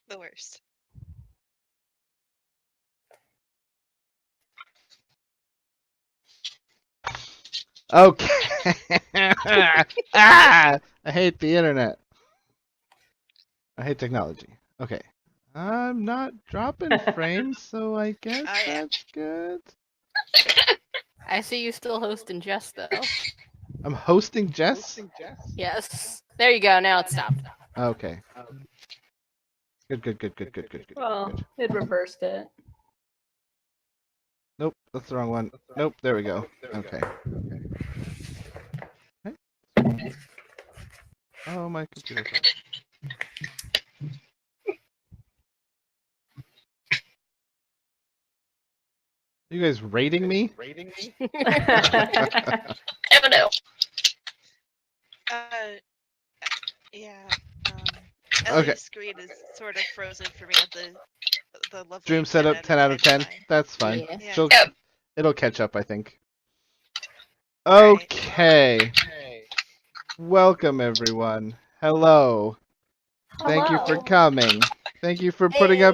The worst. Okay. I hate the internet. I hate technology. Okay. I'm not dropping frames, so I guess that's good. I see you still hosting Jess, though. I'm hosting Jess? Yes. There you go. Now it's stopped. Okay. Good. Well, it reversed it. Nope, that's the wrong one. Nope, there we go. Okay. Oh, my computer. You guys rating me? Oh no. Yeah. Okay. Ellie's screen is sort of frozen for me at the lovely Stream setup 10 out of 10. sign. That's fine. Yeah. It'll catch up, I think. Alright. Okay. Welcome, everyone. Hello. Thank you for coming. Thank you for putting up.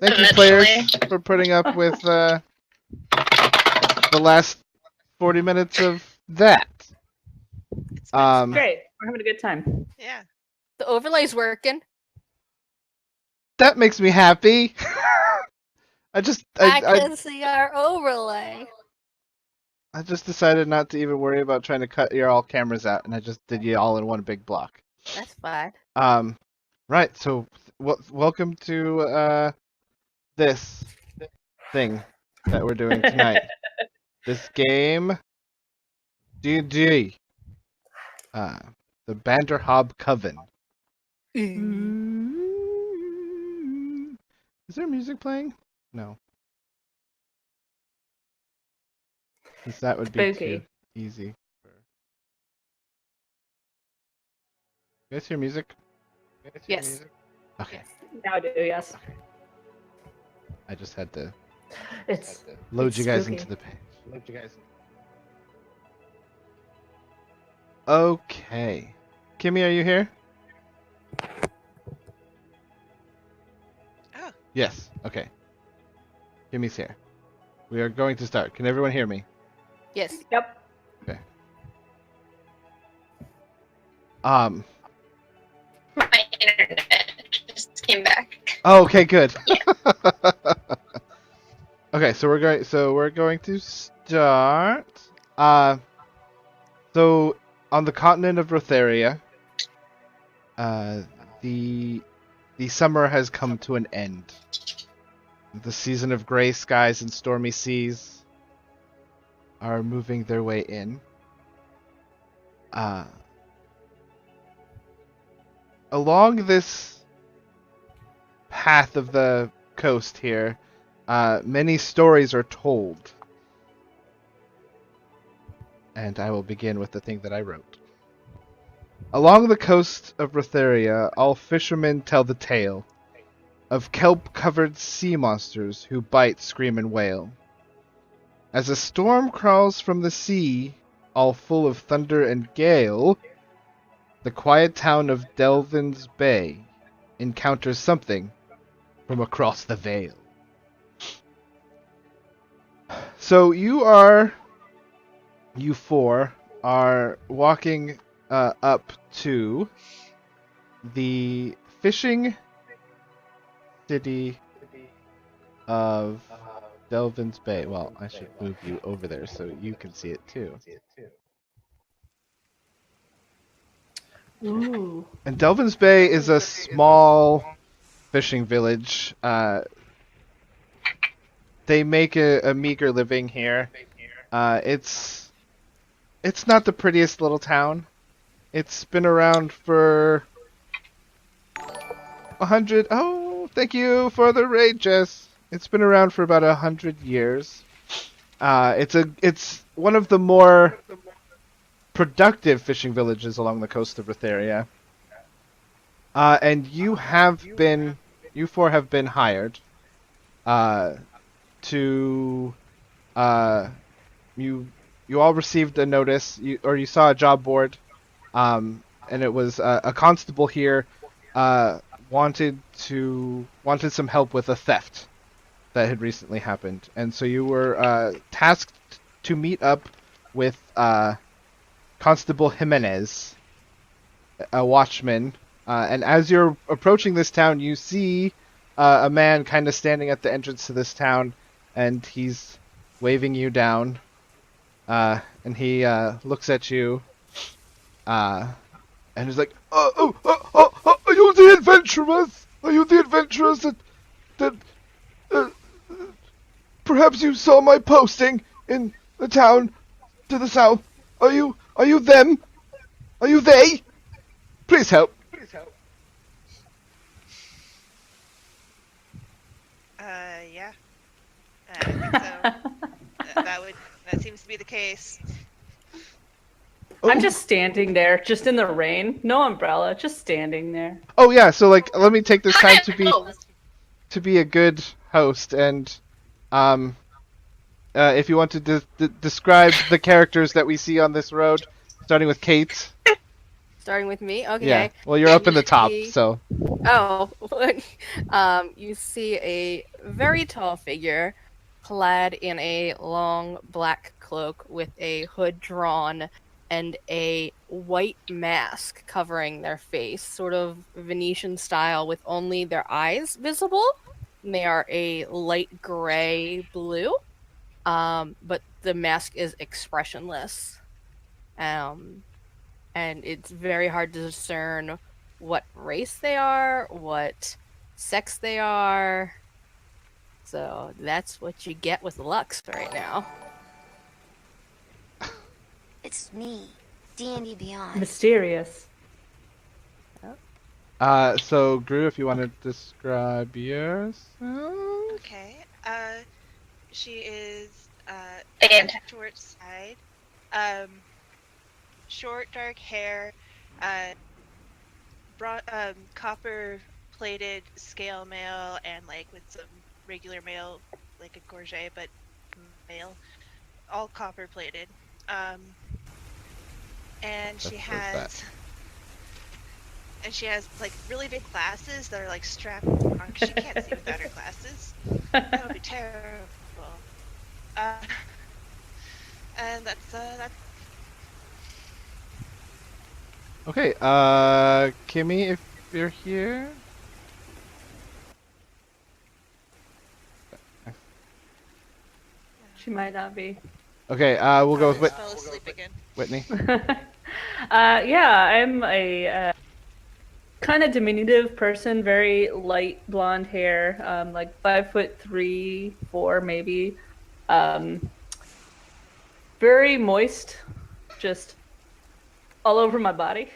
Thank you, players, for putting up with the last 40 minutes of that. It's Great. We're having a good time. Yeah. The overlay's working. That makes me happy. I can see our overlay. I just decided not to even worry about trying to cut your all cameras out, and I just did you all in one big block. That's fine. Right. So, welcome to this thing that we're doing tonight. This game, D&D, the Banderhobb Coven. Is there music playing? No. Since that would be Spooky. too easy. You guys hear music? Yes. Okay. Now I do, yes. I just had to It's load you guys spooky. into the page. Okay. Kimmy, are you here? Oh. Yes. Okay. Kimmy's here. We are going to start. Can everyone hear me? Yes. Yep. My internet just came back. Oh, okay, good. Yeah. Okay, so we're going to start. So on the continent of Rotheria, the summer has come to an end. The season of gray skies and stormy seas are moving their way in. Along this path of the coast here, many stories are told. And I will begin with the thing that I wrote. Along the coast of Rotheria, all fishermen tell the tale of kelp-covered sea monsters who bite, scream, and wail. As a storm crawls from the sea, all full of thunder and gale, the quiet town of Delvin's Bay encounters something from across the veil. So you four are walking up to the fishing city of Delvin's Bay. Well, I should move you over there so you can see it too. Ooh. And Delvin's Bay is a small fishing village. They make a meager living here. It's not the prettiest little town. It's been around for 100. Oh, thank you for the raid, Jess. It's been around for about 100 years. It's one of the more productive fishing villages along the coast of Rotheria. And you four have been hired to you all received a notice, you saw a job board, and it was a constable here wanted some help with a theft that had recently happened, and so you were tasked to meet up with Constable Jimenez, a watchman. And as you're approaching this town, you see a man kind of standing at the entrance to this town, and he's waving you down. And he looks at you, and he's like, are you the adventurers? Are you the adventurers that perhaps you saw my posting in the town to the south? Are you them? Are you they? Please help. Yeah. I think so. That seems to be the case. Oh. I'm just standing there, just in the rain. No umbrella, just standing there. Oh yeah, so like let me take this time Oh, to be a good host, and if you want to describe the characters that we see on this road, starting with Kate. Starting with me? Okay. Yeah. Well, you're up in the top, See- so. Oh, you see a very tall figure clad in a long black cloak with a hood drawn and a white mask covering their face, sort of Venetian style with only their eyes visible. And they are a light gray blue, but the mask is expressionless. And it's very hard to discern what race they are, what sex they are. So that's what you get with Lux right now. It's me, D&D Beyond. Mysterious. So Gru, if you want to describe yourself. Okay. She is And short side, short dark hair, copper plated scale mail, and like with some regular mail, like a gorget, but mail, all copper plated. And she has like really big glasses that are like strapped on. She can't see without her glasses. That would be terrible. And that's Okay, Kimmy, if you're here. She might not be. Okay, we'll go with fell asleep again. Whitney. Yeah, I'm a kind of diminutive person, very light blonde hair, like 5'3", 4 maybe. Very moist, just all over my body.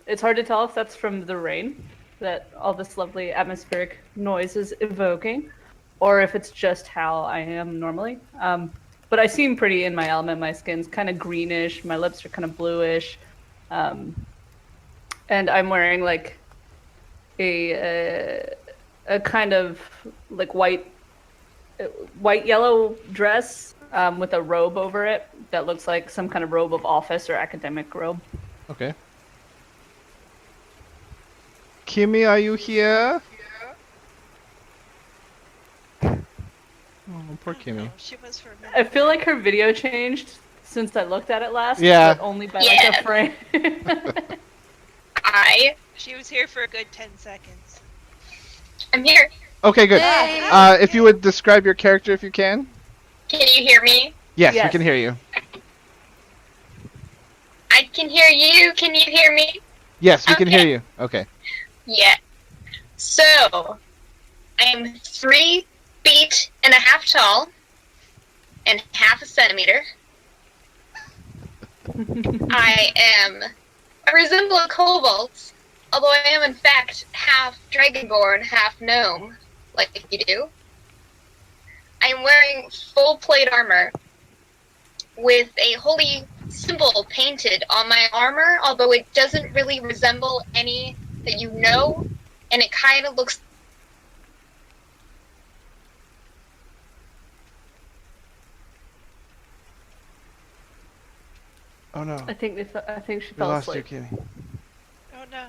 It's hard to tell if that's from the rain that all this lovely atmospheric noise is evoking, or if it's just how I am normally. But I seem pretty in my element. My skin's kind of greenish. My lips are kind of bluish. And I'm wearing like a kind of like white yellow dress with a robe over it that looks like some kind of robe of office or academic robe. Okay. Kimmy, are you here? Oh, poor Kimmy. No, she was for a minute. I feel like her video changed since I looked at it last. Yeah. But only by like Yeah. a frame. She was here for a good 10 seconds. I'm here. Okay, good. Yay! If you would describe your character, if you can. Can you hear me? Yes, we Yes. can hear you. I can hear you. Can you hear me? Yes, we can Okay. hear you. Okay. Yeah. So, I'm 3 feet and a half tall and half a centimeter. I resemble a kobold, although I am in fact half dragonborn, half gnome, like you do. I'm wearing full plate armor with a holy symbol painted on my armor, although it doesn't really resemble any that you know, and it kind of looks. Oh no. I think she We fell lost you, asleep. Kimmy. Oh no.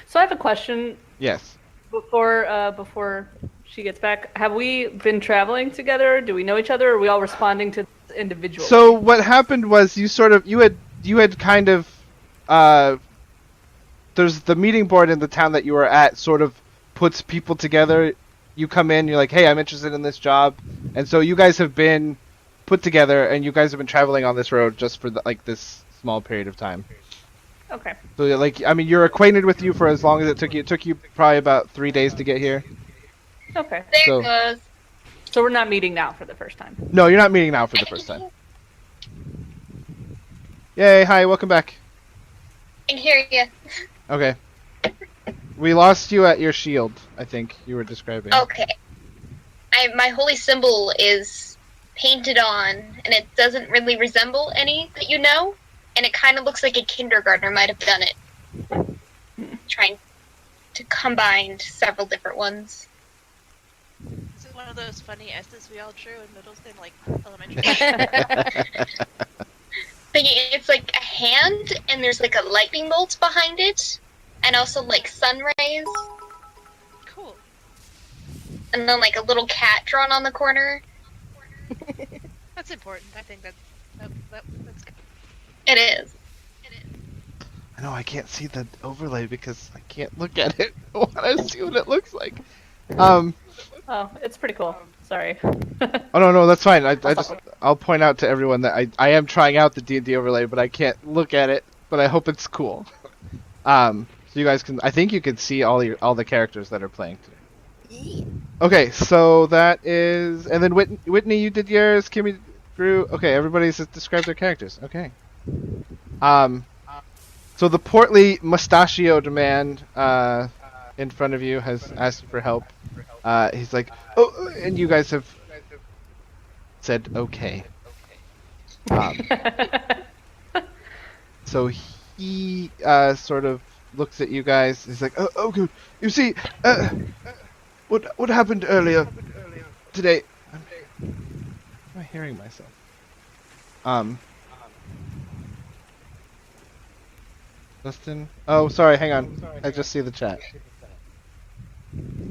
So I have a question Yes. before she gets back. Have we been traveling together? Do we know each other? Or are we all responding to this individually? So what happened was you had kind of there's the meeting board in the town that you were at sort of puts people together. You come in, you're like, hey, I'm interested in this job, and so you guys have been put together, and you guys have been traveling on this road just for this small period of time. Okay. So like, I mean, you're acquainted with you for as long as it took you. It took you probably about 3 days to get here. Okay. There So- it goes. So we're not meeting now for the first time. No, you're not meeting now for the first time. Yay! Hi, welcome back. I can hear you. Okay. We lost you at your shield, I think you were describing. Okay. My holy symbol is painted on, and it doesn't really resemble any that you know, and it kind of looks like a kindergartner might have done it. Trying to combine several different ones. Is it one of those funny S's we all drew in middle and like elementary? Thinking it's like a hand, and there's like a lightning bolt behind it, and also like sun rays, Cool. and then like a little cat drawn on the corner. That's important. I think that's good. It is. I know I can't see the overlay because I can't look at it. I want to see what it looks like. Oh, it's pretty cool. Sorry. Oh no, that's fine. I'll point out to everyone that I am trying out the D&D overlay, but I can't look at it. But I hope it's cool. So you guys can. I think you can see all the characters that are playing today. Okay, so that is, and then Whitney, you did yours. Kimmy, Drew. Okay, everybody's described their characters. Okay. So the portly, mustachioed man in front of you has asked for help. He's like, oh, and you guys have said okay. So he sort of looks at you guys. He's like, oh good. You see, what happened earlier today? Am I hearing myself? Justin? Oh, sorry, hang on. I just see the chat.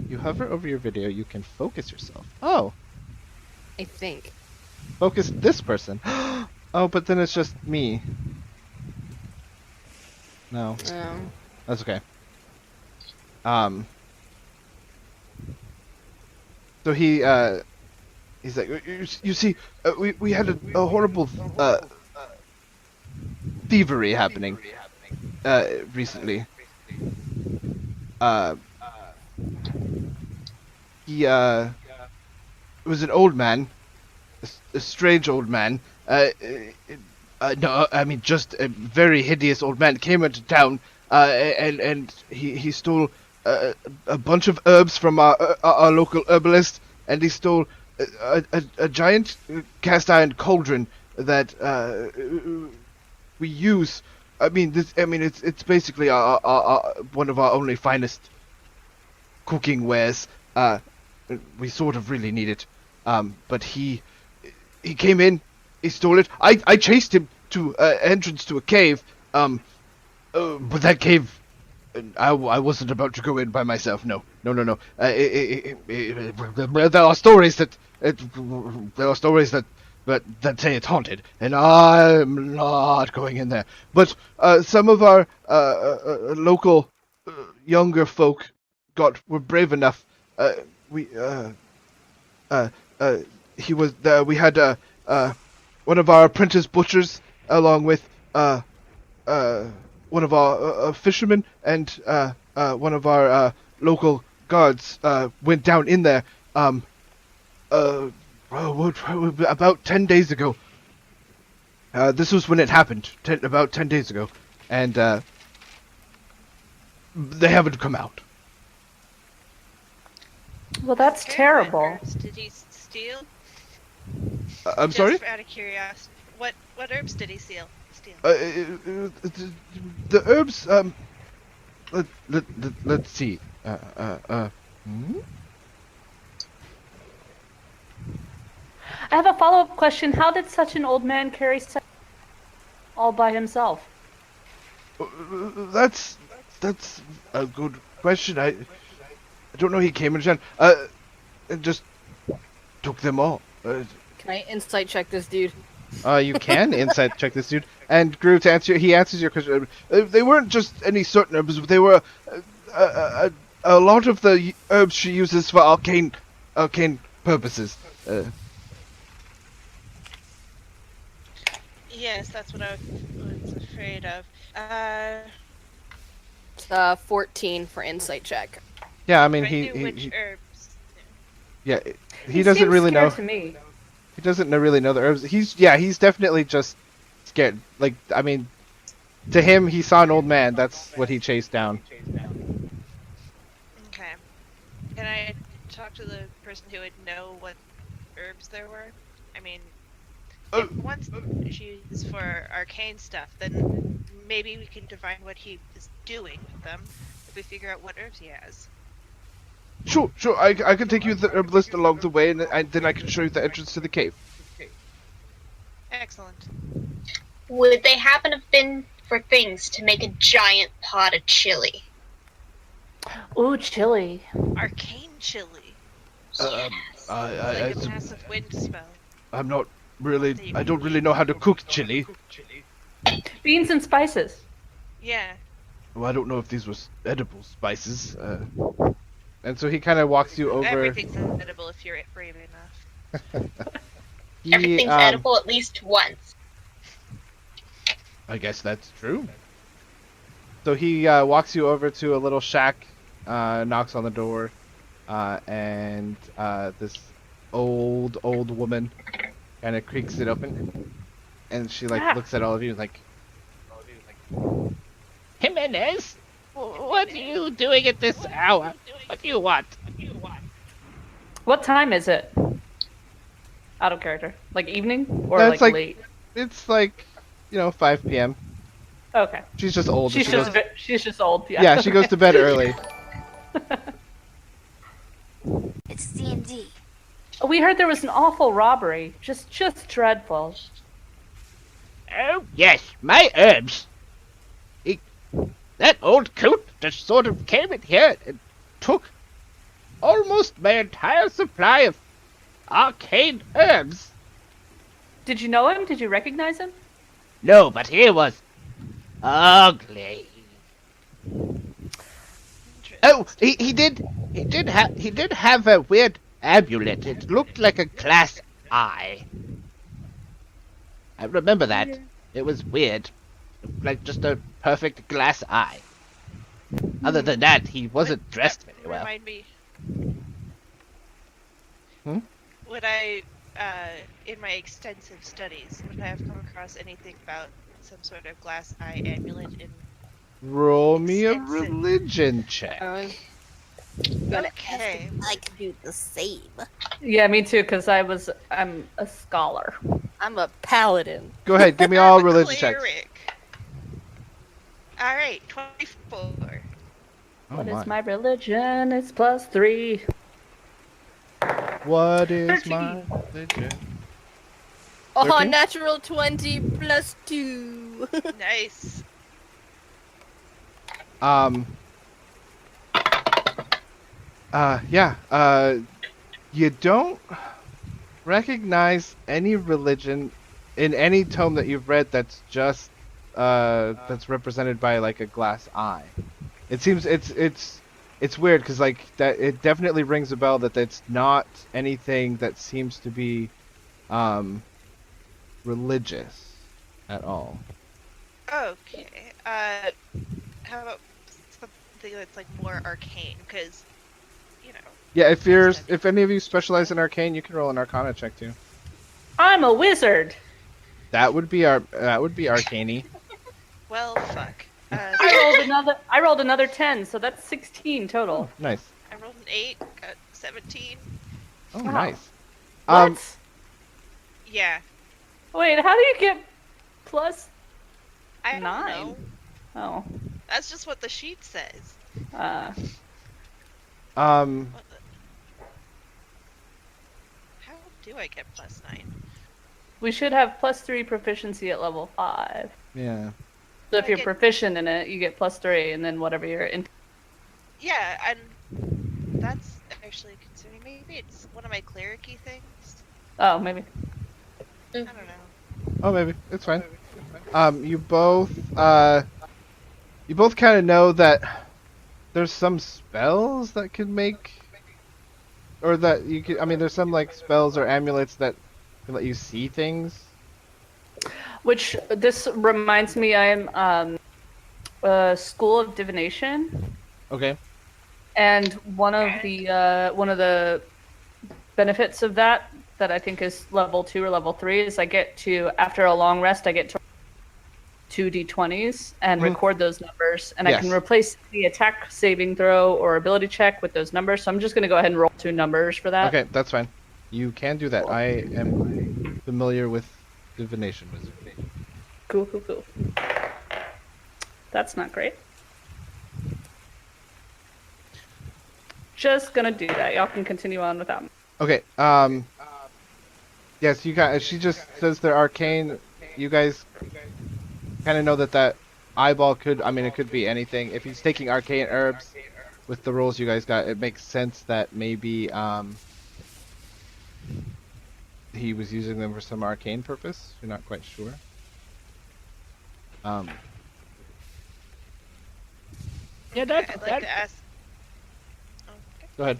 You hover over your video, you can focus yourself. Oh, I think. focus this person. Oh, but then it's just me. No, that's okay. So he's like, you see, we had a horrible thievery happening recently. He was an old man, a strange old man. No, I mean just a very hideous old man came into town, and he stole a bunch of herbs from our local herbalist, and he stole a giant cast iron cauldron that we use. I mean, it's basically our one of our only finest cooking wares. We sort of really need it. But he came in, he stole it. I chased him to entrance to a cave. But that cave, I wasn't about to go in by myself. No. There are stories that that say it's haunted, and I'm not going in there. But some of our local younger folk were brave enough. We had one of our apprentice butchers, along with one of our fishermen, and one of our local guards went down in there. About 10 days ago. This was when it happened. About 10 days ago, and they haven't come out. Well, that's terrible. Herbs did he steal? I'm Just sorry? out of curiosity, what herbs did he steal? The herbs. Let's see. I have a follow-up question. How did such an old man carry such all by himself? That's That's a good question. I don't know. He came in and just took them all. Can I insight check this dude? You can insight check this dude. And Gru, he answers your question. They weren't just any certain herbs, but they were a lot of the herbs she uses for arcane purposes. Yes, that's what I was afraid of. It's 14 for insight check. Yeah, I mean, I knew he which herbs. yeah, he He doesn't seems really know. scared to me. He doesn't really know the herbs. He's definitely just scared. Like, I mean, to him, he saw an old man. That's what he chased down. Okay. Can I talk to the person who would know what herbs there were? I mean, if once she uses for arcane stuff, then maybe we can divine what he is doing with them if we figure out what herbs he has. Sure. I can take you the herb list along the way, and then I can show you the entrance to the cave. Excellent. Would they happen to have been for things to make a giant pot of chili? Ooh, chili. Arcane chili. Yes. Like a massive wind spell. I'm not really. I don't really know how to cook chili. Beans and spices. Yeah. Well, I don't know if these were edible spices. And so he kind of walks you over. Everything's edible if you're brave enough. Everything's edible at least once. I guess that's true. So he walks you over to a little shack, knocks on the door, and this old woman kind of creaks it open, and she looks at all of you like, Jimenez, what are you doing at this hour? What do you want? What time is it? Out of character. Like evening? Or No, like, it's like- late? it's like, 5 p.m. Okay. She's just old. She's just old, yeah. Yeah, she goes to bed early. It's D&D. We heard there was an awful robbery. Just dreadful. Oh, yes, my herbs. That old coot just sort of came in here and took almost my entire supply of arcane herbs. Did you know him? Did you recognize him? No, but he was ugly. Oh, he did have a weird amulet. It looked like a glass eye. I remember that. It was weird. Like just a perfect glass eye. Other than that, he wasn't dressed very well. Remind me. Would I, in my extensive studies, would I have come across anything about some sort of glass eye amulet in... Roll me a Extensive. religion check. Okay. I can do the same. Yeah, me too, because I'm a scholar. I'm a paladin. Go ahead, give me all I'm a religion checks. cleric. Alright, 24. Oh What my. is my religion? It's +3. What is 13. my religion? Oh, 13? natural 20 plus 2. Nice. You don't recognize any religion in any tome that you've read that's just that's represented by like a glass eye. It seems it's weird because like that it definitely rings a bell that it's not anything that seems to be religious at all. Okay. How about something that's like more arcane? Because, you know. Yeah, if any of you specialize in arcane, you can roll an Arcana check too. I'm a wizard. That would be arcane-y. Well, fuck. I rolled another 10, so that's 16 total. Nice. I rolled an 8, got 17. Oh, Wow. nice. What? Yeah. Wait, how do you get plus? I don't 9? know. Oh. That's just what the sheet says. Uh, What the... How do I get plus 9? we should have +3 proficiency at level 5. Yeah. So if I you're get- proficient in it, you get +3, and then whatever you're in. Yeah, and that's actually concerning. Maybe it's one of my clericy things. Oh, maybe. I don't know. Oh, maybe it's fine. You both kind of know that there's some spells that can make, or that you could. I mean, there's some like spells or amulets that can let you see things. Which this reminds me, I'm School of Divination, Okay. and one of the benefits of that I think is level 2 or level 3 is I get to, after a long rest, I get to 2d20s and record those numbers, and I can Yes. replace the attack saving throw or ability check with those numbers. So I'm just going to go ahead and roll 2 numbers for that. Okay, that's fine. You can do that. I am familiar with divination wizardry. Cool. That's not great. Just gonna do that. Y'all can continue on without me. Okay. Yes, you guys. She just says they're arcane. You guys kind of know that eyeball could. I mean, it could be anything. If he's taking arcane herbs with the rules you guys got, it makes sense that maybe he was using them for some arcane purpose. You're not quite sure. Yeah, I'd like to ask. Oh, okay. Go ahead.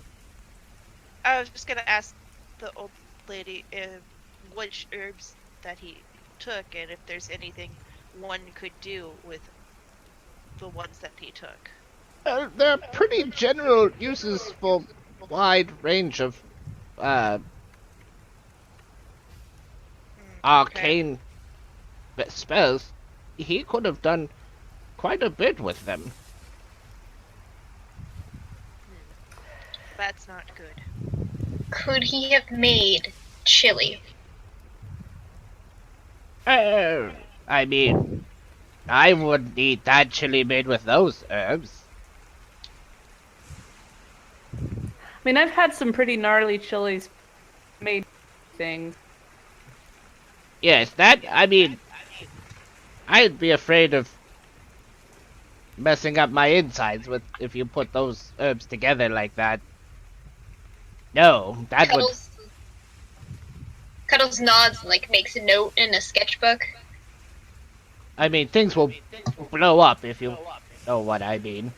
I was just gonna ask the old lady which herbs that he took, and if there's anything one could do with the ones that he took. They're pretty general uses for wide range of arcane spells. He could have done quite a bit with them. That's not good. Could he have made chili? I mean, I wouldn't eat that chili made with those herbs. I mean, I've had some pretty gnarly chilies made things. Yes, I mean, I'd be afraid of messing up my insides if you put those herbs together like that. No, that would... Cuddles nods and makes a note in a sketchbook. I mean, things will blow up if you know what I mean.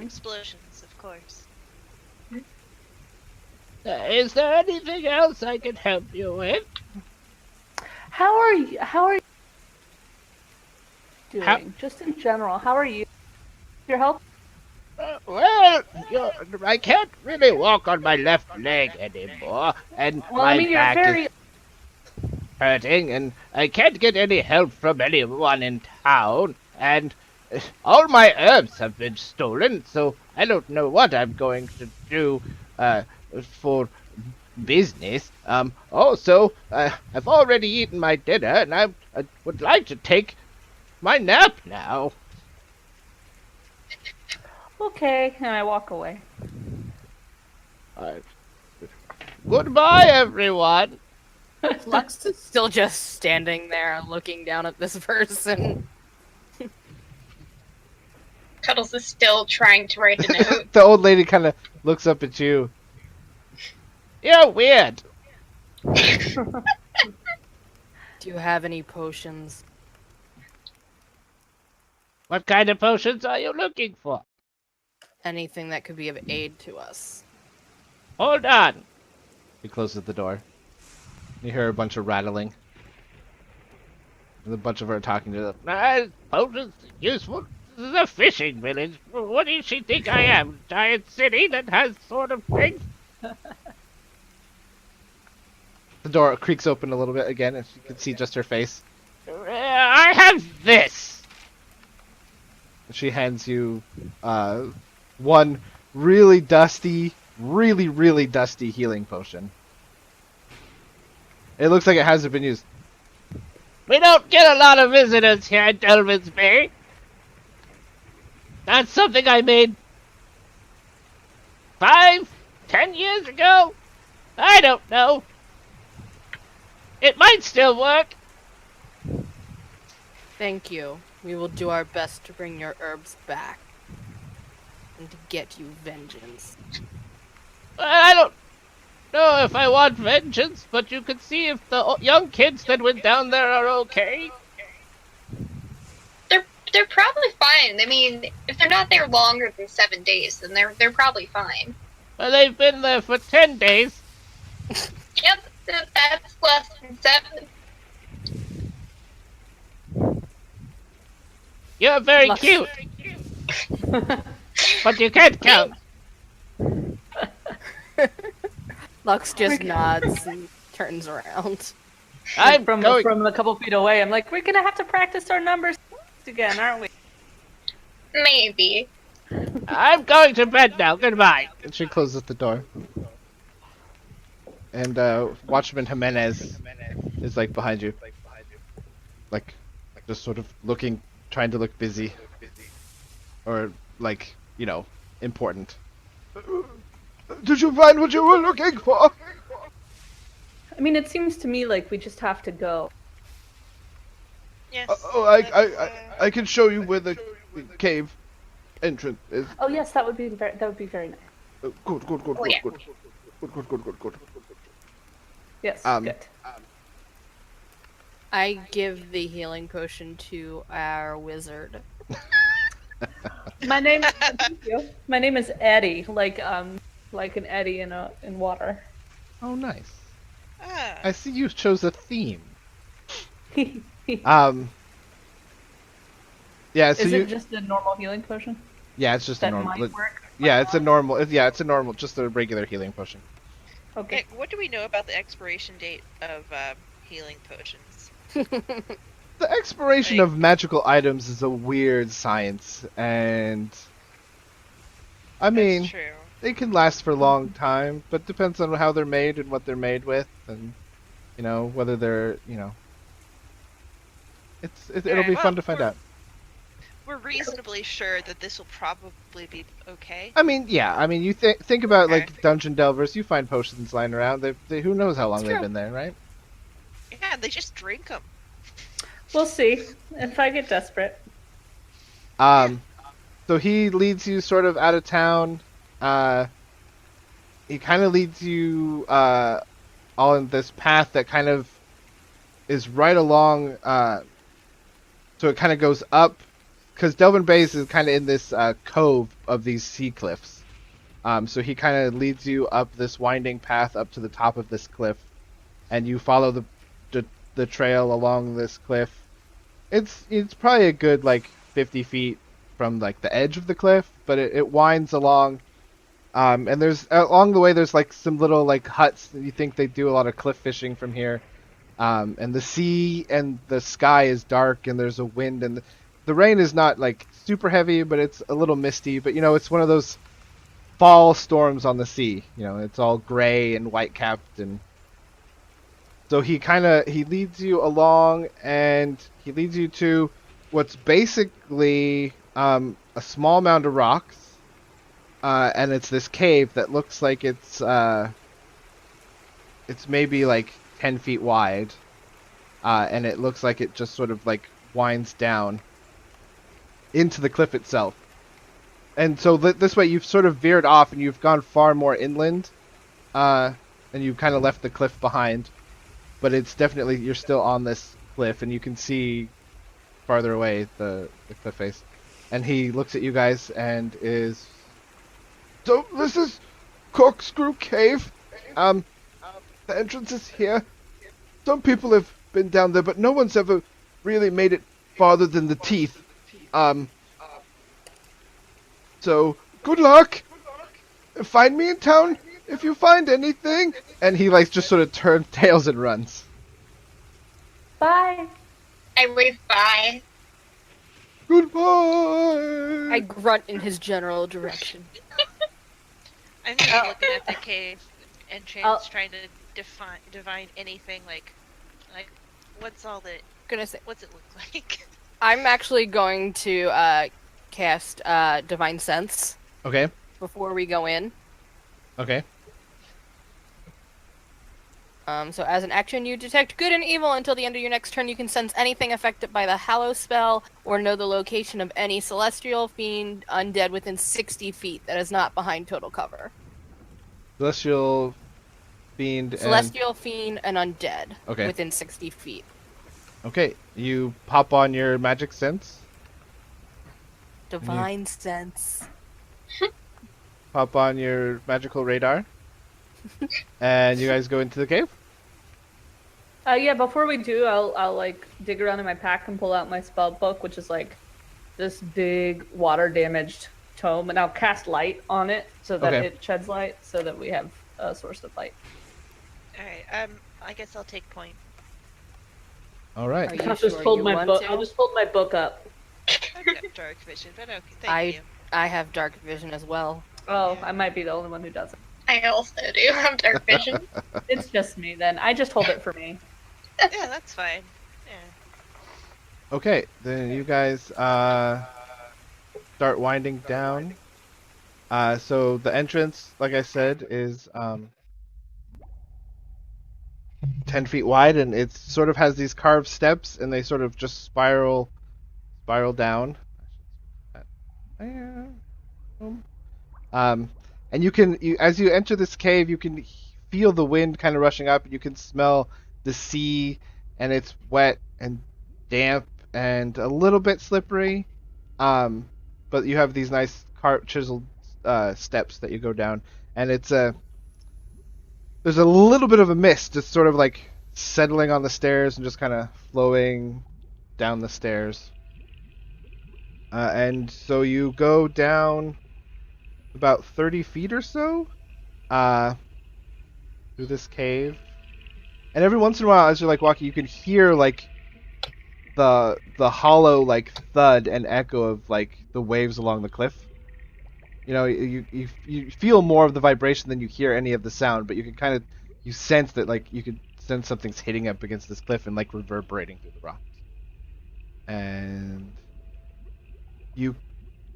Explosions, of course. Is there anything else I can help you with? How are you doing? Just in general, how are you? Your health? Well, I can't really walk on my left leg anymore, and my back is hurting, and I can't get any help from anyone in town, and all my herbs have been stolen, so I don't know what I'm going to do for business. Also, I've already eaten my dinner, and I would like to take my nap now. Okay, and I walk away. Goodbye, everyone. Lux is still just standing there looking down at this person. Cuddles is still trying to write a note. The old lady kind of looks up at you. You're weird. Do you have any potions? What kind of potions are you looking for? Anything that could be of aid to us? Hold on. He closes the door. You hear a bunch of rattling. There's a bunch of her talking to them. Potions useful. This is a fishing village. What does she think I am? Giant city that has sort of things? The door creaks open a little bit again, and you can see just her face. I have this. She hands you one really dusty healing potion. It looks like it hasn't been used. We don't get a lot of visitors here at Delvin's Bay. That's something I made 5, 10 years ago? I don't know. It might still work. Thank you. We will do our best to bring your herbs back. And to get you vengeance. I don't know if I want vengeance, but you could see if the young kids that went down there are okay. They're probably fine. I mean, if they're not there longer than 7 days, then they're probably fine. Well, they've been there for 10 days. Yep, that's less than 7. You're very Lux. cute, but you can't count. Lux just nods and turns around. I'm from going. a couple feet away. I'm like, we're gonna have to practice our numbers again, aren't we? Maybe. I'm going to bed now. Goodbye. And she closes the door. And Watchman Jimenez is like behind you. Like just sort of looking, trying to look busy. Or like, you know, important. Did you find what you were looking for? I mean, it seems to me like we just have to go. Yes. I can show you where the cave entrance is. Oh yes, that would be very nice. Good. Oh, yeah. Good. Yes, good. I give the healing potion to our wizard. My name is Eddie, like an eddy in water. Oh, nice. Ah. I see you chose a theme. Yeah, so Is you. it just a normal healing potion? Yeah, it's just a That normal. might work. Yeah, it's a normal. It's a normal, just a regular healing potion. Okay. Hey, what do we know about the expiration date of healing potions? The expiration of magical items is a weird science, and I mean, That's true. they can last for a long time, but depends on how they're made and what they're made with, and you know whether they're it'll be Alright, fun well, to find out. We're reasonably sure that this will probably be okay. I mean, yeah. I mean, you think about Okay. like dungeon delvers. You find potions lying around. They who knows how long It's they've true. been there, right? Yeah, they just drink them. We'll see if I get desperate. So he leads you sort of out of town. He kind of leads you all in this path that kind of is right along. So it kind of goes up, because Delvin Bays is kind of in this cove of these sea cliffs. So he kind of leads you up this winding path up to the top of this cliff, and you follow the trail along this cliff. It's probably a good like 50 feet from like the edge of the cliff, but it winds along. And there's along the way there's like some little like huts that you think they do a lot of cliff fishing from here. And the sea and the sky is dark, and there's a wind, and the rain is not like super heavy, but it's a little misty. But you know, it's one of those fall storms on the sea. You know, it's all gray and white capped, and so he leads you along, and he leads you to what's basically a small mound of rocks, and it's this cave that looks like it's maybe like 10 feet wide, and it looks like it just sort of like winds down into the cliff itself. And so this way you've sort of veered off and you've gone far more inland, and you've kind of left the cliff behind. But it's definitely, you're still on this cliff, and you can see farther away the cliff face. And he looks at you guys and is... So this is Corkscrew Cave. The entrance is here. Some people have been down there, but no one's ever really made it farther than the teeth. So, good luck! Find me in town if you find anything! And he like just sort of turns tails and runs. Bye. I wave bye. Goodbye! I grunt in his general direction. I'm just looking at the cave entrance, trying to divine anything like what's all the Gonna say, what's it look like? I'm actually going to cast Divine Sense Okay, before we go in. okay. So as an action, you detect good and evil until the end of your next turn. You can sense anything affected by the Hallow spell or know the location of any celestial, fiend, undead within 60 feet that is not behind total cover. Celestial, fiend, and... Celestial, fiend, and undead Okay. within 60 feet. Okay, you pop on your magic sense. Divine sense. Pop on your magical radar. And you guys go into the cave? Yeah, before we do, I'll like dig around in my pack and pull out my spell book, which is like this big water damaged tome, and I'll cast light on it so that Okay. it sheds light, so that we have a source of light. All right. I guess I'll take point. All right. Are you I'll sure just hold you my want book. to? I'll just hold my book up. I've got dark vision, but okay. Thank you. I have dark vision as well. Oh, I might be the only one who doesn't. I also do have dark vision. It's just me then. I just hold it for me. Yeah, that's fine. Yeah. Okay, then you guys start winding down. So the entrance, like I said, is 10 feet wide, and it sort of has these carved steps, and they sort of just spiral down. And as you enter this cave, you can feel the wind kind of rushing up, and you can smell the sea, and it's wet and damp and a little bit slippery. But you have these nice chiseled steps that you go down, and there's a little bit of a mist, just sort of like settling on the stairs and just kind of flowing down the stairs. And so you go down about 30 feet or so through this cave. And every once in a while, as you're like walking, you can hear like the hollow like thud and echo of like the waves along the cliff. You know, you feel more of the vibration than you hear any of the sound, but you can you sense that like you could sense something's hitting up against this cliff and like reverberating through the rocks. And you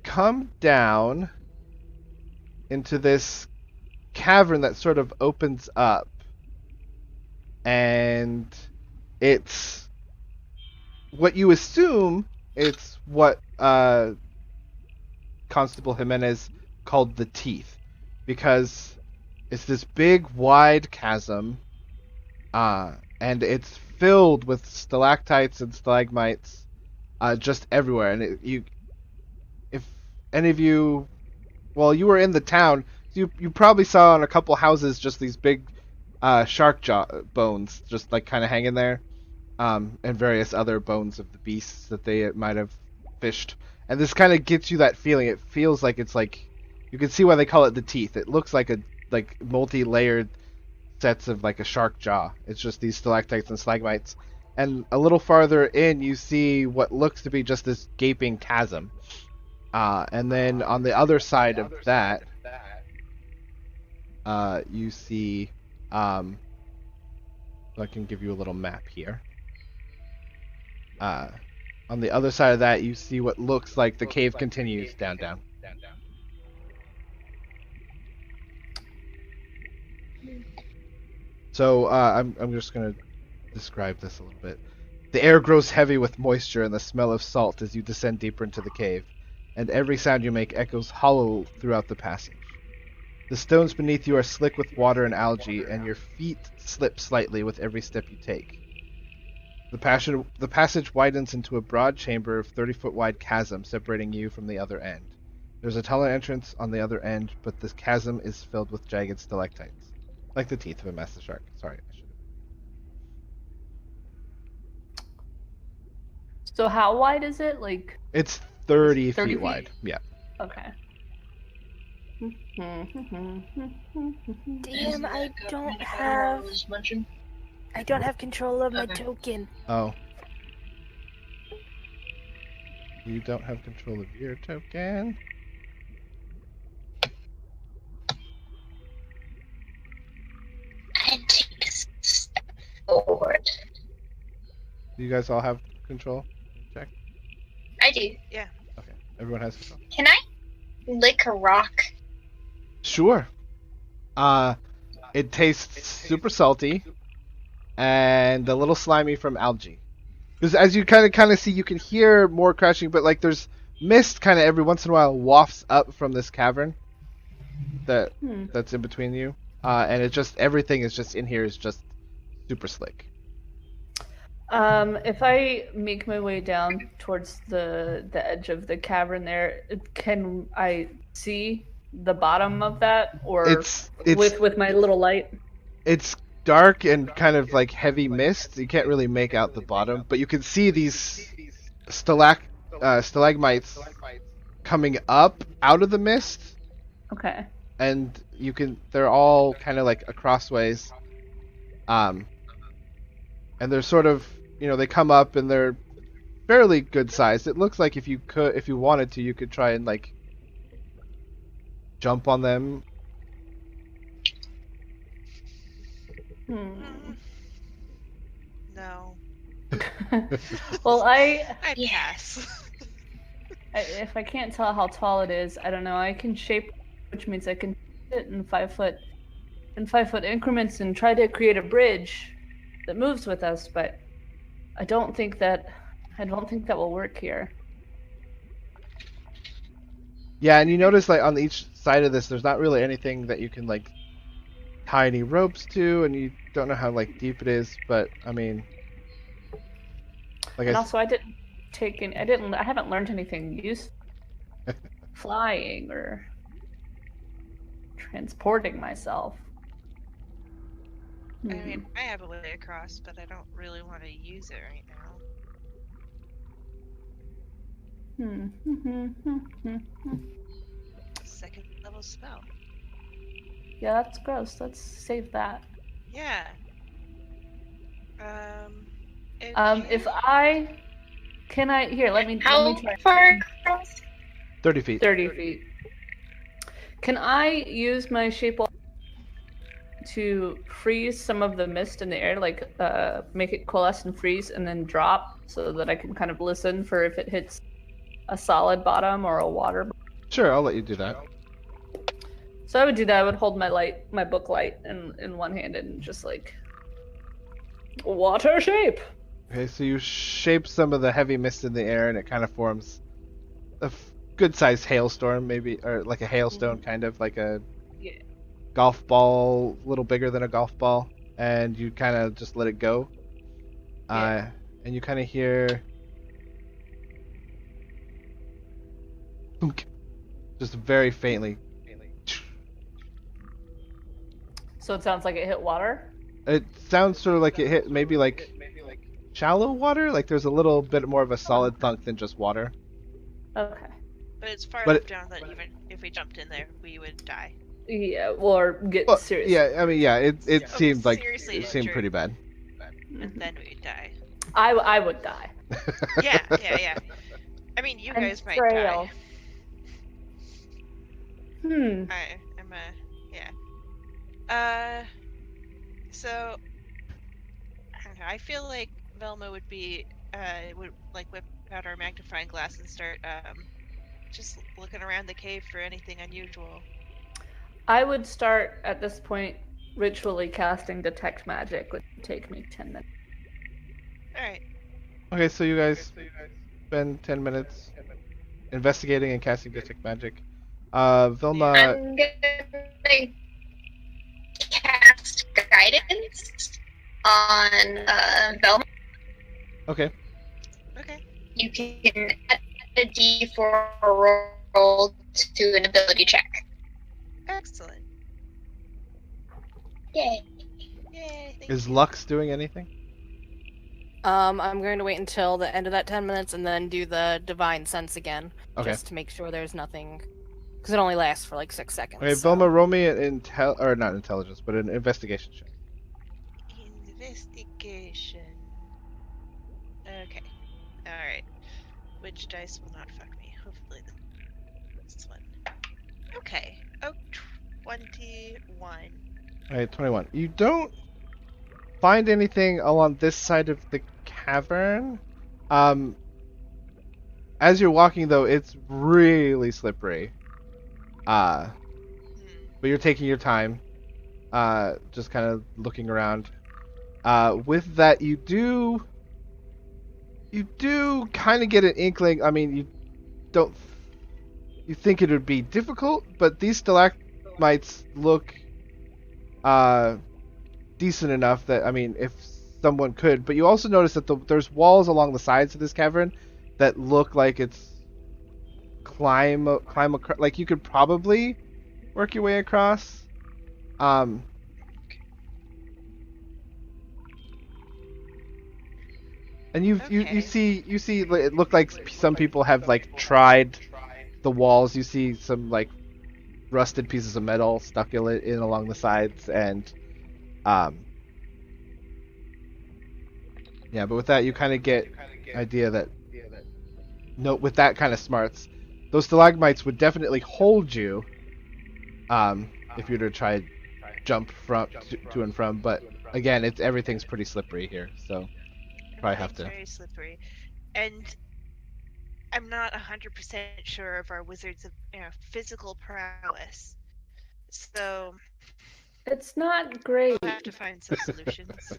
come down into this cavern that sort of opens up, and it's what you assume it's what Constable Jimenez called the Teeth, because it's this big wide chasm, and it's filled with stalactites and stalagmites just everywhere. And if any of you, well, you were in the town, you probably saw on a couple houses just these big shark jaw bones just like kind of hanging there, and various other bones of the beasts that they might have fished. And this kind of gets you that feeling. It feels like it's like, you can see why they call it the Teeth. It looks like a multi-layered sets of like a shark jaw. It's just these stalactites and stalagmites. And a little farther in, you see what looks to be just this gaping chasm. And then on the other side of that, you see, so I can give you a little map here. On the other side of that, you see what looks like the cave continues down. So I'm just gonna describe this a little bit. The air grows heavy with moisture and the smell of salt as you descend deeper into the cave, and every sound you make echoes hollow throughout the passage. The stones beneath you are slick with water and algae, and your feet slip slightly with every step you take. The passage widens into a broad chamber of 30-foot wide chasm separating you from the other end. There's a tunnel entrance on the other end, but this chasm is filled with jagged stalactites, like the teeth of a massive shark. Sorry, I should have. So how wide is it? Like, It's 30 30 feet feet? wide. Yeah. okay. Damn, I don't have control of my token. Oh. You don't have control of your token? I take a step forward. Do you guys all have control? Check. I do. Okay. Everyone has control. Can I lick a rock? Sure. It tastes super salty, and the little slimy from algae. Because as you kind of see, you can hear more crashing, but like there's mist kind of every once in a while wafts up from this cavern that's in between you, and it just everything is just in here is just super slick. If I make my way down towards the edge of the cavern there, can I see the bottom of that, or It's with my little light? It's dark and kind of like heavy mist. You can't really make out the bottom, but you can see these stalagmites coming up out of the mist, Okay. and they're all kind of like crossways, and they're sort of, they come up and they're fairly good sized. It looks like if you wanted to, you could try and like jump on them. No. Well, I pass. if I can't tell how tall it is, I don't know. I can shape, which means I can sit in 5 foot increments and try to create a bridge that moves with us. But I don't think that will work here. Yeah, and you notice like on each side of this, there's not really anything that you can like tie any ropes to, and you don't know how like deep it is. But I mean, like And also, I haven't learned anything useful. Flying or transporting myself. I mean, I have a way across, but I don't really want to use it right now. Second level spell. Yeah, that's gross. Let's save that. Yeah. Let me How try. far across? 30 feet. 30 feet. Can I use my shape to freeze some of the mist in the air, like make it coalesce and freeze and then drop, so that I can kind of listen for if it hits a solid bottom or a water? Sure, I'll let you do that. So I would do that. I would hold my book light in one hand and just like water shape. Okay, so you shape some of the heavy mist in the air, and it kind of forms a good-sized hailstorm, maybe, or like a hailstone, kind of like a golf ball, a little bigger than a golf ball, and you kind of just let it go. And you kind of hear just very faintly. So it sounds like it hit water? It sounds sort of like it hit maybe like shallow water, like there's a little bit more of a solid thunk than just water. Okay. But it's far enough down that even if we jumped in there, we would die. Yeah, or get serious. Yeah, I mean, yeah, it seemed like seriously it seemed injured. pretty bad. And then we'd die. I would die. Yeah. I mean, you guys might Trail. die. Hmm. I'm yeah. So I don't know. I feel like Velma would like whip out our magnifying glass and start just looking around the cave for anything unusual. I would start at this point ritually casting detect magic, which would take me 10 minutes. All right. Okay, so you guys spend 10 minutes investigating and casting detect magic. Vilma. I'm gonna cast guidance on Velma. Okay. Okay. You can add a D4 roll to an ability check. Excellent. Yay. Yay. Thank Is you. Lux doing anything? I'm going to wait until the end of that 10 minutes and then do the divine sense again, Okay. just to make sure there's nothing, because it only lasts for like 6 seconds. Okay, so. Vilma, roll me an not intelligence, but an investigation check. Investigation. Okay. Alright. Which dice will not fuck me? Hopefully this one. Okay. Oh, 21. Alright, 21. You don't find anything along this side of the cavern. As you're walking, though, it's really slippery. But you're taking your time, just kind of looking around. With that, you do kind of get an inkling. I mean, you think it would be difficult, but these stalagmites look decent enough that, I mean, if someone could. But you also notice that there's walls along the sides of this cavern that look like it's climb across. Like you could probably work your way across. And you see it looked like some people have like tried the walls. You see some like rusted pieces of metal stuck in along the sides, and yeah, but with that you kind of get idea that with that kind of smarts, those stalagmites would definitely hold you if you were to try jump to and from. But again, everything's pretty slippery here, so probably have to. Very slippery, and I'm not 100% sure of our wizards' physical prowess, so It's not great. we'll have to find some solutions.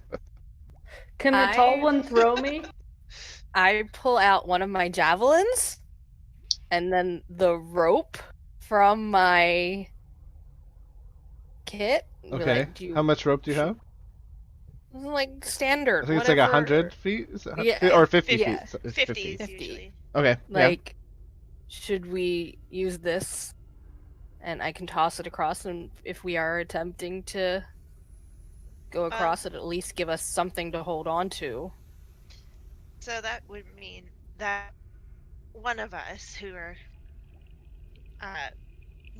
Can the tall one throw me? I pull out one of my javelins, and then the rope from my kit. Okay. How much rope do you have? Like standard. I think it's like 100 feet, or 50 feet. So it's 50 usually. Okay. Like, should we use this, and I can toss it across, and if we are attempting to go across it, at least give us something to hold on to. So that would mean that one of us who are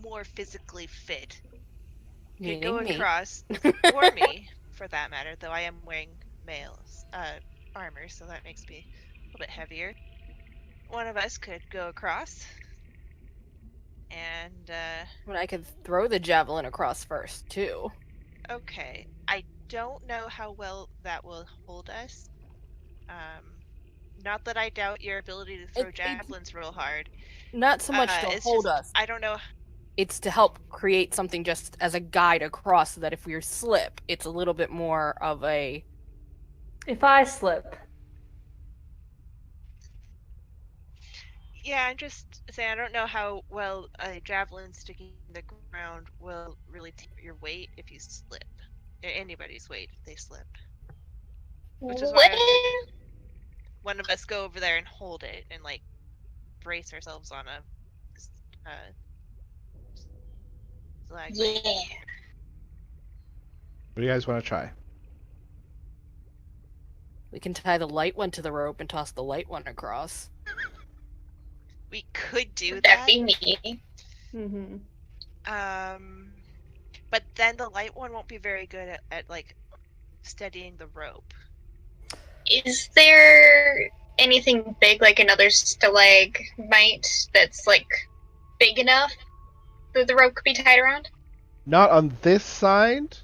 more physically fit could go across, or me, for that matter, though I am wearing male's armor, so that makes me a little bit heavier. One of us could go across, and But I could throw the javelin across first, too. Okay. I don't know how well that will hold us. Not that I doubt your ability to throw javelins real hard. Not so much to hold us. I don't know. It's to help create something just as a guide across, so that if we slip, it's a little bit more of a... If I slip. Yeah, I'm just saying I don't know how well a javelin sticking in the ground will really take your weight if you slip. Anybody's weight if they slip. Which is why one of us go over there and hold it and like brace ourselves on a Yeah. What do you guys want to try? We can tie the light one to the rope and toss the light one across. We could do Would that. that be me? Mm-hmm. But then the light one won't be very good at like steadying the rope. Is there anything big, like another stalagmite, that's like big enough that the rope could be tied around? Not on this side.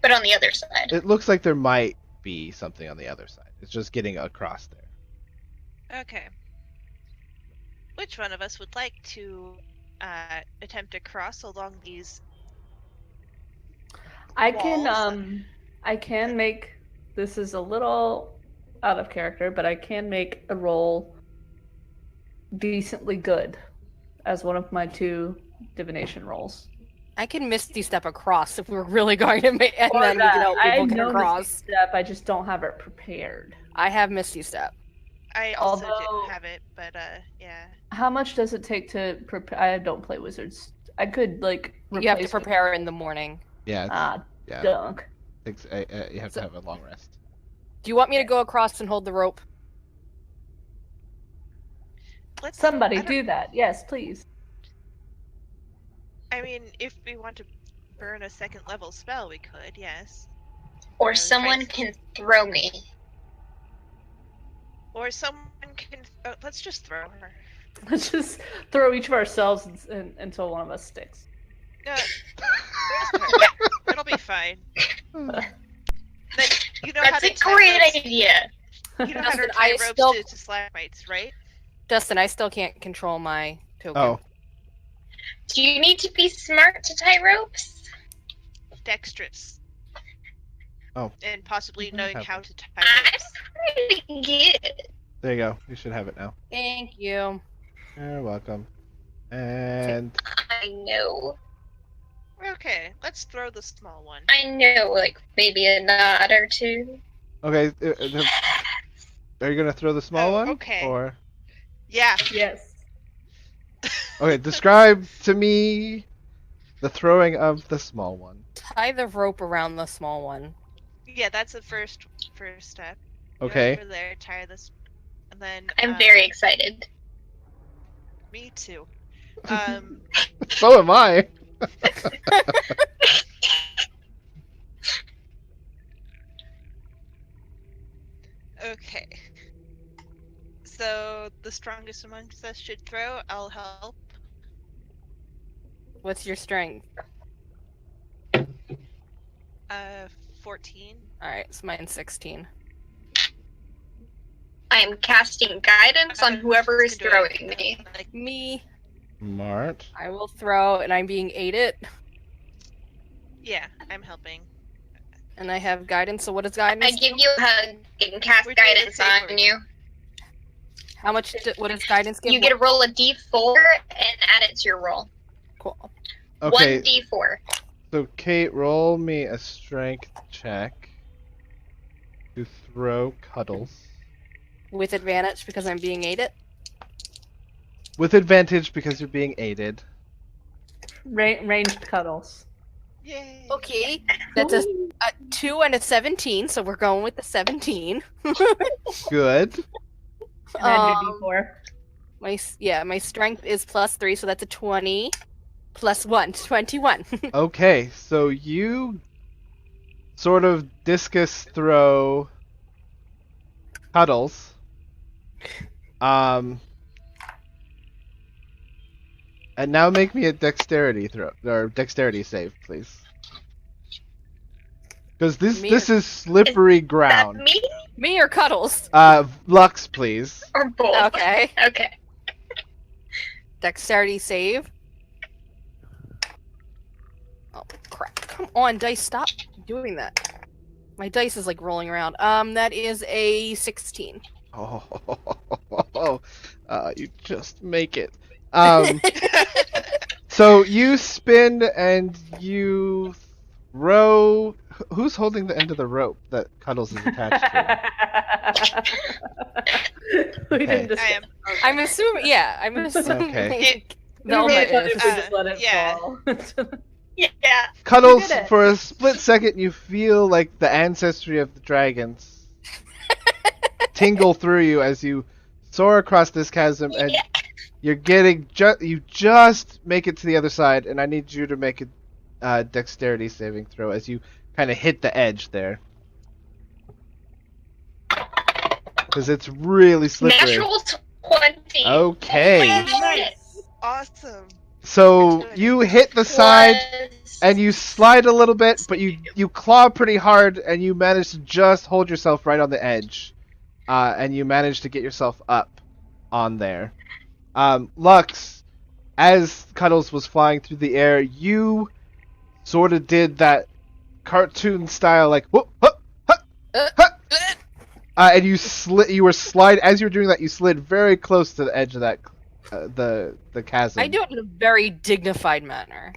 But on the other side. It looks like there might be something on the other side. It's just getting across there. Okay. Which one of us would like to attempt to cross along these I walls? can make, this is a little out of character, but I can make a roll decently good as one of my 2 divination rolls. I can Misty Step across if we're really going to make, and Or then we that. can help I people get know across. Misty Step, I just don't have it prepared. I have Misty Step. I also Although- didn't have it, but yeah. How much does it take to prepare? I don't play wizards. I could like. You have to replace it. prepare in the morning. Yeah. Yeah. Dunk. You have to have a long rest. Do you want me to go across and hold the rope? Somebody do that. Yes, please. I mean, if we want to burn a second level spell, we could, yes. Or someone can throw me. Or someone can. Let's just throw her. Let's just throw each of ourselves until one of us sticks. No, it'll be fine. Then you know how That's to a tie great ropes. idea. You know how to Justin, tie I ropes still- to stalagmites, right? Justin, I still can't control my token. Oh, Do you need to be smart to tie ropes? Dexterous. Oh. And possibly knowing have how it. to tie I'm ropes. pretty good. There you go. You should have it now. Thank you. You're welcome. And I know. Okay, let's throw the small one. I know, like, maybe a nod or two. okay, are you gonna throw the small Oh, one? okay. Or Yeah. Yes. okay, describe to me the throwing of the small one. Tie the rope around the small one. Yeah, that's the first step. Go Okay. over there, tie this, and then. I'm very excited. Me too. So am I. Okay. So the strongest amongst us should throw. I'll help. What's your strength? 14. Alright, so mine's 16. I am casting guidance on whoever is Just gonna do throwing it, me. like, Me, Smart. I will throw, and I'm being aided, yeah, I'm helping. and I have guidance. So what is I guidance? give you a hug and cast We're doing the guidance same on word. you. How much? What does guidance give? You get to roll a d4 and add it to your roll. Cool. Okay, 1d4. so Kate, roll me a strength check to throw Cuddles. With advantage because I'm being aided. With advantage because you're being aided. Ranged cuddles. Yay. Okay, that's a 2 and a 17, so we're going with the 17. Good. And add your d4. My strength is +3, so that's a 20. +1, 21. Okay, so you sort of discus throw Cuddles. And now make me a dexterity throw or dexterity save, please. Because this is slippery That ground. me Me or Cuddles? Lux, please. or both? Okay. Okay. Dexterity save. Oh, crap. Come on, dice, stop doing that. My dice is like rolling around. That is a 16. Oh, you just make it. So you spin and you throw. Who's holding the end of the rope that Cuddles is attached to? We Okay. didn't discuss. I am. I'm assuming, yeah, I'm assuming Okay. We really Velma thought is. if we just let it Yeah. fall. Yeah. Cuddles, You did it. for a split second, you feel like the ancestry of the dragons tingle through you as you soar across this chasm, and Yeah. you're getting you just make it to the other side, and I need you to make a dexterity saving throw as you kind of hit the edge there, because it's really slippery. Natural 20. Okay. Nice. Awesome. So you hit the side. And you slide a little bit, but you claw pretty hard, and you manage to just hold yourself right on the edge. And you manage to get yourself up on there. Lux, as Cuddles was flying through the air, you sort of did that cartoon style, like, whoop, hup, hup, hup. And you were as you were doing that, you slid very close to the edge of that, the chasm. I do it in a very dignified manner.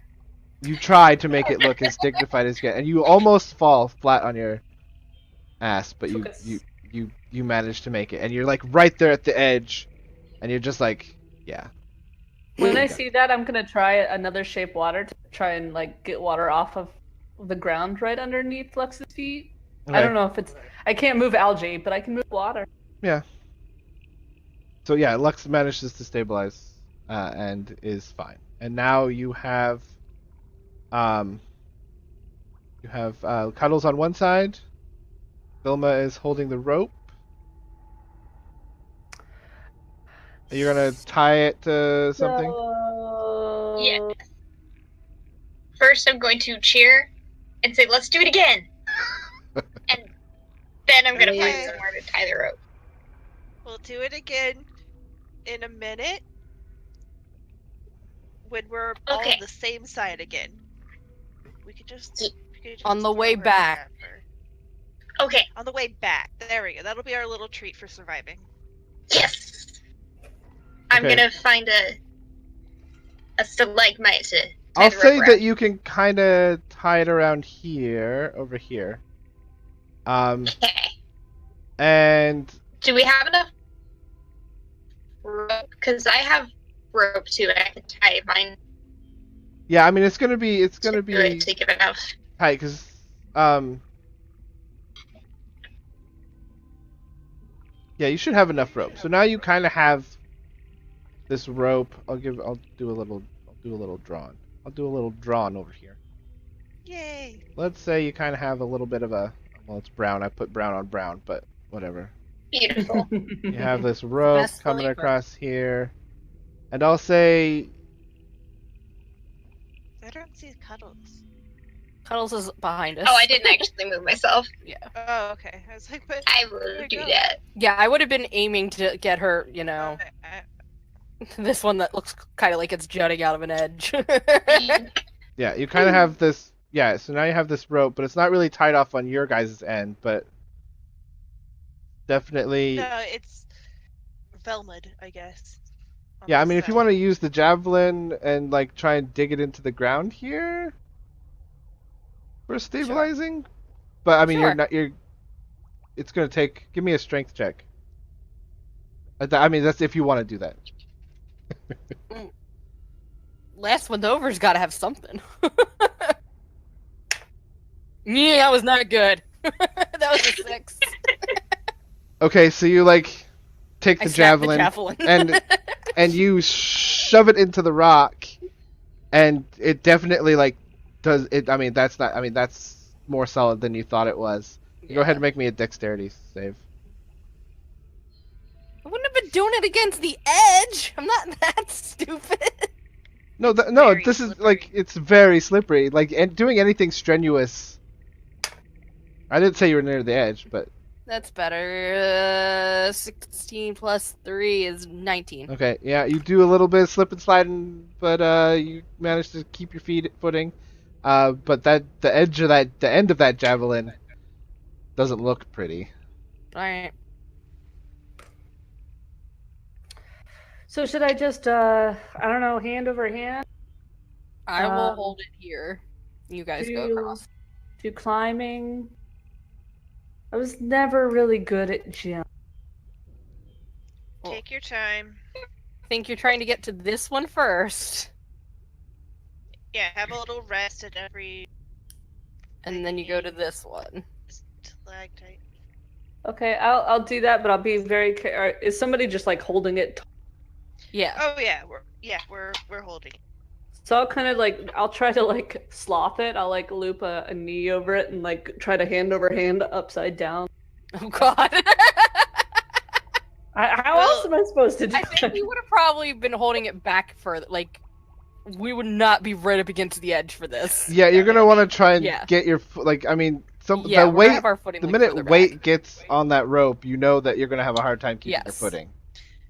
You try to make it look as dignified as you can, and you almost fall flat on your ass, but you manage to make it, and you're like right there at the edge, and you're just like, yeah. When I see that, I'm gonna try another shape water to try and like get water off of the ground right underneath Lux's feet. I Okay. don't know if I can't move algae, but I can move water. Yeah. So yeah, Lux manages to stabilize, and is fine. And now you have Cuddles on one side. Vilma is holding the rope. Are you gonna tie it to something? Yeah. First, I'm going to cheer and say, "Let's do it again," and then I'm gonna find Okay. somewhere to tie the rope. We'll do it again in a minute when we're all Okay. on the same side again. We could just On the way throw her back. wherever. Okay. On the way back. There we go. That'll be our little treat for surviving. Yes. I'm Okay. gonna find a stalagmite to tie I'll the rope say around. that you can kind of tie it around here, over here. Okay. And Do we have enough rope? Because I have rope too, and I can tie mine yeah, I mean it's gonna be to give enough. tight because yeah, you should have enough rope. So now you kind of have this rope. I'll do a little drawn. I'll do a little drawn over here. Yay! Let's say you kind of have a little bit of a, well, it's brown. I put brown on brown, but whatever. Beautiful. You have this rope best coming flavor. across here, and I'll say, I don't see Cuddles. Cuddles is behind us. Oh, I didn't actually move myself. Oh, okay. I was like, but I where'd will it do go? that. Yeah, I would have been aiming to get her, you know, this one that looks kind of like it's jutting out of an edge. yeah, you kind of have this. Yeah, so now you have this rope, but it's not really tied off on your guys' end, but definitely. No, it's Velmud, I guess. on Yeah, I this mean, if you side. want to use the javelin and like try and dig it into the ground here for stabilizing, but I mean, Sure. you're not. It's gonna take. Give me a strength check. I mean, that's if you want to do that. Last one over's got to have something. Yeah, that was not good. That was a 6. Okay, so you like take I the snapped the javelin, javelin. and you shove it into the rock, and it definitely like does it. I mean, that's not. I mean, that's more solid than you thought it was. Go ahead and make me a dexterity save. I wouldn't have been doing it against the edge. I'm not that stupid. No, It's no, very this is slippery. like it's very slippery. Like, and doing anything strenuous. I didn't say you were near the edge, but That's better. 16 plus 3 is 19. okay, yeah, you do a little bit of slip and sliding, but you managed to keep your footing. But the end of that javelin doesn't look pretty. Alright. So should I just, I don't know, hand over hand? I will Um, hold it here. You guys go do- across. Do climbing? I was never really good at gym. Take your time. I think you're trying to get to this one first, Yeah, have a little rest at every and then you go to this one. stalactite. Okay, I'll do that, but I'll be very. Is somebody just like holding it? Yeah. Oh yeah, we're holding. So I'll kind of like I'll try to like sloth it. I'll like loop a knee over it and like try to hand over hand upside down. Oh god. How else am I supposed to do I think you would have probably been holding it back further. Like, we would not be right up against the edge for this. Yeah, you're gonna want to try and Yeah. get your like. I mean, Yeah, the we're gonna weight. have our footing, The like, minute further weight back. gets on that rope, you know that you're gonna have a hard time keeping your Yes. footing.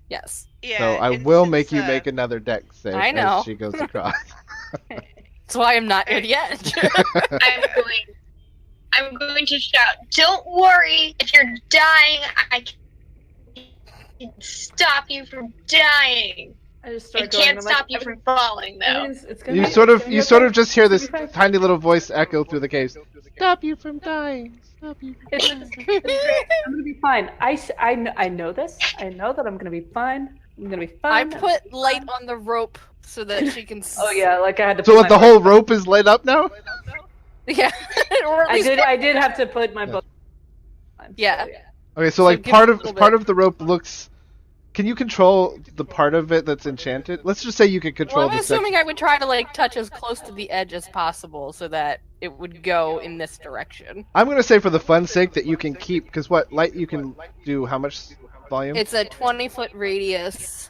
Yes. Yeah. So I and will since, make you make another dex save I know. as she goes across. That's why I'm not near the edge. I'm going to shout, "Don't worry! If you're dying, I can stop you from dying. I just I start going. can't I'm like, stop you from falling, though." It's gonna You be- sort it's of gonna you be sort of okay. just hear It's this gonna be fine. tiny little voice echo through the caves. Stop you from dying. Stop you. It's great. I'm gonna be fine. I know this. I know that I'm gonna be fine. I'm gonna be I fine. put light on the rope so that she can. Oh yeah, like I had to. So put what? my The bow- whole rope is lit up now? Yeah. Or at least I did have to put my bow. Yeah. Okay, so So like give part it a of little part bit. of the rope looks. Can you control the part of it that's enchanted? Let's just say you could control Well, I'm the section. assuming I would try to like touch as close to the edge as possible so that it would go in this direction. I'm gonna say for the fun's sake that you can keep, because what light you can do? How much volume? It's a 20-foot radius.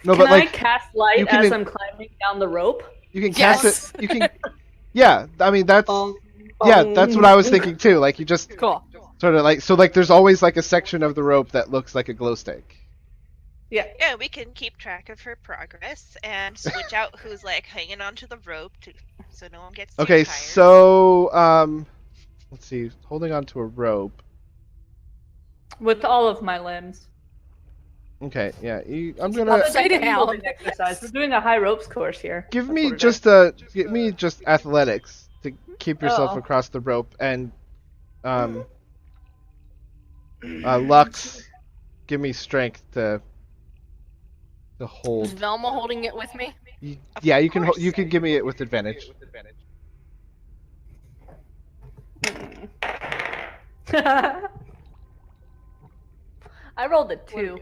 No, Can but like I cast light you can as in- I'm climbing down the rope? you can Yes. cast it. You can. Yeah, I mean that's. Bong, Yeah, bong. that's what I was thinking too. Like you just Cool. sort of like so like there's always like a section of the rope that looks like a glow stick. Yeah. Yeah, we can keep track of her progress and switch out who's like hanging onto the rope so no one gets too Okay, tired. so let's see, holding onto a rope. With all of my limbs. Okay, yeah. I'm Not gonna a Upside big down. holding exercise. We're doing a high ropes course here. give That's me what we're just athletics to keep yourself Uh-oh. across the rope, and Lux, give me strength to Is hold. Velma holding it with me? Yeah, you can course. you can give me it with advantage. doing. I rolled a 2.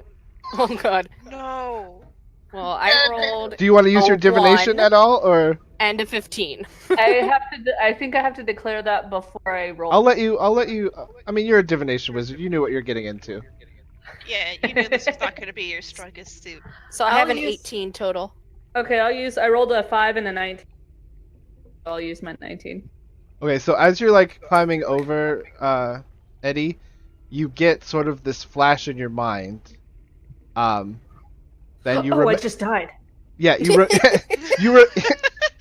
Oh god. No. Well, I rolled Do you want to use your a divination 1 at all, or and a 15. I think I have to declare that before I roll. I'll let you. I mean, you're a divination wizard. You knew what you're getting into. Yeah, you knew this was not going to be your strongest suit. So I have I'll an use- 18 total. Okay, I rolled a 5 and a 19. I'll use my 19. Okay, so as you're like climbing over, Eddie, you get sort of this flash in your mind. Then you I just died. yeah,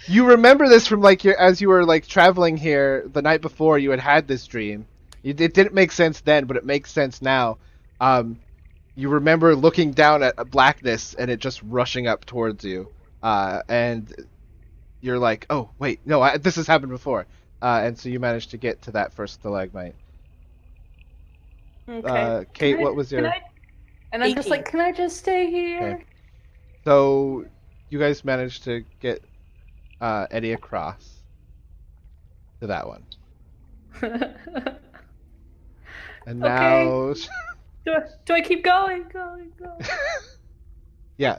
you remember this from like as you were like traveling here the night before. You had this dream. It didn't make sense then, but it makes sense now. You remember looking down at a blackness and it just rushing up towards you, and you're like, oh wait, no, this has happened before, and so you managed to get to that first stalagmite. Okay. Kate, what was your? And I'm just 18. like, can I just stay here? Okay. So you guys managed to get Eddie across to that one, and now do I keep going? yeah.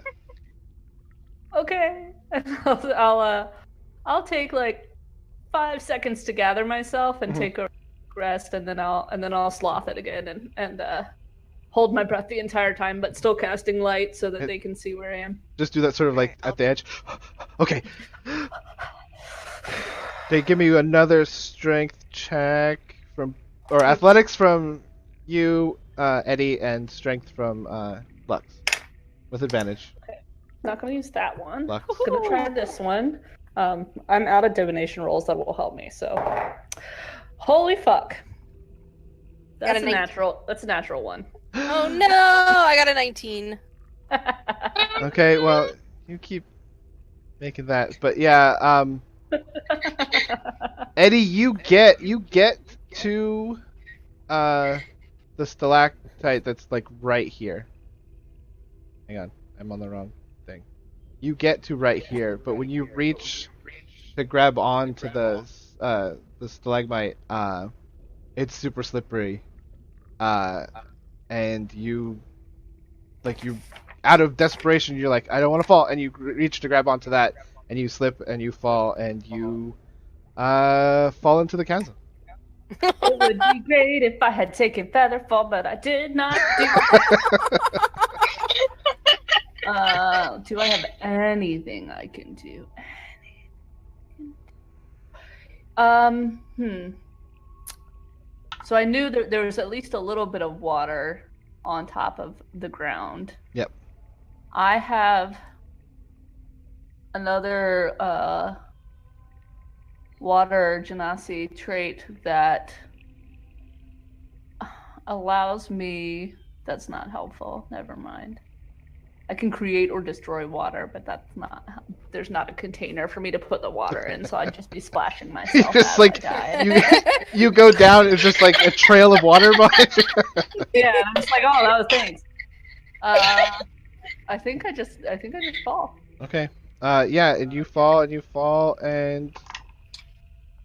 Okay. I'll take like 5 seconds to gather myself and Mhm. take a rest, and then I'll sloth it again and hold my breath the entire time, but still casting light so that they can see where I am. Just do that sort of like at the edge. Okay. They give me another strength check or athletics from you, Eddie, and strength from Lux with advantage. Not gonna use that one. Lux. Gonna try this one. I'm out of divination rolls that will help me. So, holy fuck. Got That's a a 19. natural. That's a natural one. Oh no! I got a 19. Okay, well, you keep making that, but yeah, Eddie, you get to the stalactite that's like right here. Hang on, I'm on the wrong thing. You get to right here, but when you reach to grab on to the stalagmite, it's super slippery, and you out of desperation, you're like, I don't want to fall, and you reach to grab onto that, and you slip and you fall, and you fall into the chasm. It would be great if I had taken Featherfall, but I did not do that. Do I have anything I can do? So I knew that there was at least a little bit of water on top of the ground. Yep. I have another water genasi trait that allows me. That's not helpful. Never mind. I can create or destroy water, but that's not. There's not a container for me to put the water in, so I'd just be splashing myself. Just as like I died. you go down, it's just like a trail of water behind you. Yeah, and I'm just like, oh, that was thanks. I think I just fall. Okay. Yeah, and you fall, and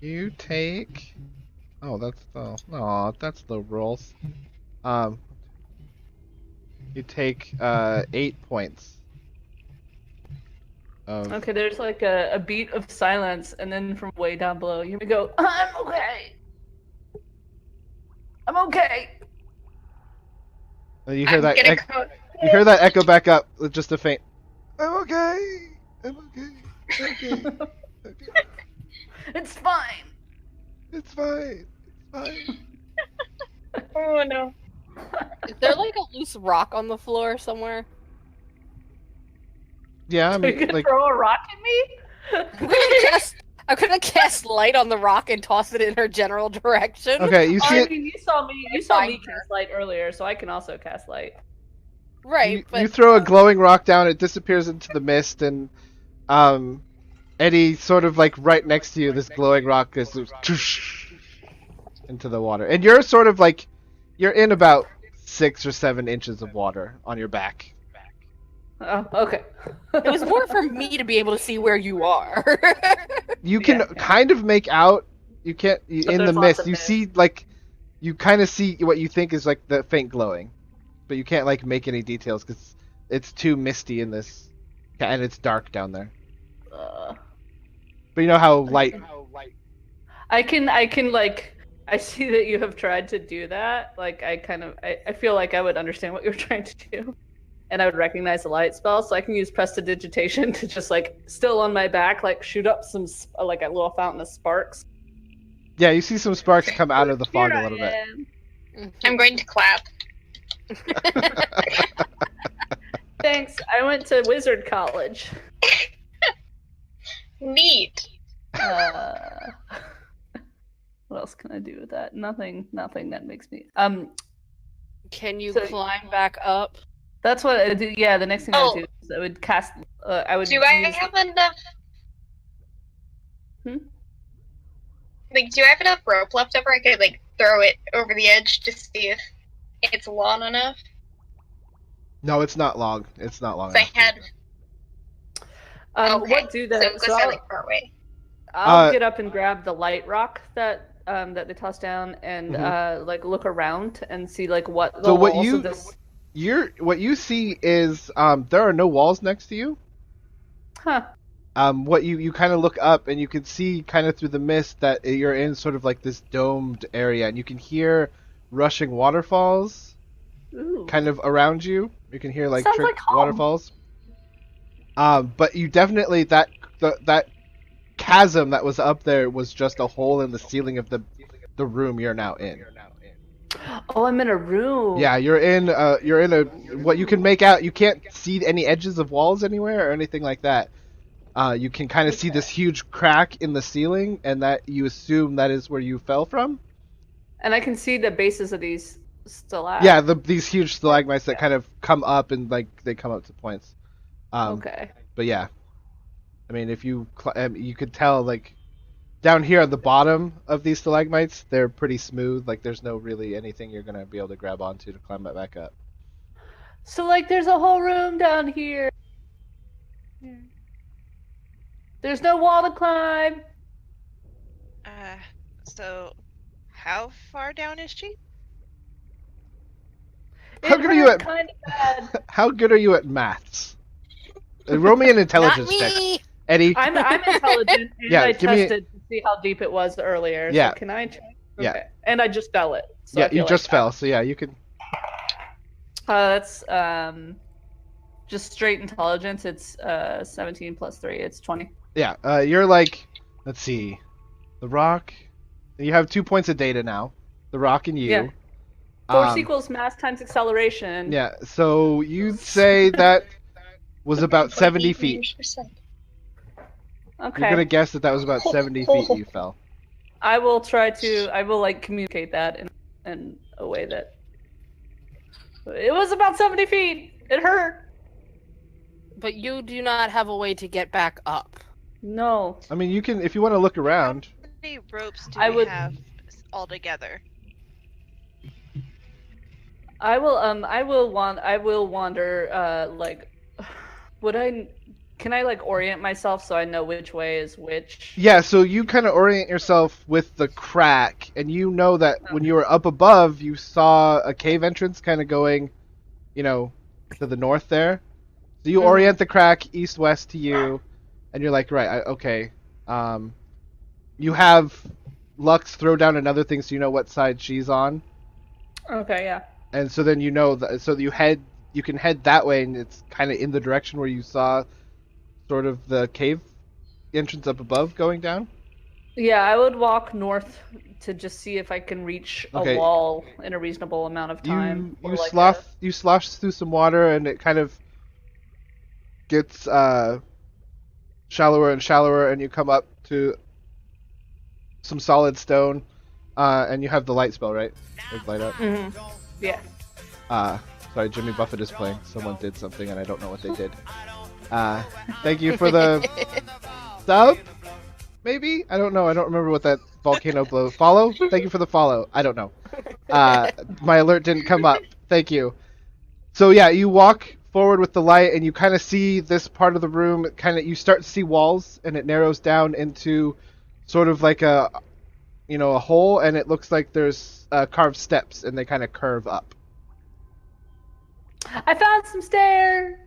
you take. Oh, that's the rolls. You take 8 points. Okay, there's like a beat of silence, and then from way down below, you go, I'm okay. I'm okay. And you hear I'm that. gonna go. You hear that echo back up with just a faint. I'm okay. I'm okay. Okay. Okay. It's fine. It's fine. It's fine. Oh no. Is there like a loose rock on the floor somewhere? Yeah, I Are you mean, gonna like, throw a rock at me? I'm I'm gonna cast light on the rock and toss it in her general direction. Okay, you see I it. mean, you saw me cast light earlier, so I can also cast light. Right, but You throw a glowing rock down, it disappears into the mist, and Eddie, sort of like right next to you, this glowing rock goes into the water, and you're sort of like you're in about 6 or 7 inches of water on your back. Oh, okay. it was more for me to be able to see where you are. You can kind of make out. You can't in the there's lots mist. of You mist. see like you kind of see what you think is like the faint glowing, but you can't like make any details because it's too misty in this, and it's dark down there. But you know how light. I can like I see that you have tried to do that. Like I feel like I would understand what you're trying to do. And I would recognize the light spell, so I can use prestidigitation to just like still on my back, like shoot up some like a little fountain of sparks. Yeah, you see some sparks come out of the fog Here a little bit. I'm going to clap. Thanks. I went to wizard college. Neat. What else can I do with that? Nothing that makes me. Can you So- climb back up? That's what I do. Yeah, the next thing I Oh. would do is I would cast. I would. Do I use- have enough? Hmm? Like, do I have enough rope left over? I could like throw it over the edge to see if it's long enough. No, it's not long. It's not long. 'Cause I enough. had. Okay. What do that? So go like far away. I'll get up and grab the light rock that they toss down and Mhm. like look around and see like what the So what walls you- of this. What you see is there are no walls next to you. Huh. What you kind of look up and you can see kind of through the mist that you're in sort of like this domed area, and you can hear rushing waterfalls Ooh. kind of around you. You can hear like Sounds trick like home. waterfalls. But you definitely that chasm that was up there was just a hole in the ceiling of the room you're now in. Oh, I'm in a room. Yeah, you're in a what you can make out. You can't see any edges of walls anywhere or anything like that. You can kind of see this huge crack in the ceiling, and that you assume that is where you fell from. And I can see the bases of these stalactites. Yeah, these huge stalagmites that kind of come up and like they come up to points. Okay. But yeah, I mean, if you you could tell like down here at the bottom of these stalagmites, they're pretty smooth. Like there's no really anything you're gonna be able to grab onto to climb that back up. So like, there's a whole room down here. There's no wall to climb. So how far down is she? How It good are you hurt at- kind of bad. How good are you at maths? Roll me an Not intelligence check, me. Eddie. I'm intelligent, and Yeah, I give me a- tested to see how deep it was earlier. Yeah. So can I check? Yeah. Okay. And I just fell it. So I Yeah, you feel just like fell, so yeah, you can. That's just straight intelligence. It's 17 plus 3. It's 20. Yeah, you're like, let's see, the rock. You have 2 points of data now. The rock and you. Yeah. Force Um, equals mass times acceleration. Yeah, so you'd say that was about 70 feet. Okay. You're gonna guess that was about 70 feet you fell. I will try to. I will like communicate that in a way that it was about 70 feet. It hurt. But you do not have a way to get back up. No. I mean, you can if you want to look around. How many ropes do I we would- have altogether? I will. I will wander. Like, would I? Can I like orient myself so I know which way is which? Yeah, so you kind of orient yourself with the crack, and you know that when you were up above, you saw a cave entrance kind of going, to the north there. So you orient the crack east-west to you, and you're like, right, okay. You have Lux throw down another thing so you know what side she's on, Okay. Yeah. and so then you know that, so you can head that way, and it's kind of in the direction where you saw sort of the cave entrance up above going down. Yeah. I would walk north to just see if I can reach Okay. a wall in a reasonable amount of time. You or, like, you slosh through some water, and it kind of gets shallower and shallower, and you come up to some solid stone, and you have the light spell, right? Like light up. Yeah. Sorry, Jimmy Buffett is playing. Someone did something, and I don't know what they did. Thank you for the sub. Maybe? I don't know. I don't remember what that volcano blow. Follow? Thank you for the follow. I don't know. My alert didn't come up. Thank you. So yeah, you walk forward with the light, and you kind of see this part of the room. You start to see walls, and it narrows down into sort of like a hole, and it looks like there's carved steps, and they kind of curve up. I found some stairs.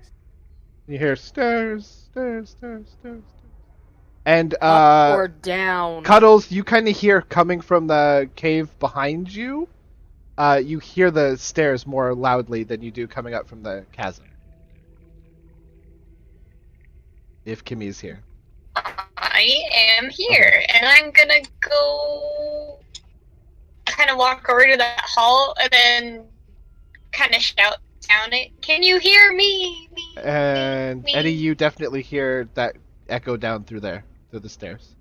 You hear stairs, stairs, stairs, stairs. And Up or down. Cuddles, you kind of hear coming from the cave behind you. You hear the stairs more loudly than you do coming up from the chasm. If Kimmy's here. I am here, and I'm gonna go kind of walk over to that hall and then kind of shout down it. Can you hear me? And me? Eddie, you definitely hear that echo down through there, through the stairs.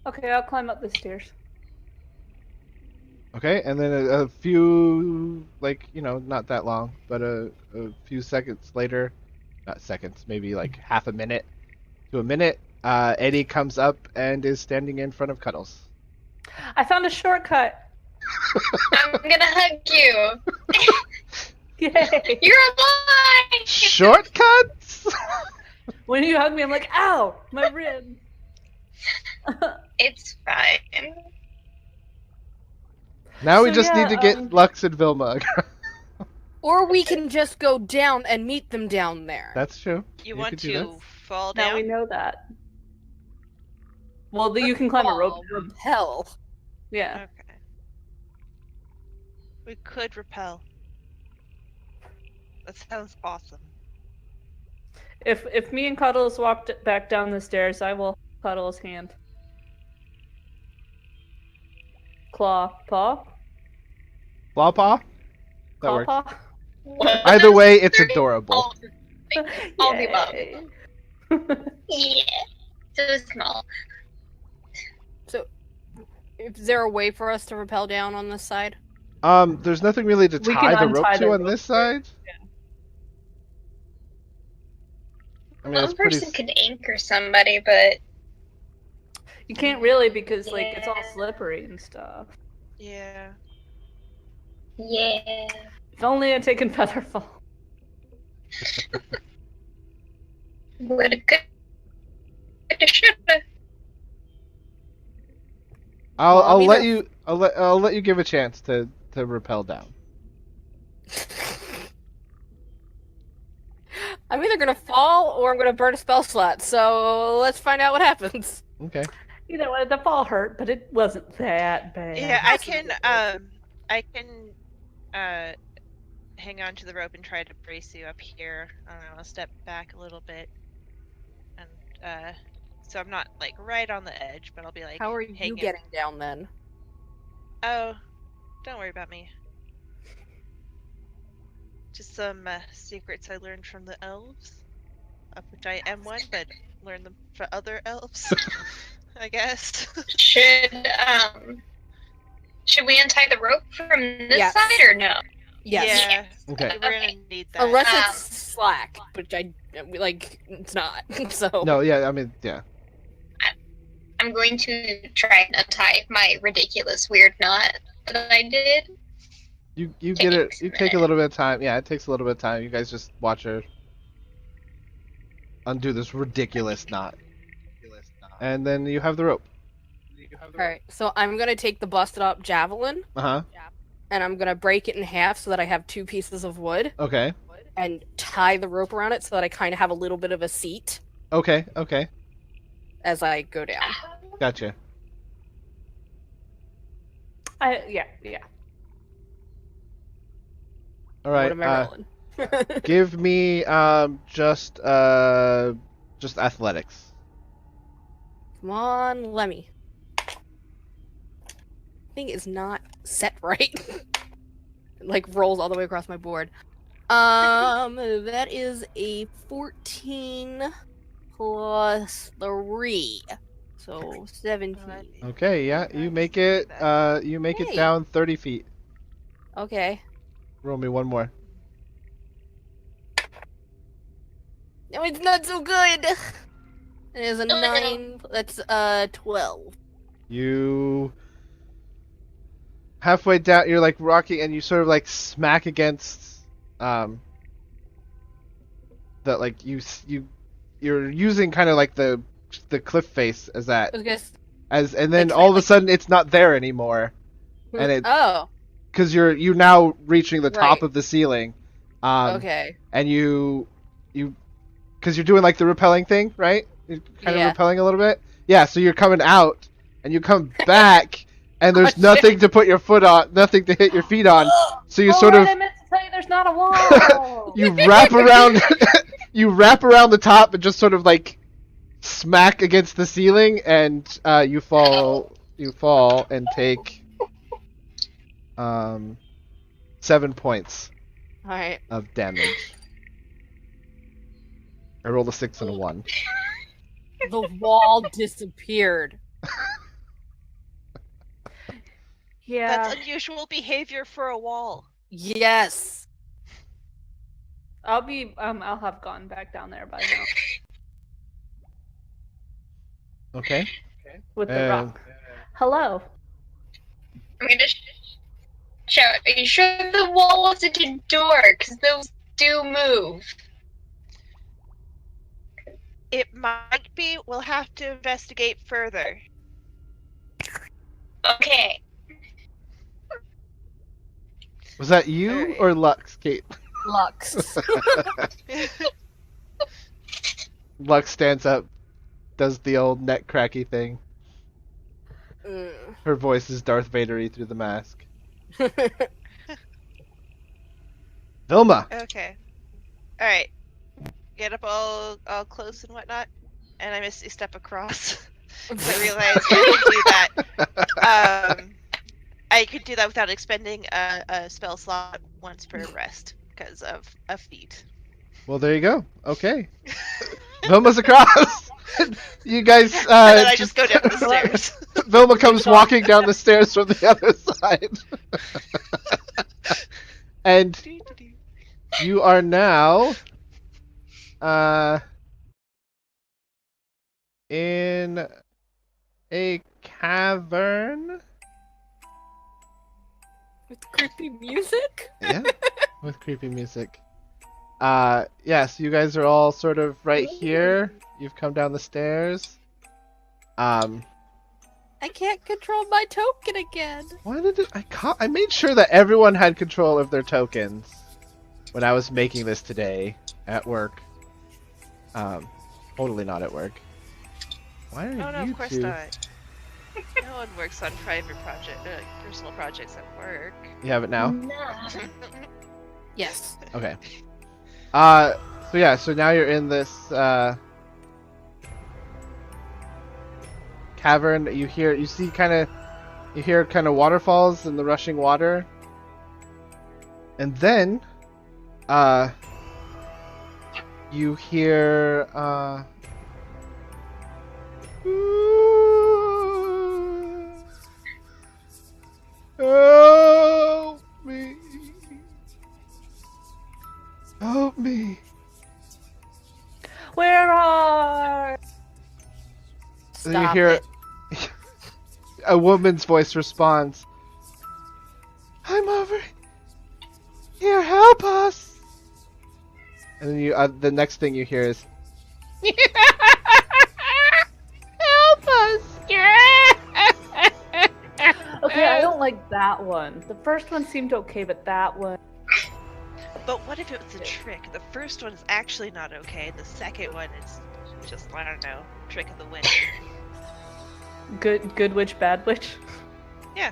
Okay, I'll climb up the stairs. Okay, and then a few, not that long, but a few seconds later, not seconds, maybe like half a minute to a minute, Eddie comes up and is standing in front of Cuddles. I found a shortcut. I'm gonna hug you. Yay! You're alive! Shortcuts? When you hug me, I'm like, ow, my rib. It's fine. Now we So, just yeah, need to get Lux and Vilma. Or we can just go down and meet them down there. That's true. You could want do to that. fall Now down? we know that. Well, you can climb a rope. Repel. Yeah. Okay. We could repel. That sounds awesome. If me and Cuddles walked back down the stairs, I will Cuddles' hand. Claw, paw, Claw paw? That claw, works. paw. Either way, it's adorable. All the above. Yay. Yeah. So small. So, is there a way for us to rappel down on this side? There's nothing really to We tie can the rope untie to the on rope, this side. I mean, One it's pretty. person could anchor somebody, but You can't really because it's all slippery and stuff. Yeah. yeah. If only I'd taken Featherfall. Woulda, coulda, shoulda. I'll be let there. you. I'll let you give a chance to rappel down. I'm either gonna fall or I'm gonna burn a spell slot, so let's find out what happens. Okay. Either way, the fall hurt, but it wasn't that bad. Yeah, I can hang on to the rope and try to brace you up here. I don't know, I'll step back a little bit. And so I'm not like right on the edge, but I'll be like How are you hanging. getting down then? Oh, don't worry about me. Just some secrets I learned from the elves, of which I am one, but learn them for other elves, I guess. Should we untie the rope from this Yes. side or no? Yes. Yeah, Okay. we're gonna need that. Unless it's slack, which it's not. So No, yeah. I mean, yeah. I'm going to try and untie my ridiculous weird knot that I did. You get it. Takes You a take a minute. little bit of time. Yeah, it takes a little bit of time. You guys just watch her undo this ridiculous knot, and then you have the rope. Alright, so I'm gonna take the busted up javelin Uh huh. and I'm gonna break it in half so that I have 2 pieces of wood Okay. and tie the rope around it so that I kind of have a little bit of a seat Okay. Okay. as I go down. Gotcha. Yeah. All right. What am I rolling? Give me just athletics. Come on, Lemmy. Thing is not set right. It, like rolls all the way across my board. That is a 14 plus 3. So 17. Okay, yeah, you make it. You make it Hey. down 30 feet. Okay. Roll me one more. No, it's not so good. It is a Oh, no. 9. That's 12. You halfway down, you're like rocking, and you sort of like smack against that like you're using kind of like the cliff face as that I guess. and then Like, all of a like- sudden it's not there anymore, and it Oh. because you're now reaching the top Right. of the ceiling, Okay. and you because you're doing like the repelling thing, right? You're kind of Yeah. repelling a little bit. Yeah, so you're coming out, and you come back, and there's Oh, nothing to put your foot on, nothing to hit your feet on. So you Oh, sort right, of I meant to tell you there's not a wall. you wrap around, you wrap around the top, and just sort of like smack against the ceiling, and you fall and take 7 points Alright. of damage. I rolled a 6 and a 1. The wall disappeared. Yeah. That's unusual behavior for a wall. Yes. I'll have gone back down there by now Okay. with the rock. Hello. I'm gonna shout. Are you sure the wall wasn't a door? Because those do move. It might be. We'll have to investigate further. Okay. Was that you Alright. or Lux, Kate? Lux. Lux stands up, does the old neck cracky thing. Mm. Her voice is Darth Vader-y through the mask. Vilma! Okay. Alright. Get up all close and whatnot. And I misty step across. I realized I could do that. I could do that without expending a spell slot once per rest because of a feat. Well, there you go. Okay. Vilma's across! You guys, And then I just go down the stairs. Vilma comes walking down the stairs from the other side. And you are now in a cavern. With creepy music? Yeah, with creepy music. Yes, you guys are all sort of right here. You've come down the stairs. I can't control my token again. Why did it? I made sure that everyone had control of their tokens when I was making this today at work. Totally not at work. Why are Oh no, you of course two? not. No one works on private personal projects at work. You have it now. Nah. Yes. Okay. So now you're in this cavern. You hear waterfalls and the rushing water. And then you hear help me. Help me. Where are? And you Stop hear it. a woman's voice responds, I'm over here, help us. And then the next thing you hear is, help us. Okay, I don't like that one. The first one seemed okay, but that one. But what if it was a trick? The first one is actually not okay. The second one is just, I don't know, trick of the wind. Good witch, bad witch. Yeah.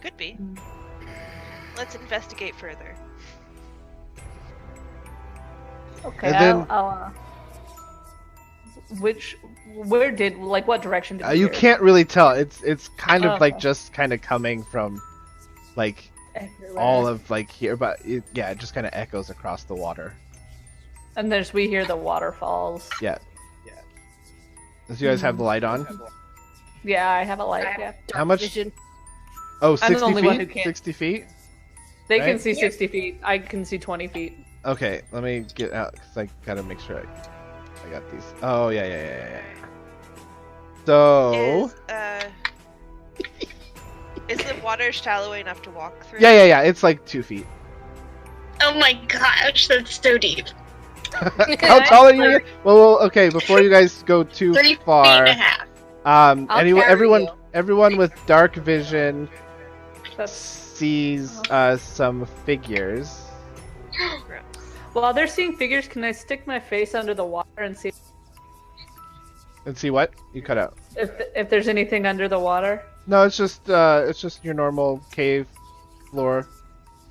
Could be. Let's investigate further. Okay, And then- I'll what direction did you hear? can't really tell. It's kind of like Okay. just kind of coming from like Everywhere. all of like here, but it just kind of echoes across the water. And we hear the waterfalls. Yeah. Does you guys have the light on? Yeah, I have a light. Yeah. How much? Vision. Oh, I'm 60 the only one who feet? can't. 60 feet? They Right? can see 60 feet. I can see 20 feet. Okay, let me get out because I gotta make sure I got these. Oh, yeah. So... Is the water shallow enough to walk through? Yeah, it's like 2 feet. Oh my gosh, that's so deep. How tall are you? Well, okay, before you guys go too 3 far... feet and a half. I'll anyone, carry everyone with dark vision That's... sees some figures. While they're seeing figures, can I stick my face under the water and see And see what? You cut out. if there's anything under the water? No, it's just your normal cave floor.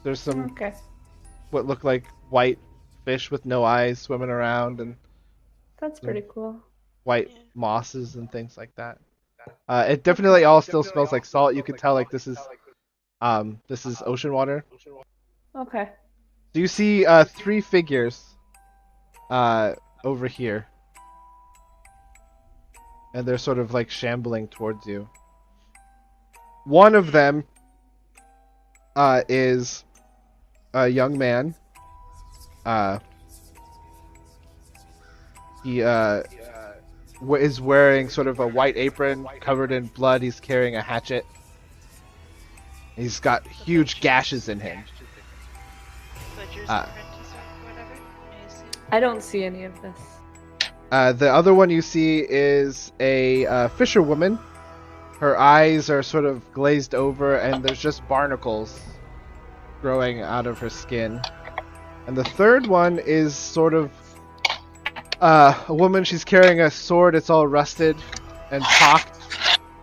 There's some Okay. what look like white fish with no eyes swimming around and That's pretty cool. white mosses and things like that. It definitely all still smells like salt. You could tell like this is ocean water. Okay. So you see 3 figures over here. And they're sort of like shambling towards you. One of them is a young man. He is wearing sort of a white apron covered in blood. He's carrying a hatchet. He's got huge gashes in him. Butcher's apprentice or whatever, I assume. I don't see any of this. The other one you see is a fisherwoman. Her eyes are sort of glazed over, and there's just barnacles growing out of her skin. And the third one is sort of a woman. She's carrying a sword. It's all rusted and pocked,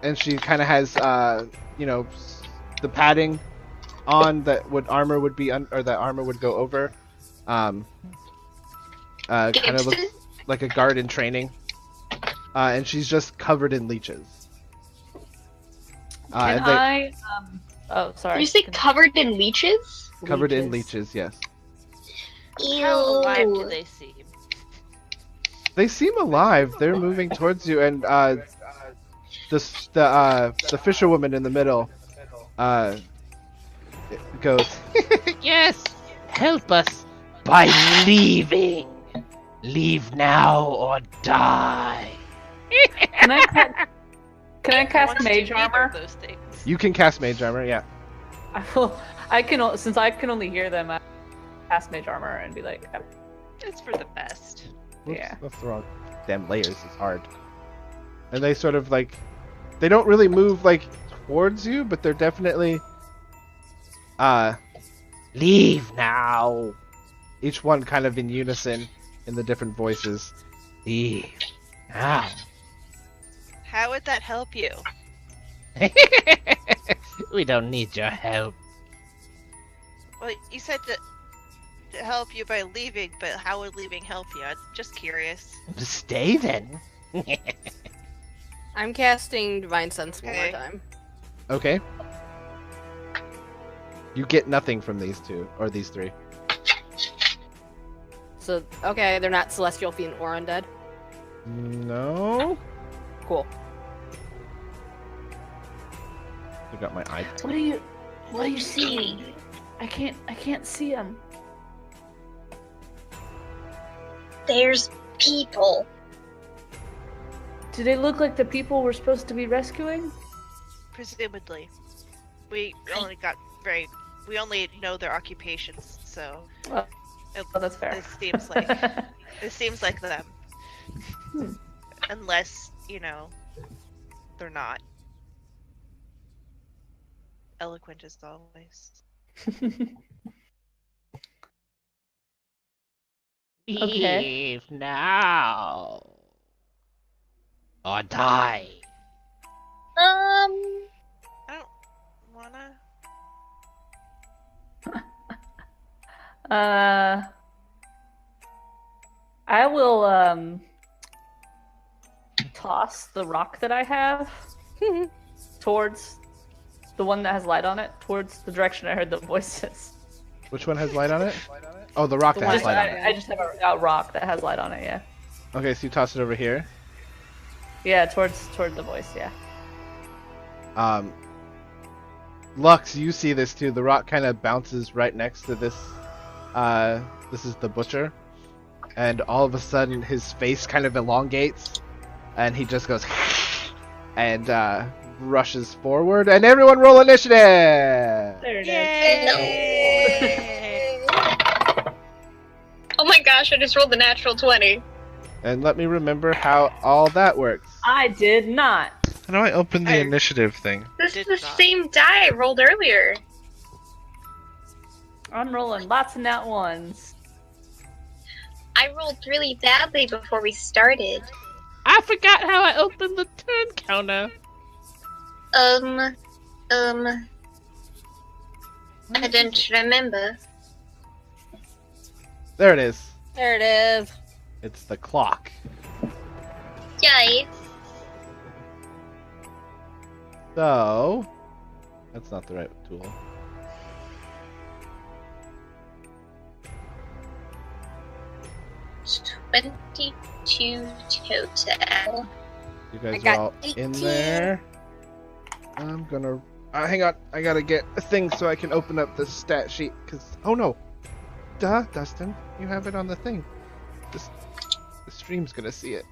and she kind of has, the padding on that armor would be, or that armor would go over. Kind of looks like a guard in training, and she's just covered in leeches. Oh, sorry. You say covered in leeches? Covered in leeches, yes. How alive do Ew. they seem? They seem alive. They're moving towards you, and the fisherwoman in the middle goes, Yes, help us by leaving. Leave now or die. Can I cast Wants to mage do armor? either of those things. You can cast mage armor, yeah. Since I can only hear them, I cast mage armor and be like, It's for the best. Oops, Yeah. that's the wrong. Damn layers is hard. And they sort of like, they don't really move like towards you, but they're definitely, Leave now. each one kind of in unison in the different voices. Leave now. How would that help you? We don't need your help. Well, you said to help you by leaving, but how would leaving help you? I'm just curious. Stay then. I'm casting Divine Sense one more Okay. time. Okay. You get nothing from these two, or these 3. So, okay, they're not Celestial Fiend or Undead. No. Cool. I got my eye. What are you seeing? I can't see them. There's people. Do they look like the people we're supposed to be rescuing? Presumably. We only know their occupations, so Oh, that's fair. This seems like them. Unless, they're not. Eloquent as always. Okay. Leave now. Or die. I don't wanna. I will toss the rock that I have towards the one that has light on it, towards the direction I heard the voices. Which one has light on it? Oh, the rock that has Just, light on it. I just have a rock that has light on it, yeah. Okay, so you toss it over here. Yeah, toward the voice. Yeah. Lux, you see this too. The rock kind of bounces right next to this. This is the butcher, and all of a sudden his face kind of elongates, and he just goes and rushes forward. And everyone roll initiative. There it is. Yay! Oh my gosh, I just rolled the natural 20. And let me remember how all that works. I did not. How do I open the initiative thing? This Did is the not. same die I rolled earlier. I'm rolling lots of nat ones. I rolled really badly before we started. I forgot how I opened the turn counter. I don't remember. There it is. There it is. It's the clock. Yay. So, that's not the right tool. $22 total. You guys I are got all 18. in there. I'm gonna. Hang on. I gotta get a thing so I can open up the stat sheet. Oh no. Duh, Dustin. You have it on the thing. The stream's gonna see it.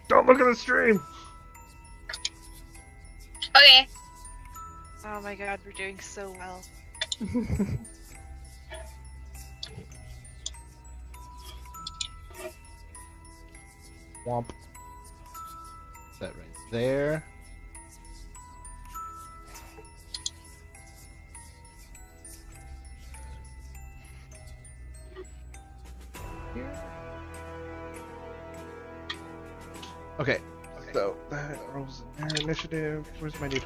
Don't look at the stream! Okay. Oh my god, we're doing so well. Womp. That right there. Okay, so that rolls in their initiative. Where's my d20?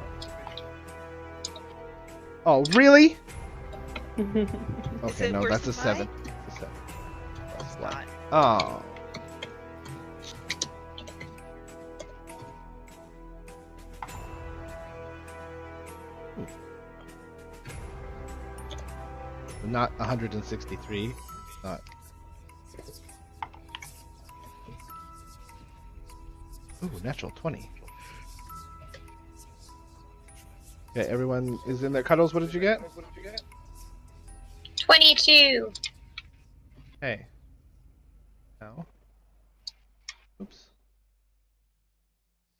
Oh, really? Okay, it no, worse that's a than 7. It's a 7. That's It's flat. not. Oh. Not 163. Not. Ooh, natural 20. Okay, everyone is in there. Cuddles, what did you get? 22. Hey. No. Oops.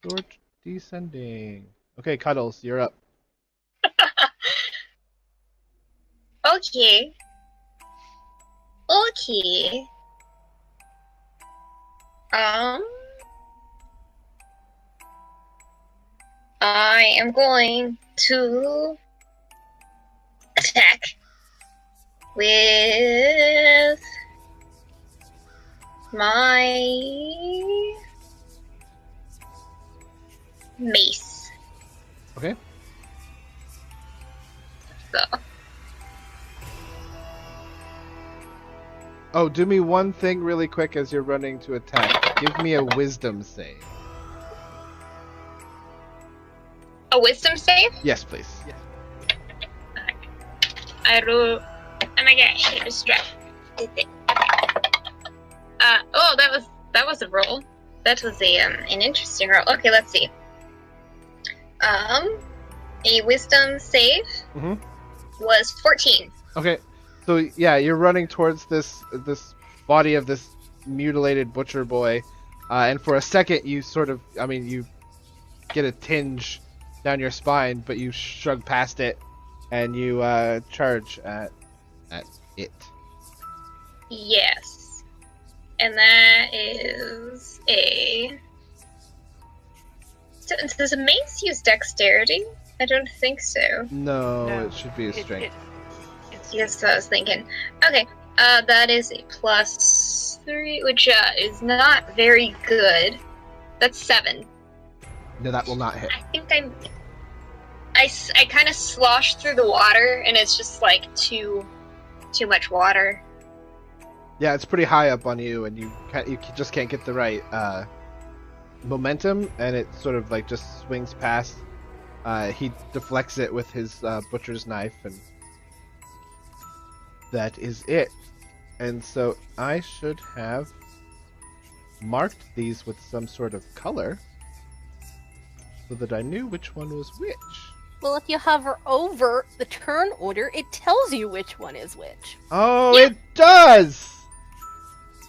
Sort descending. Okay, Cuddles, you're up. Okay. Okay. I am going to attack with my mace. Okay. So, Oh, do me one thing really quick as you're running to attack. Give me a wisdom save. a wisdom save? Yes, please. I roll. Oh my gosh, I distracted. Oh, that was a roll. That was an interesting roll. Okay, let's see. A wisdom save Mhm. was 14. Okay. So yeah, you're running towards this body of this mutilated butcher boy, and for a second you sort of, you get a tinge down your spine, but you shrug past it, and you charge at it. Yes. And that is a... Does a mace use dexterity? I don't think so. No, No, it should be a strength. It's Yes, I was thinking. Okay, that is a +3, which is not very good. That's 7. No, that will not hit. I think I kind of slosh through the water, and it's just like too much water. Yeah, it's pretty high up on you, and you just can't get the right momentum, and it sort of like just swings past. He deflects it with his butcher's knife, and that is it. And so I should have marked these with some sort of color so that I knew which one was which. Well, if you hover over the turn order, it tells you which one is which. Oh, it does!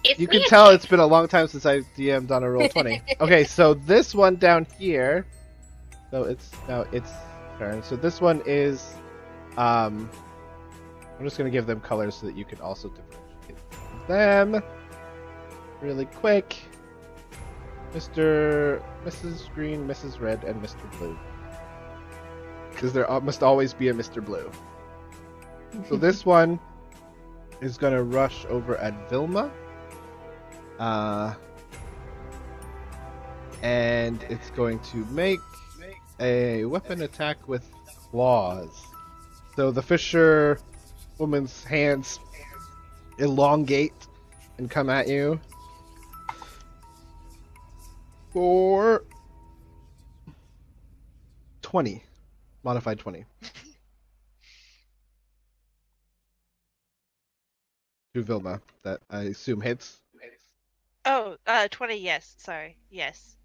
It's You can me tell again. it's been a long time since I DM'd on a Roll20. Okay, so this one down here, so it's now its turn. So this one is, I'm just gonna give them colors so that you can also differentiate them really quick. Mrs. Green, Mrs. Red, and Mr. Blue. Because there must always be a Mr. Blue. So this one is gonna rush over at Vilma. And it's going to make a weapon attack with claws. So the fisher woman's hands elongate and come at you for 20. Modified 20. To Vilma, that I assume hits. Oh, 20, yes. Sorry. Yes.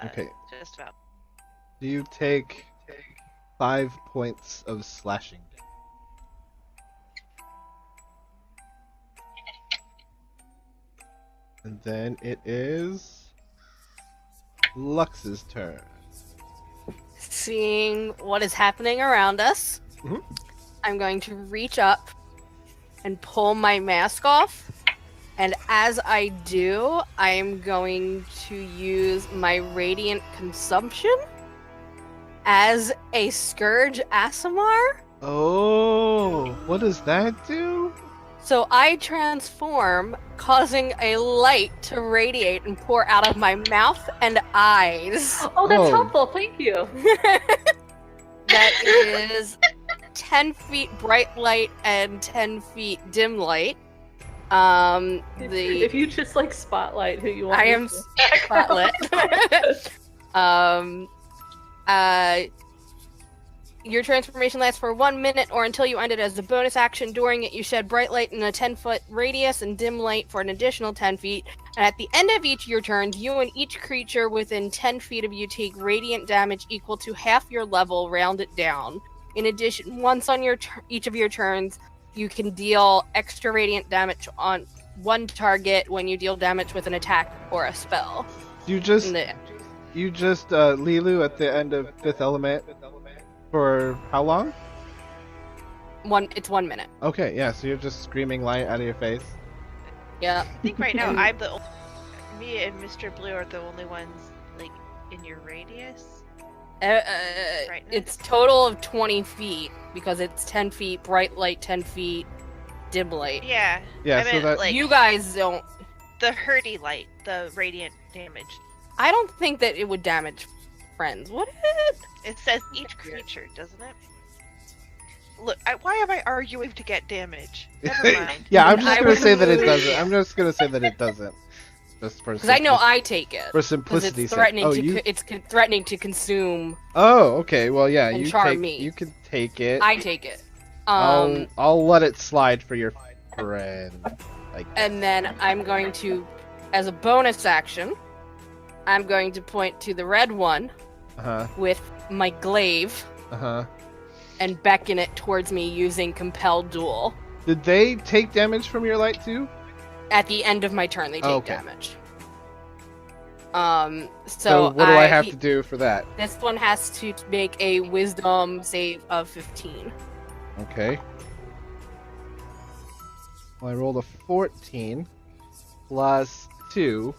Okay. Just about. Do you take 5 points of slashing? And then it is Lux's turn. Seeing what is happening around us, Mhm. I'm going to reach up and pull my mask off. And as I do, I am going to use my Radiant Consumption as a Scourge Aasimar. Oh, what does that do? So I transform, causing a light to radiate and pour out of my mouth and eyes. Oh, that's Oh. helpful. Thank you. That is 10 feet bright light and 10 feet dim light. If you just like spotlight who you want. I am spotlit. Your transformation lasts for 1 minute or until you end it as a bonus action. During it, you shed bright light in a 10-foot radius and dim light for an additional 10 feet. And at the end of each of your turns, you and each creature within 10 feet of you take radiant damage equal to half your level, rounded down. In addition, once on each of your turns, you can deal extra radiant damage on one target when you deal damage with an attack or a spell. You just And Lilu at the end of Fifth Element for how long? it's 1 minute. Okay, yeah, so you're just screaming light out of your face. Yeah. I think right now I'm the me and Mr. Blue are the only ones like in your radius. Right now? It's total of 20 feet because it's 10 feet bright light, 10 feet dim light. Yeah. Yeah, I so meant, that like You guys don't. the hurdy light, the radiant damage. I don't think that it would damage friends, would it? It says each creature, doesn't it? Look, why am I arguing to get damage? Never mind. yeah, I'm just I gonna would say that it lose. doesn't. I'm just gonna say that it doesn't. Just for Because I know I take it. for Because simplicity's it's sake. threatening Oh, threatening to consume. Oh, okay. Well, yeah, and you charm take. me. You can take it. I take it. I'll let it slide for your friend. Like, And then I'm going to, as a bonus action, I'm going to point to the red one with my glaive and beckon it towards me using Compelled Duel. Did they take damage from your light too? At the end of my turn, they take Okay. damage. So what do I have to do for that? This one has to make a Wisdom save of 15. Okay. Well, I rolled a 14 plus 2.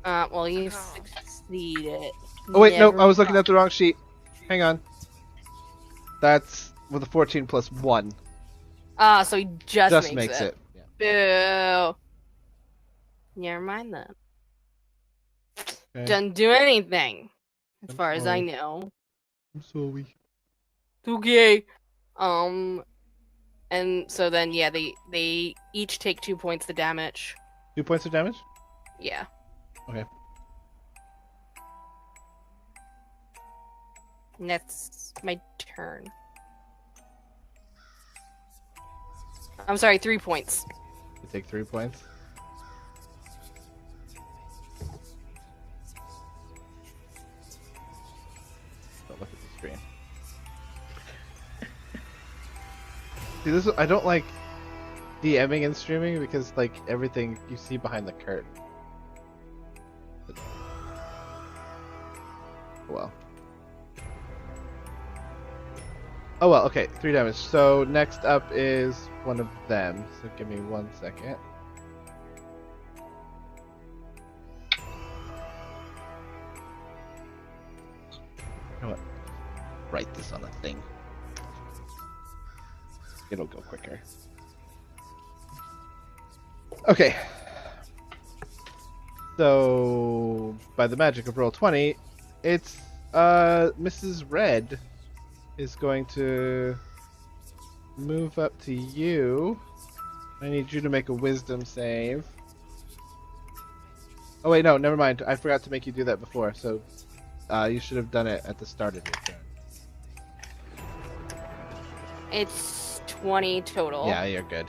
Well, you succeeded. Oh wait, no, Never I was looking mind. at the wrong sheet. Hang on. That's with a 14 plus 1. So he just makes it. Boo. Never mind then. Okay. Doesn't do anything, as I'm far as I sorry. know. I'm sorry. Okay. And so then yeah, they each take 2 points of damage. 2 points of damage? Yeah. Okay. And that's my turn. I'm sorry, 3 points. You take 3 points. See, this I don't like DMing and streaming because like everything you see behind the curtain. Well. Oh well, okay, 3 damage. So next up is one of them. So give me 1 second. You know what? Write this on a thing. It'll go quicker. Okay. So by the magic of Roll20, it's Mrs. Red is going to move up to you. I need you to make a wisdom save. Oh wait, no, never mind. I forgot to make you do that before, so you should have done it at the start of your turn. It's 20 total. Yeah, you're good.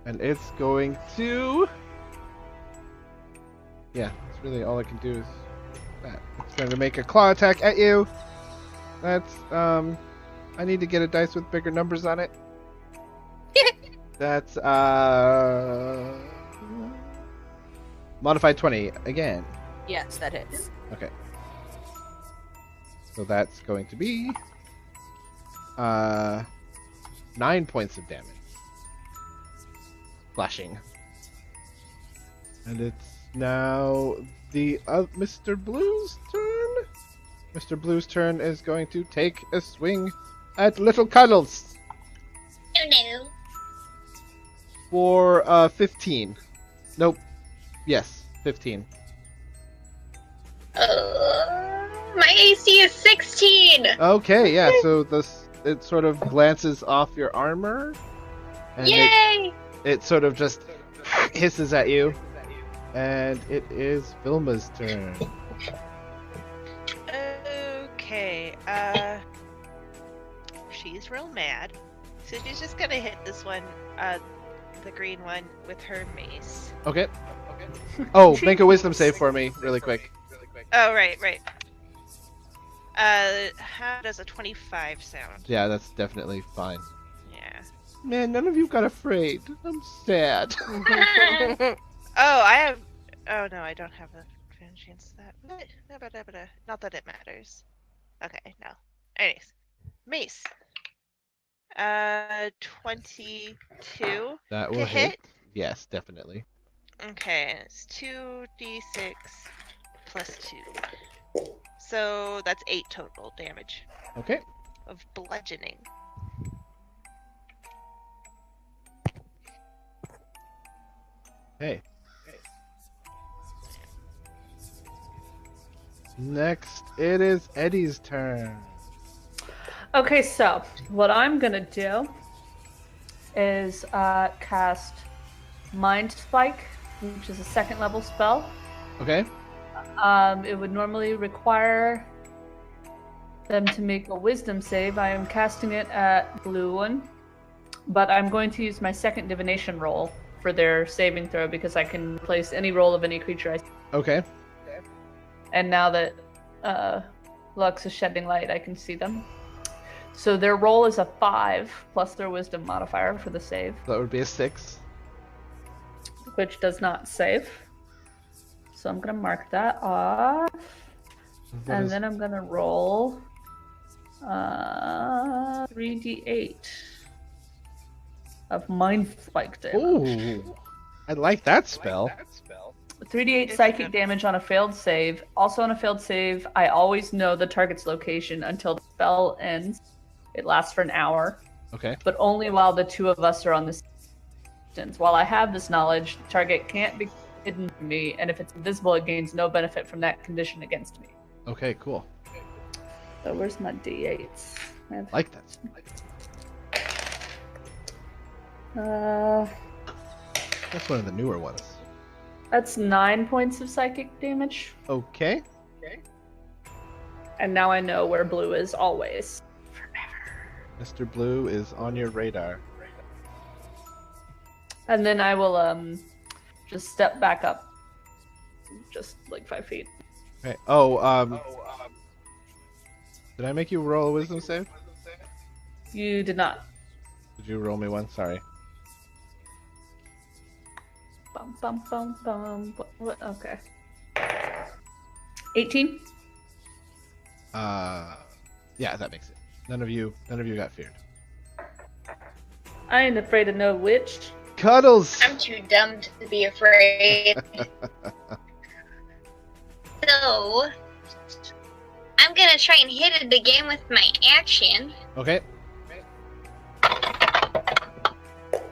And it's going to... Yeah, that's really all I can do is that. It's going to make a claw attack at you. That's, I need to get a dice with bigger numbers on it. That's, modified 20 again. Yes, that hits. Okay. So that's going to be 9 points of damage. Flashing. And it's now the Mr. Blue's turn. Mr. Blue's turn is going to take a swing at Little Cuddles. Oh no. For 15. Nope. Yes, 15. My AC is 16! Okay, yeah, so it sort of glances off your armor. And Yay! it sort of just hisses at you. And it is Vilma's turn. Okay, she's real mad. So she's just gonna hit this one, the green one, with her mace. Okay. Oh, make a wisdom save for me, really quick. Oh, right. How does a 25 sound? Yeah, that's definitely fine. Yeah. Man, none of you got afraid. I'm sad. Oh, no, I don't have a chance to that. Not that it matters. Okay, no. Anyways. Mace. 22 That will to hit. Yes, definitely. Okay, it's 2d6 plus 2. So that's 8 total damage Okay. of bludgeoning. Hey. Next, it is Eddie's turn. Okay, so what I'm gonna do is cast Mind Spike, which is a 2nd level spell. Okay. It would normally require them to make a wisdom save. I am casting it at blue one, but I'm going to use my 2nd divination roll for their saving throw because I can replace any roll of any creature I see. Okay. And now that Lux is shedding light, I can see them. So their roll is a 5 plus their wisdom modifier for the save, That would be a 6. which does not save. So I'm going to mark that off. And then I'm going to roll 3d8 of Mind Spike damage. Ooh. I like that spell. 3d8 psychic damage on a failed save. Also on a failed save, I always know the target's location until the spell ends. It lasts for an hour, Okay. but only while the two of us are on this distance. While I have this knowledge, the target can't be hidden from me, and if it's invisible, it gains no benefit from that condition against me. Okay, cool. So where's my d8s? I have- Like that. That's one of the newer ones. That's 9 points of psychic damage, Okay. and now I know where blue is always. Mr. Blue is on your radar. And then I will just step back up, just like 5 feet. Okay. Oh, did I make you roll a wisdom save? You did not. Did you roll me one? Sorry. Bum, bum, bum, bum. What? Okay. 18? Yeah, that makes it. None of you got feared. I ain't afraid of no witch. Cuddles! I'm too dumb to be afraid. So, I'm gonna try and hit it again with my action. Okay.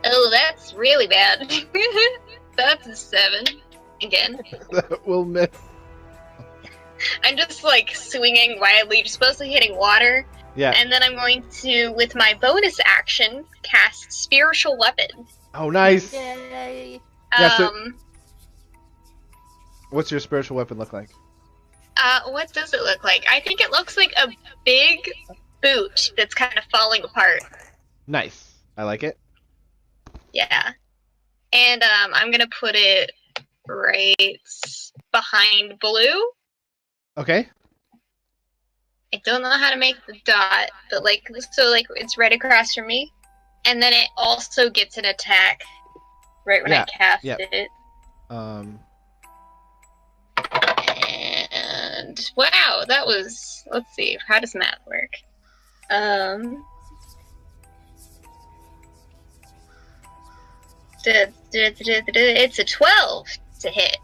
Oh, that's really bad. That's a 7. Again. That will miss. I'm just like swinging wildly, just mostly hitting water. Yeah. And then I'm going to, with my bonus action, cast Spiritual Weapon. Oh, nice. Yay! Yeah, so- What's your spiritual weapon look like? What does it look like? I think it looks like a big boot that's kind of falling apart. Nice. I like it. Yeah. And I'm gonna put it right behind Blue. Okay. I don't know how to make the dot, but like, so like it's right across from me. And then it also gets an attack right when I cast it. And wow, that was, let's see, how does math work? It's a 12 to hit.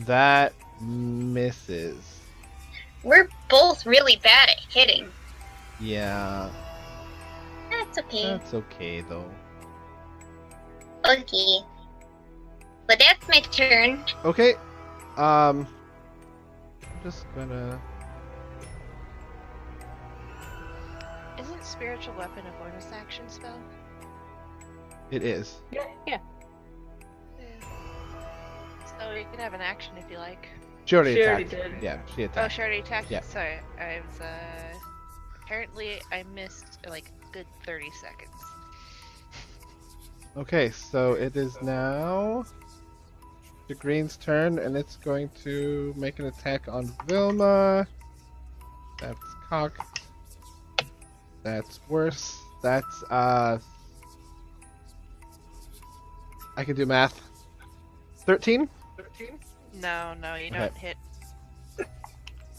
That misses. We're both really bad at hitting. Yeah. That's okay. That's okay, though. Okay. But that's my turn. Okay. I'm just gonna... Isn't spiritual weapon a bonus action spell? It is. Yeah. So you can have an action if you like. She already She attacked. already did. Yeah, she Oh, attacked. she already attacked. Yeah. Sorry, I was apparently I missed like a good 30 seconds. Okay, so it is now the green's turn, and it's going to make an attack on Vilma. That's cocked. That's worse. That's I can do math. 13? No, you don't hit.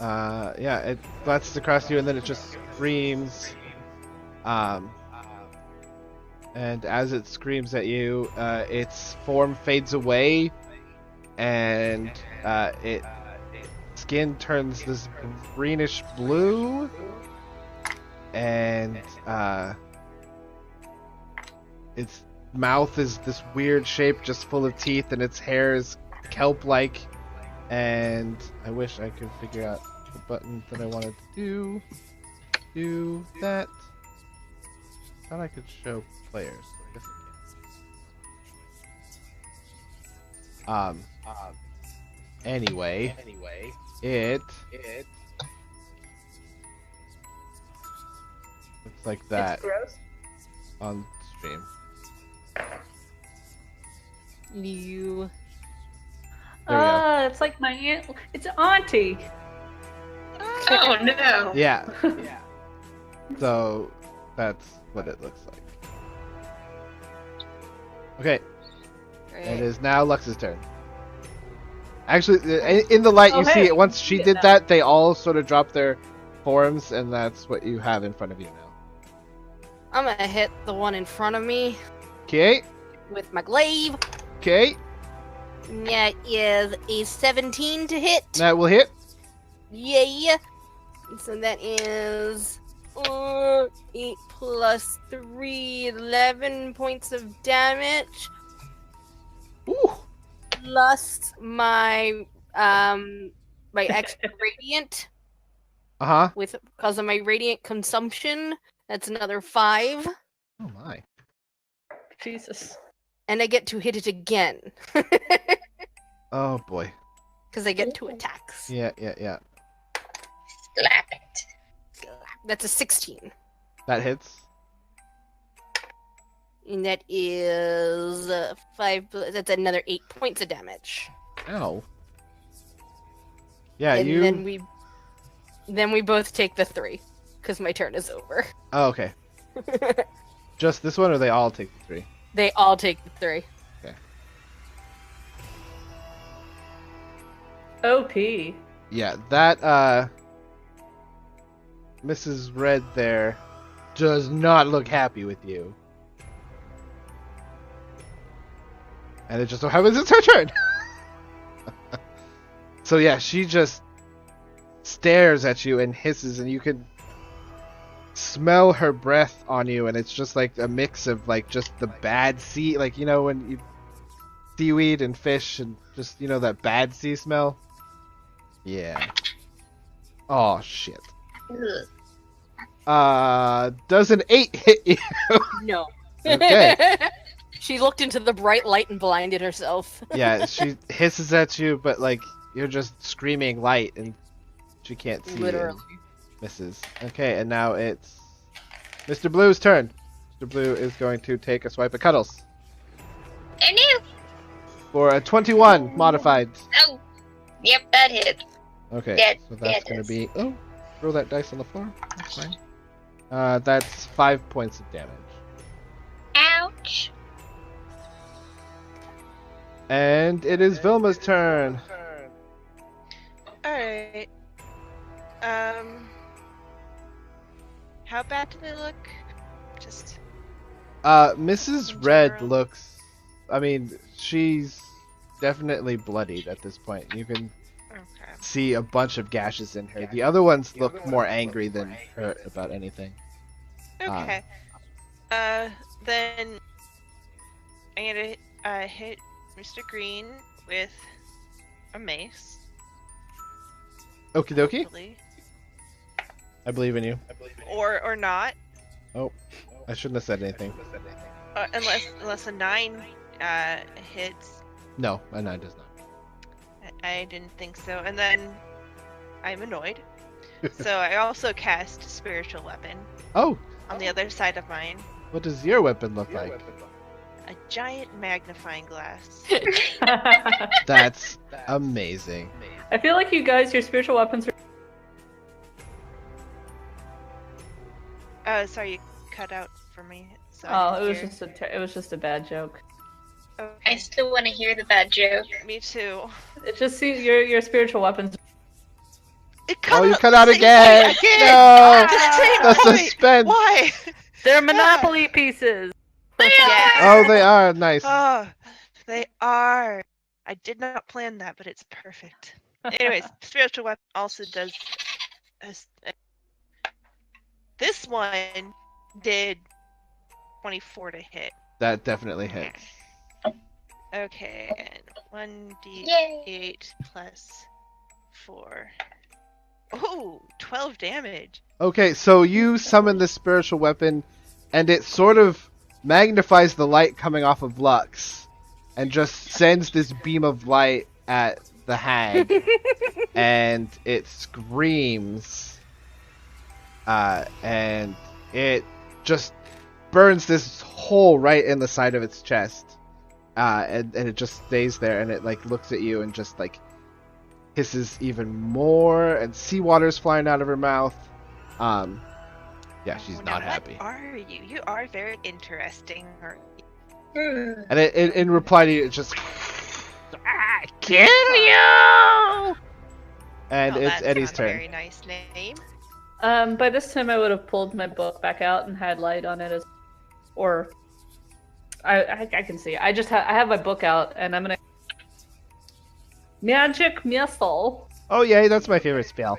Yeah, it glances across you and then it just screams. And as it screams at you, its form fades away, and its skin turns this greenish blue, and its mouth is this weird shape, just full of teeth, and its hair is kelp-like. And I wish I could figure out the button that I wanted to do that. Thought I could show players, so I guess I can. Anyway, it looks like that It's gross. on stream. You. There we go. It's like my aunt. It's auntie. Oh no. Yeah. So that's what it looks like. Okay, it is now Lux's turn. Actually, in the light, you see it. Once she did that, they all sort of drop their forms, and that's what you have in front of you now. I'm gonna hit the one in front of me Okay. with my glaive. Okay. That is a 17 to hit. That will hit. Yeah. So that is 8 plus 3, 11 points of damage. Ooh. Plus my my extra radiant with because of my radiant consumption. That's another 5. Oh my. Jesus. And I get to hit it again. Oh boy. Because I get 2 attacks. Yeah. Slap it. That's a 16. That hits. And that is 5. That's another 8 points of damage. Ow. Yeah, and you. then we both take the 3 because my turn is over. Oh, okay. Just this one, or they all take the 3? They all take the 3. OP. Yeah, that Mrs. Red there does not look happy with you. And it just so happens it's her turn. So yeah, she just stares at you and hisses, and you can smell her breath on you, and it's just like a mix of like just the bad sea, like you know when you seaweed and fish and just you know that bad sea smell. Yeah. Oh shit. Does an 8 hit you? No. Okay. She looked into the bright light and blinded herself. Yeah, she hisses at you, but like you're just screaming light and she can't see. Literally. Misses. Okay, and now it's Mr. Blue's turn. Mr. Blue is going to take a swipe at Cuddles. I knew. For a 21 modified. Oh, yep, that hit. Okay, Yeah, so yeah, that's it going is. to be... Oh, throw that dice on the floor. That's fine. That's 5 points of damage. Ouch. And it is Vilma's turn. Alright. How bad do they look? Just Mrs. In Red general? looks... I mean, she's definitely bloodied at this point. You can okay. see a bunch of gashes in her. The other ones look more angry than hurt about anything. Okay. Then I'm gonna hit Mr. Green with a mace. Okie dokie. Hopefully. I believe in you. Or not. I shouldn't have said anything. Unless a 9 hits. No, a 9 does not. I didn't think so. And then I'm annoyed. So I also cast Spiritual Weapon Oh, on the other side of mine. what does your weapon look like? A giant magnifying glass. That's amazing. I feel like you guys, your spiritual weapons are. Sorry, you cut out for me. So Oh, I it was didn't just it was just a bad joke. hear. I Okay. still want to hear the bad joke. Me too. It just seems your spiritual weapons. It cut Oh, you out cut the out same again! point No! At the same The point! suspense! Why? They're Monopoly pieces. Yes. Oh, they are nice. Oh, they are. I did not plan that, but it's perfect. Anyways, spiritual weapon also does. This one did 24 to hit. That definitely hits. Okay, and 1d8 Yay. plus 4. Oh, 12 damage. Okay, so you summon this spiritual weapon, and it sort of magnifies the light coming off of Lux, and just sends this beam of light at the hag, and it screams, and it just burns this hole right in the side of its chest, and it just stays there, and it like looks at you and just like hisses even more, and seawater's flying out of her mouth. Yeah, she's Now, not happy. What are you? You are very interesting. And it, in reply to you, it's just Kill you! and Well, it's that's Eddie's not a turn. very nice name. By this time I would have pulled my book back out and had light on it, or I can see. I have my book out and I'm gonna magic missile Oh yeah, that's my favorite spell.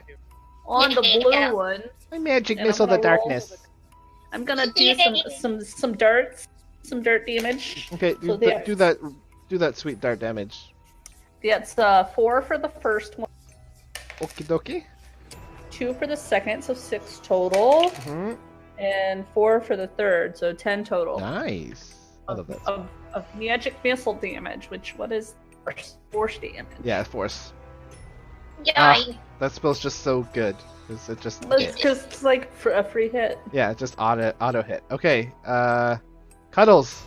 on the Yeah. blue one. My magic And I'm missile, the gonna roll. darkness. I'm gonna do some darts, some dirt damage. Okay, So they are- do that sweet dart damage. That's 4 for the first one, Okie dokie. 2 for the second, so 6 total, Hmm. and 4 for the third, so 10 total. Nice. I love that. Of magic missile damage, what is force damage? Yeah, force. Yay. That spell's just so good. It just It's just like a free hit. yeah, it just auto hit. Okay, Cuddles.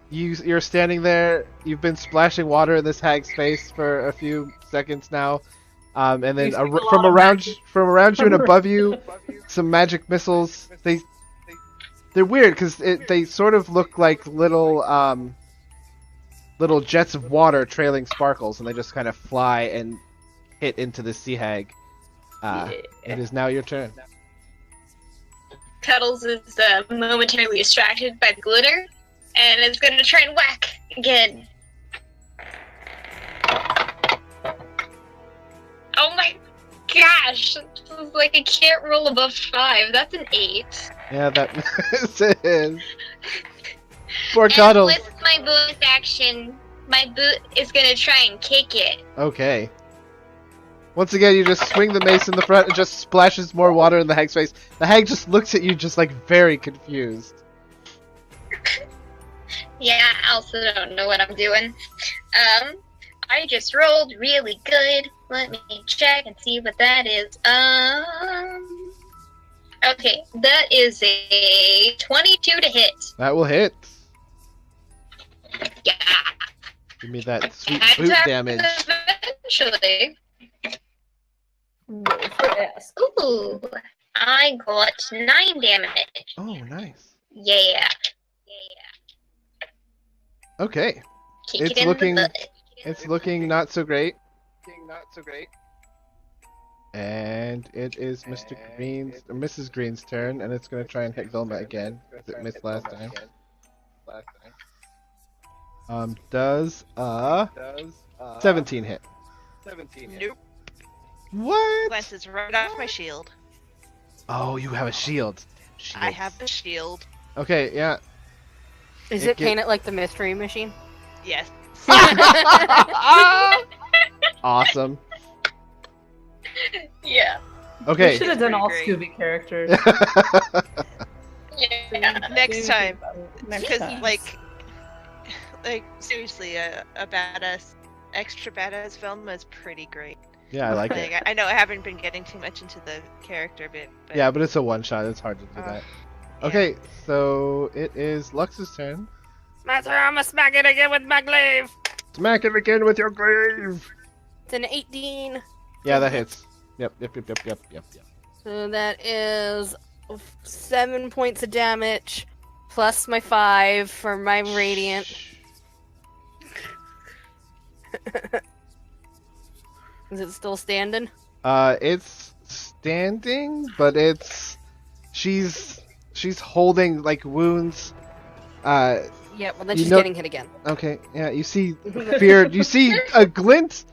You're standing there. You've been splashing water in this hag's face for a few seconds now, And then You see a lot from of around magic. from around you and above you, some magic missiles. They're weird because they sort of look like little jets of water trailing sparkles, and they just kind of fly and hit into the sea hag. It is now your turn. Cuddles is momentarily distracted by the glitter, and is going to try and whack again. Oh my gosh! This is like I can't roll above 5. That's an 8. Yeah, that is. Poor And Cuddles. with my bonus action, my boot is going to try and kick it. Okay. Once again, you just swing the mace in the front and just splashes more water in the hag's face. The hag just looks at you just like very confused. Yeah, I also don't know what I'm doing. I just rolled really good. Let me check and see what that is. Okay, that is a 22 to hit. That will hit. Yeah. Give me that sweet I boot attack damage. eventually. Roll for ass. Ooh, I got 9 damage. Oh, nice. Yeah. Okay. Kick It's it in looking- the butt. It's looking not so great. And it is Mrs. Green's turn, and it's going to try and hit Vilma again, because it missed last time. Does 17 hit? Nope. What? Glances right off my shield. Oh, you have a shield. I have the shield. Okay, yeah. Is It it get- painted like the mystery machine? Yes. Awesome. Yeah. We Okay. should have done all Great. Scooby characters. Yeah. Next time. Next Because, time. like seriously, a badass, extra badass film is pretty great. Yeah, I like it. Like, I know I haven't been getting too much into the character bit, but Yeah, but it's a one shot. It's hard to do that. yeah. Okay, so it is Lux's turn. Master, I'm gonna smack it again with my glaive. Smack it again with your glaive. It's an 18. Yeah, that hits. Yep. So that is 7 points of damage, plus my 5 for my radiant. Is it still standing? It's standing, but she's holding like wounds. Yeah, well then You she's know- getting hit again. Okay, yeah, you see fear. You see a glint,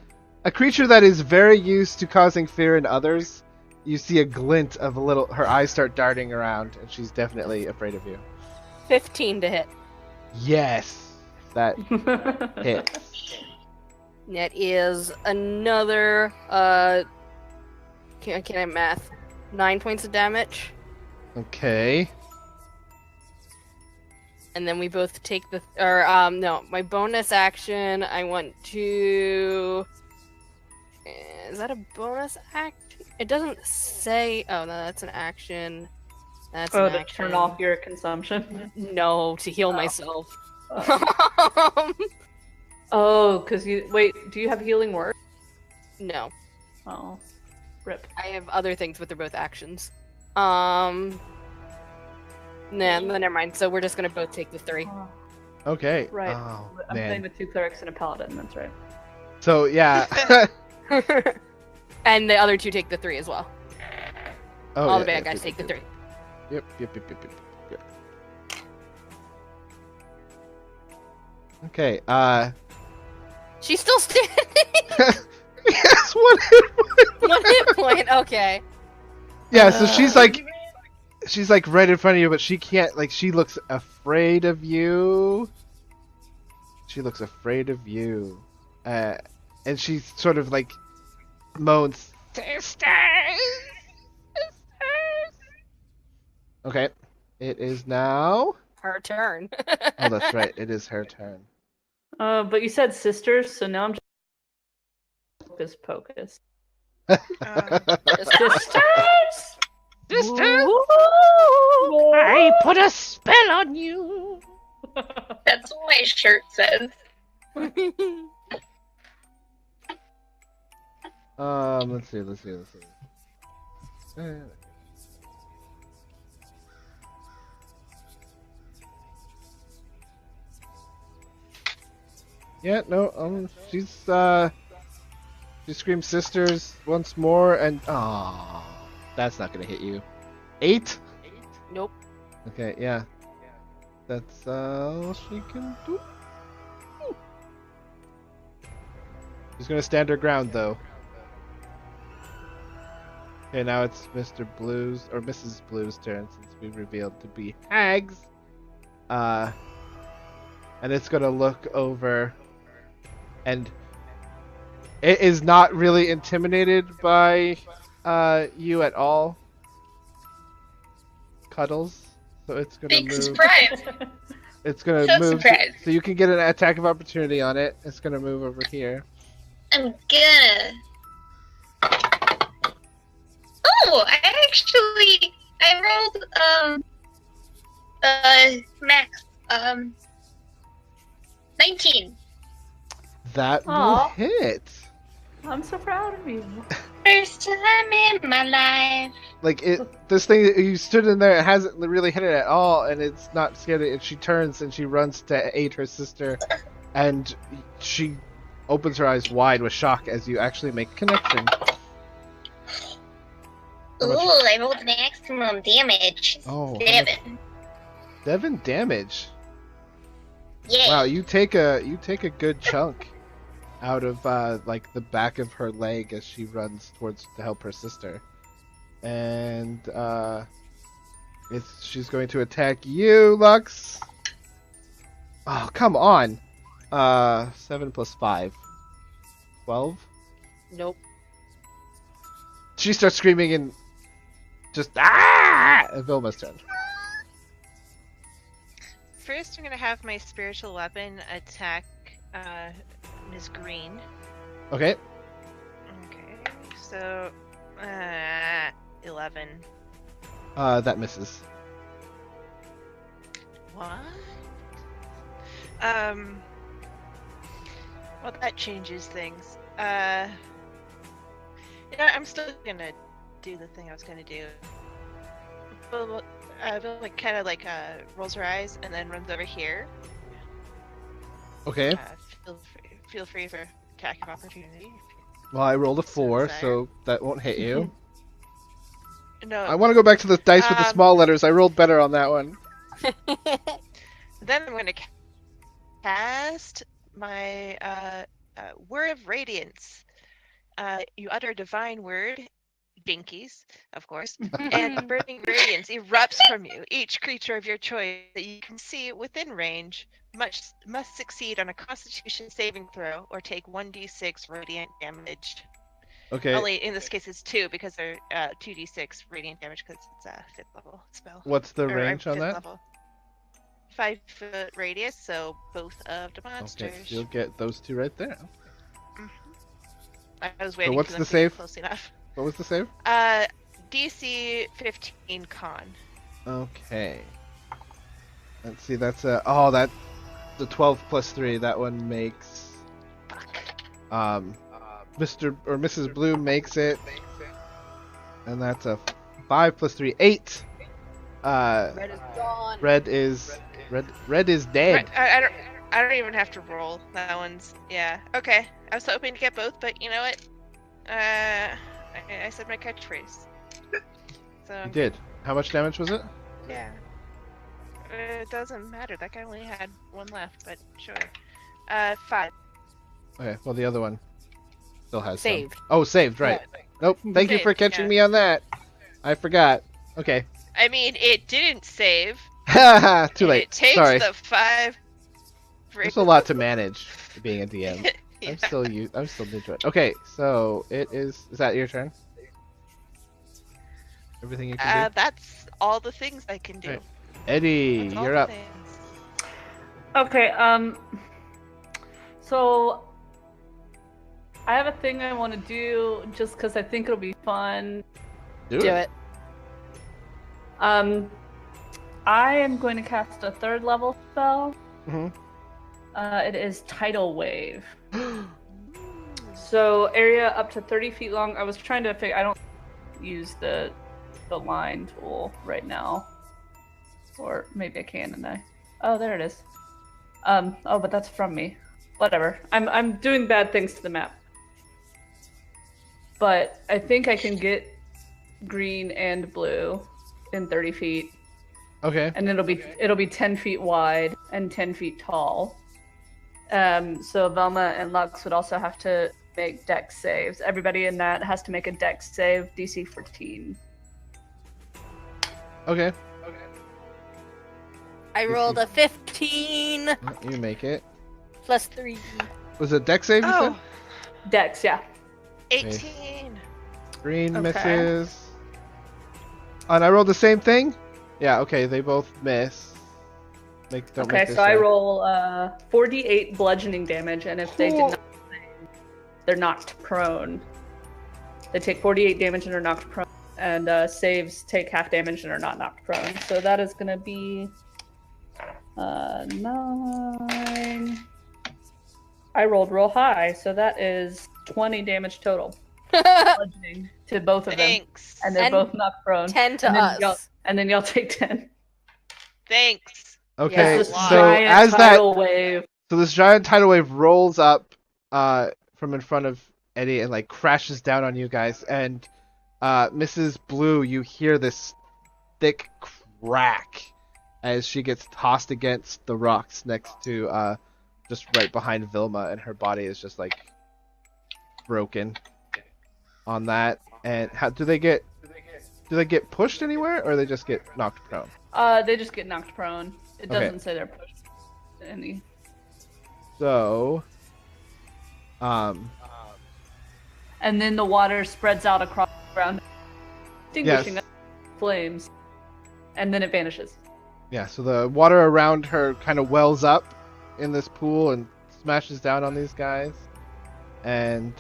a creature that is very used to causing fear in others. You see a glint of her eyes start darting around, and she's definitely afraid of you. 15 to hit. Yes, that hits. That is another, can I math? 9 points of damage. Okay. And then we both take no, my bonus action, I want to... Is that a bonus action? It doesn't say... Oh, no, that's an action. That's an to action. turn off your consumption. No, to heal myself. Oh, because you... Wait, do you have healing word? No, Oh. Rip. I have other things, but they're both actions. Nah, never mind. So we're just gonna both take the 3. Okay. Right. Oh, I'm playing man. with 2 clerics and a paladin, that's right. So yeah. And the other 2 take the 3 as well. Oh, All yeah, the bad yep, guys yep, take the yep, 3. Yep. Okay. She's still standing. Yes, one hit point. 1 hit point. Okay. Yeah, so she's like right in front of you, but she can't. Like, she looks afraid of you. She looks afraid of you, and she sort of like moans. Sisters. Okay, it is now. Her turn. Oh, that's right. It is her turn. But you said sisters, so now I'm just... Hocus pocus. Sisters! I put a spell on you. That's what my shirt says. Let's see. Yeah, no, she screams sisters once more, and that's not gonna hit you. 8? Nope. Okay, yeah. That's all she can do. She's gonna stand her ground, though. Okay, now it's Mr. Blue's, or Mrs. Blue's turn, since we revealed to be hags. And it's gonna look over, and it is not really intimidated by you at all, Cuddles. So it's gonna Big move. surprise. It's gonna So move, surprised. so you can get an attack of opportunity on it. It's gonna move over here. I'm gonna. Oh, I rolled max 19. That will Aw. hit. I'm so proud of you. First time in my life. Like this thing, you stood in there, it hasn't really hit it at all, and it's not scared. And she turns and she runs to aid her sister, and she opens her eyes wide with shock as you actually make a connection. How Ooh, much- I rolled maximum damage. Oh, how much- 7. 7 damage. Yeah. Wow, you take a good chunk out of like the back of her leg as she runs towards to help her sister, and she's going to attack you, Lux. Oh, come on. 7 plus 5. 12. Nope. She starts screaming and just and Vilma's turn. First, I'm gonna have my spiritual weapon attack Ms. Green. Okay. Okay, so 11. That misses. What? Well, that changes things. I'm still gonna do the thing I was gonna do. Vilma kind of like rolls her eyes and then runs over here. Okay. Feel free for attack of opportunity. Well, I rolled a So 4, desire. so that won't hit you. No. I want to go back to the dice with the small letters. I rolled better on that one. Then I'm gonna cast my word of radiance. You utter a divine word, binkies, of course, and burning radiance erupts from you. Each creature of your choice that you can see within range must succeed on a Constitution saving throw or take 1d6 radiant damage. Okay. Only in this case it's 2 because they're 2d6 radiant damage because it's a 5th level spell. What's the Or, range on 5th that? level. 5-foot radius, so both of the monsters. Okay, you'll get those two right there. I was waiting what's for them the to get save? close enough. What was the save? DC 15 con. Okay. Let's see, that's the 12 plus 3, that one makes Mr. or Mrs. Blue makes it. And that's a 5 plus 3, 8. Red is gone. Red is dead. I don't even have to roll. That one's okay. I was hoping to get both, but you know what? I said my catchphrase. So You did. How much damage was it? yeah. It doesn't matter. That guy only had one left, but sure. 5. Okay, well the other one still has some. Saved. Oh, saved, right. Nope, thank you for Saved, catching yeah. me on that. I forgot. Okay. I mean, it didn't save. Haha, too and late. It takes Sorry. the 5. There's a lot to manage being a DM. Yeah. I'm still new to it. Okay, so it is that your turn? Everything you can do? That's all the things I can do. Right. Eddie, That's all you're the up. things. Okay, so I have a thing I want to do just because I think it'll be fun. Do it. I am going to cast a 3rd level spell. Mhm. It is Tidal Wave. So area up to 30 feet long. I was trying to figure. I don't use the line tool right now, or maybe I can. And I. Oh, there it is. Oh, but that's from me. Whatever. I'm doing bad things to the map. But I think I can get green and blue in 30 feet. Okay. And it'll be 10 feet wide and 10 feet tall. So Velma and Lux would also have to make dex saves. Everybody in that has to make a dex save, DC 14. Okay. I rolled a 15 You make it. plus 3. Was it dex save you said? Oh, Dex, yeah. 18. Green Okay. misses. And I rolled the same thing? Yeah, okay, they both miss. Don't Okay, make this so I save. roll 4d8 bludgeoning damage, and if they did not save, they're knocked prone. They take 48 damage and are knocked prone, and saves take half damage and are not knocked prone. So that is going to be 9. I rolled real high, so that is 20 damage total. Bludgeoning to both of them, Thanks. and they're And both knocked prone. 10 to and then us. and then y'all take 10. Thanks. Okay, This Wow. so giant as that tidal wave. so this giant tidal wave rolls up from in front of Eddie and like crashes down on you guys, and Mrs. Blue, you hear this thick crack as she gets tossed against the rocks next to just right behind Vilma, and her body is just like broken on that. And how do they get pushed anywhere, or they just get knocked prone? They just get knocked prone. It Okay. doesn't say they're pushed any. So And then the water spreads out across the ground, extinguishing Yes. flames, and then it vanishes. Yeah, so the water around her kind of wells up in this pool and smashes down on these guys. And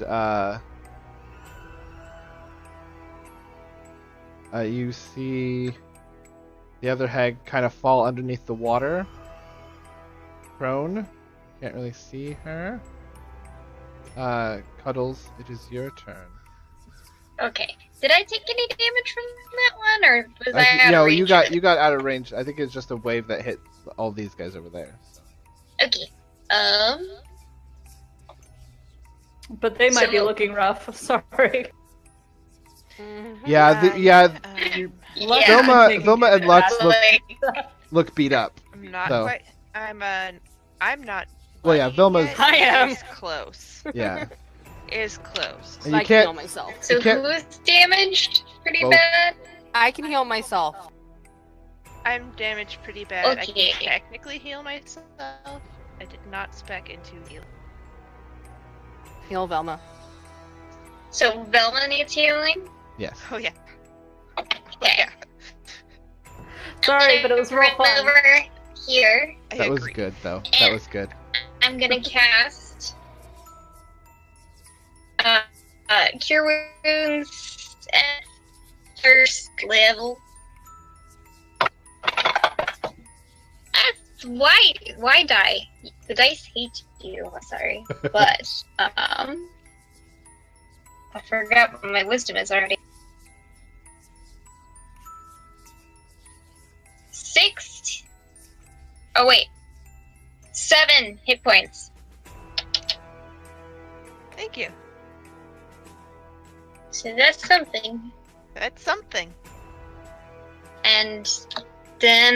you see the other hag kind of fall underneath the water. Prone. Can't really see her. Cuddles, it is your turn. Okay. Did I take any damage from that one, or was I out No, of range? you got out of range. I think it's just a wave that hit all these guys over there. Okay. But they might be So- looking rough. Sorry. Yeah, Yeah. Vilma and Lux Like, look beat up. I'm not So- quite. I'm not. Well, yeah, bloodied Vilma's- yet. I am. It's close. Yeah, Is close. and I you can heal can't. myself. so You can't- who's damaged pretty Both. bad? I can heal myself. I'm damaged pretty bad. I Okay. can technically heal myself. I did not spec into heal. Heal Velma. So Velma needs healing? Yes. Oh yeah. Okay. Yeah. Sorry, but it was real Right fun. over here. I That was agree. good, though. That was good. I'm gonna cast Cure Wounds at first level. Why die? The dice hate you. Sorry, but I forgot what my wisdom is already. 6. Oh wait, 7 hit points. Thank you. So that's something. That's something. And then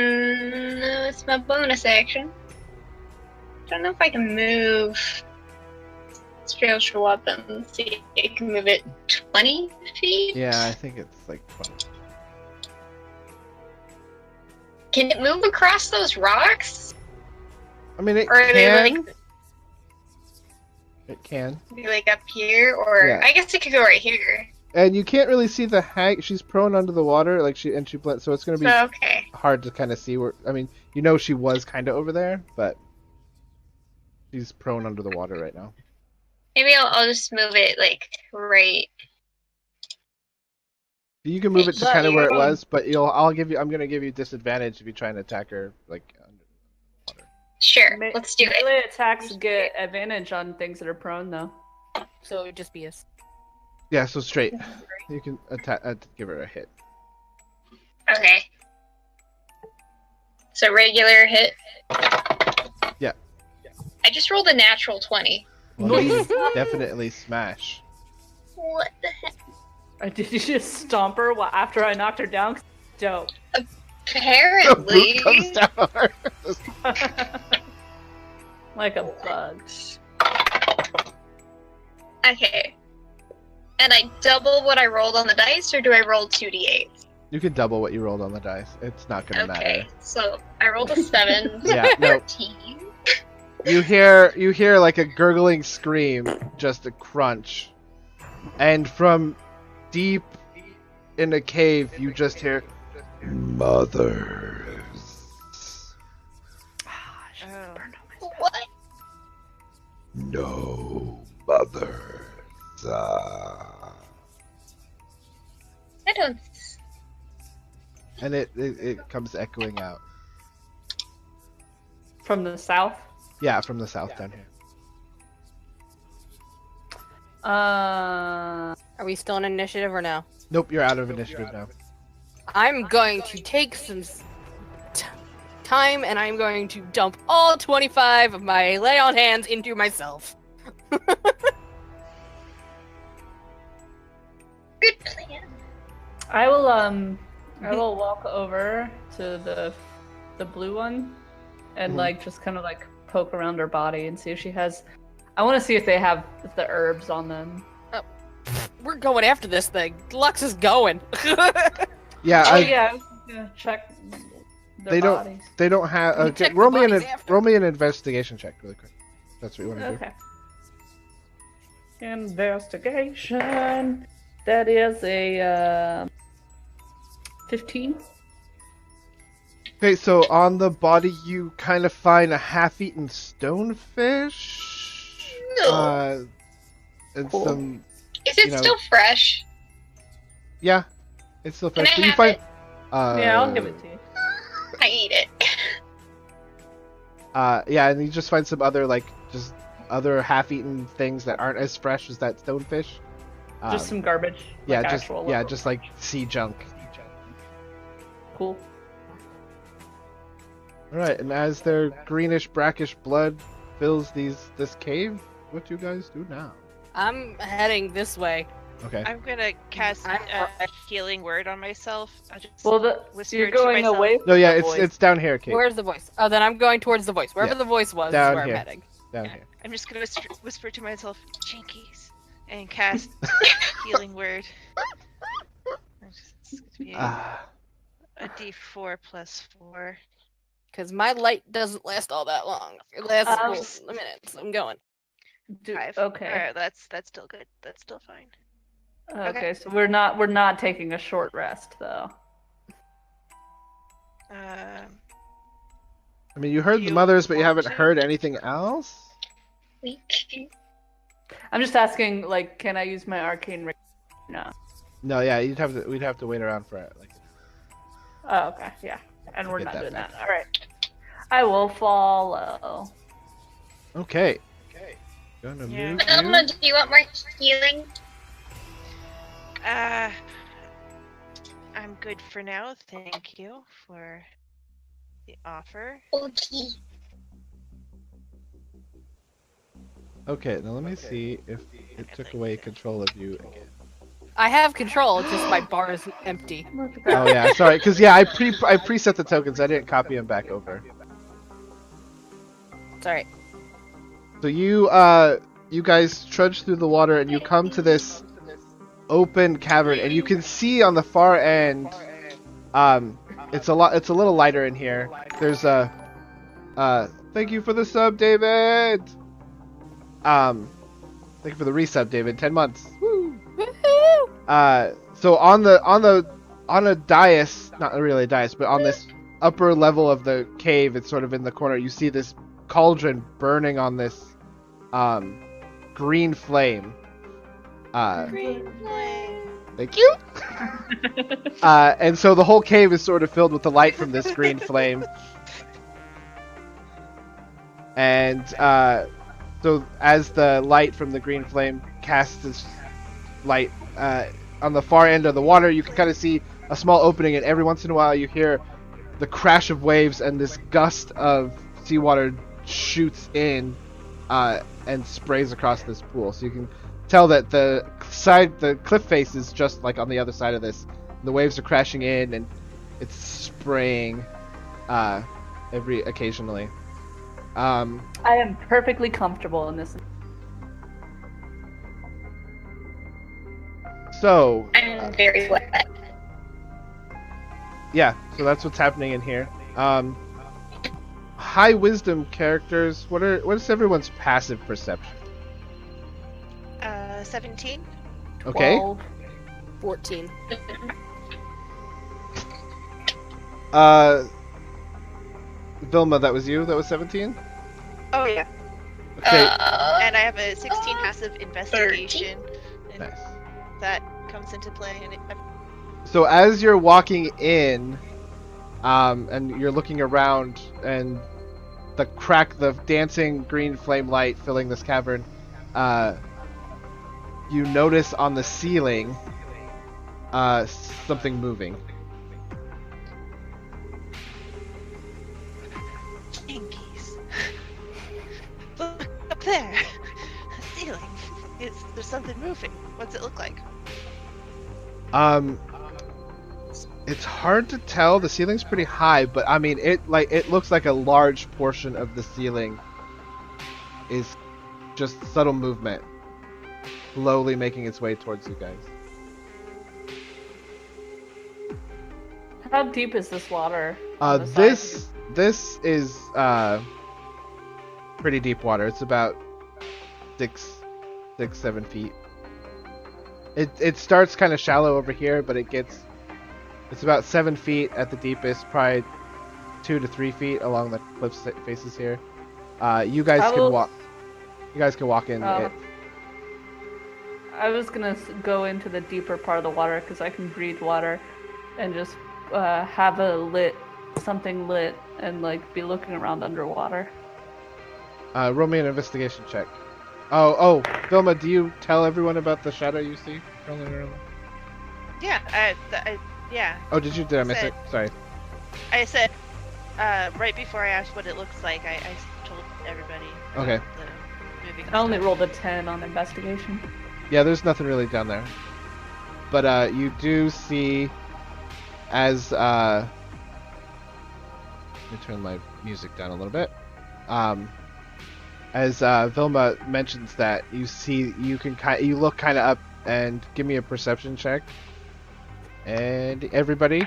it's my bonus action. Don't know if I can move spiritual weapon. See, I can move it 20 feet. Yeah, I think it's like 20. Can it move across those rocks, I mean, it or are they can. like It can. be like up here, or Yeah. I guess it could go right here. And you can't really see the hag. She's prone under the water, like she blends. So it's gonna be So, okay. hard to kind of see where. I mean, you know, she was kind of over there, but she's prone under the water right now. Maybe I'll just move it like right. You can move it to But kind of where it you're- was, but I'm gonna give you disadvantage if you try and attack her like under the water. Sure, Me- let's do it. Melee attacks get advantage on things that are prone, though. So it would just be a. Yeah, so straight. You can give her a hit. Okay. So regular hit. Yeah. I just rolled a natural 20. Well, you definitely smash. What the heck? Did you just stomp her after I knocked her down? Dope. Apparently. The boot comes down on her. Like a bug. Okay. And I double what I rolled on the dice, or do I roll 2d8? You can double what you rolled on the dice. It's not gonna Okay, matter. so I rolled a 7. Yeah, no. 13. You hear like a gurgling scream, just a crunch, and from deep in a cave, you just hear mothers. What? No mothers. I don't. And it comes echoing out. From the south? Yeah, from the south down here. Are we still in initiative or no? Nope, you're out of initiative now. I'm going to take some time and I'm going to dump all 25 of my lay on hands into myself. Good plan. I will walk over to the blue one and like just kind of like poke around her body and see if she has. I want to see if they have the herbs on them. We're going after this thing. Lux is going. Yeah, Yeah, I was gonna check their bodies. They don't have. You Okay, check the roll me bodies after. roll me an investigation check really quick. That's what you want to do. Okay. Investigation. That is a 15. Okay, so on the body you kind of find a half-eaten stonefish. No. And Cool. some. Is it still fresh? Yeah, it's still Can fresh. I But you have find. it? Yeah, I'll give it to you. I eat it. Yeah, and you just find some other just other half-eaten things that aren't as fresh as that stonefish. Just some garbage. Yeah, like just actual yeah, local. just like sea junk. Cool. All right, and as their greenish, brackish blood fills this cave, what do you guys do now? I'm heading this way. Okay. I'm gonna cast I'm a healing word on myself. I'll just Well, whisper you're to going myself. away. No, yeah, from the voice. it's down here, Kate. Where's the voice? Oh, then I'm going towards the voice. Wherever Yeah. the voice was Down is where here. I'm heading. Down here. I'm just gonna whisper to myself, Jinkies, and cast healing word. It's gonna be a D4 plus 4. Because my light doesn't last all that long. It lasts a minute, so I'm going. Five. Okay. Alright, that's still good. That's still fine. Okay, so we're not taking a short rest though. I mean, you heard the You mothers, but you want haven't to? heard anything else? I'm just asking, like, can I use my arcane ring? No. No, yeah, we'd have to wait around for it. Oh, okay, yeah. And we're Get not that doing back. that. All right. I will follow. Okay. Gonna Yeah. move Elma, you. do you want more healing? I'm good for now. Thank you for the offer. Okay. Okay, now let me see if it took away control of you again. I have control, it's just my bar is empty. Oh yeah, sorry, because yeah, I preset the tokens. I didn't copy them back over. Sorry. So you guys trudge through the water and you come to this open cavern, and you can see on the far end. It's a little lighter in here. There's a. Thank you for the sub, David. Thank you for the resub, David. 10 months. Woo. Woohoo! So on a dais, not really a dais, but on this upper level of the cave, it's sort of in the corner. You see this cauldron burning on this green flame. Green flame. Thank you. And so the whole cave is sort of filled with the light from this green flame. And So as the light from the green flame casts this light on the far end of the water, you can kind of see a small opening, and every once in a while you hear the crash of waves, and this gust of seawater shoots in and sprays across this pool. So you can tell that the cliff face is just like on the other side of this. The waves are crashing in, and it's spraying occasionally. I am perfectly comfortable in this. So I'm very wet. yeah, so that's what's happening in here. High wisdom characters, what is everyone's passive perception? 17. Okay. 12, 14. Vilma, that was you? That was 17? Oh yeah. Okay. And I have a 16 passive investigation. And Nice. that comes into play. And So as you're walking in, and you're looking around, and the dancing green flame light filling this cavern, you notice on the ceiling, something moving. Jinkies. Look up there. The ceiling. There's something moving. What's it look like? It's hard to tell. The ceiling's pretty high, but I mean, it looks like a large portion of the ceiling is just subtle movement, slowly making its way towards you guys. How deep is this water? on the side? This is pretty deep water. It's about 7 feet. It starts kind of shallow over here, but it's about 7 feet at the deepest, probably 2 to 3 feet along the cliff faces here. You guys can walk. You guys can walk in. I was gonna go into the deeper part of the water because I can breathe water, and just have something lit, and like be looking around underwater. Roll me an investigation check. Oh, Vilma, do you tell everyone about the shadow you see rolling around? Yeah. Yeah. Oh, did I miss it? Sorry. I said right before I asked what it looks like, I told everybody. Okay. The moving I only stuff. rolled a 10 on investigation. Yeah, there's nothing really down there. But you do see as let me turn my music down a little bit. As Vilma mentions that, you look kind of up and give me a perception check. And everybody.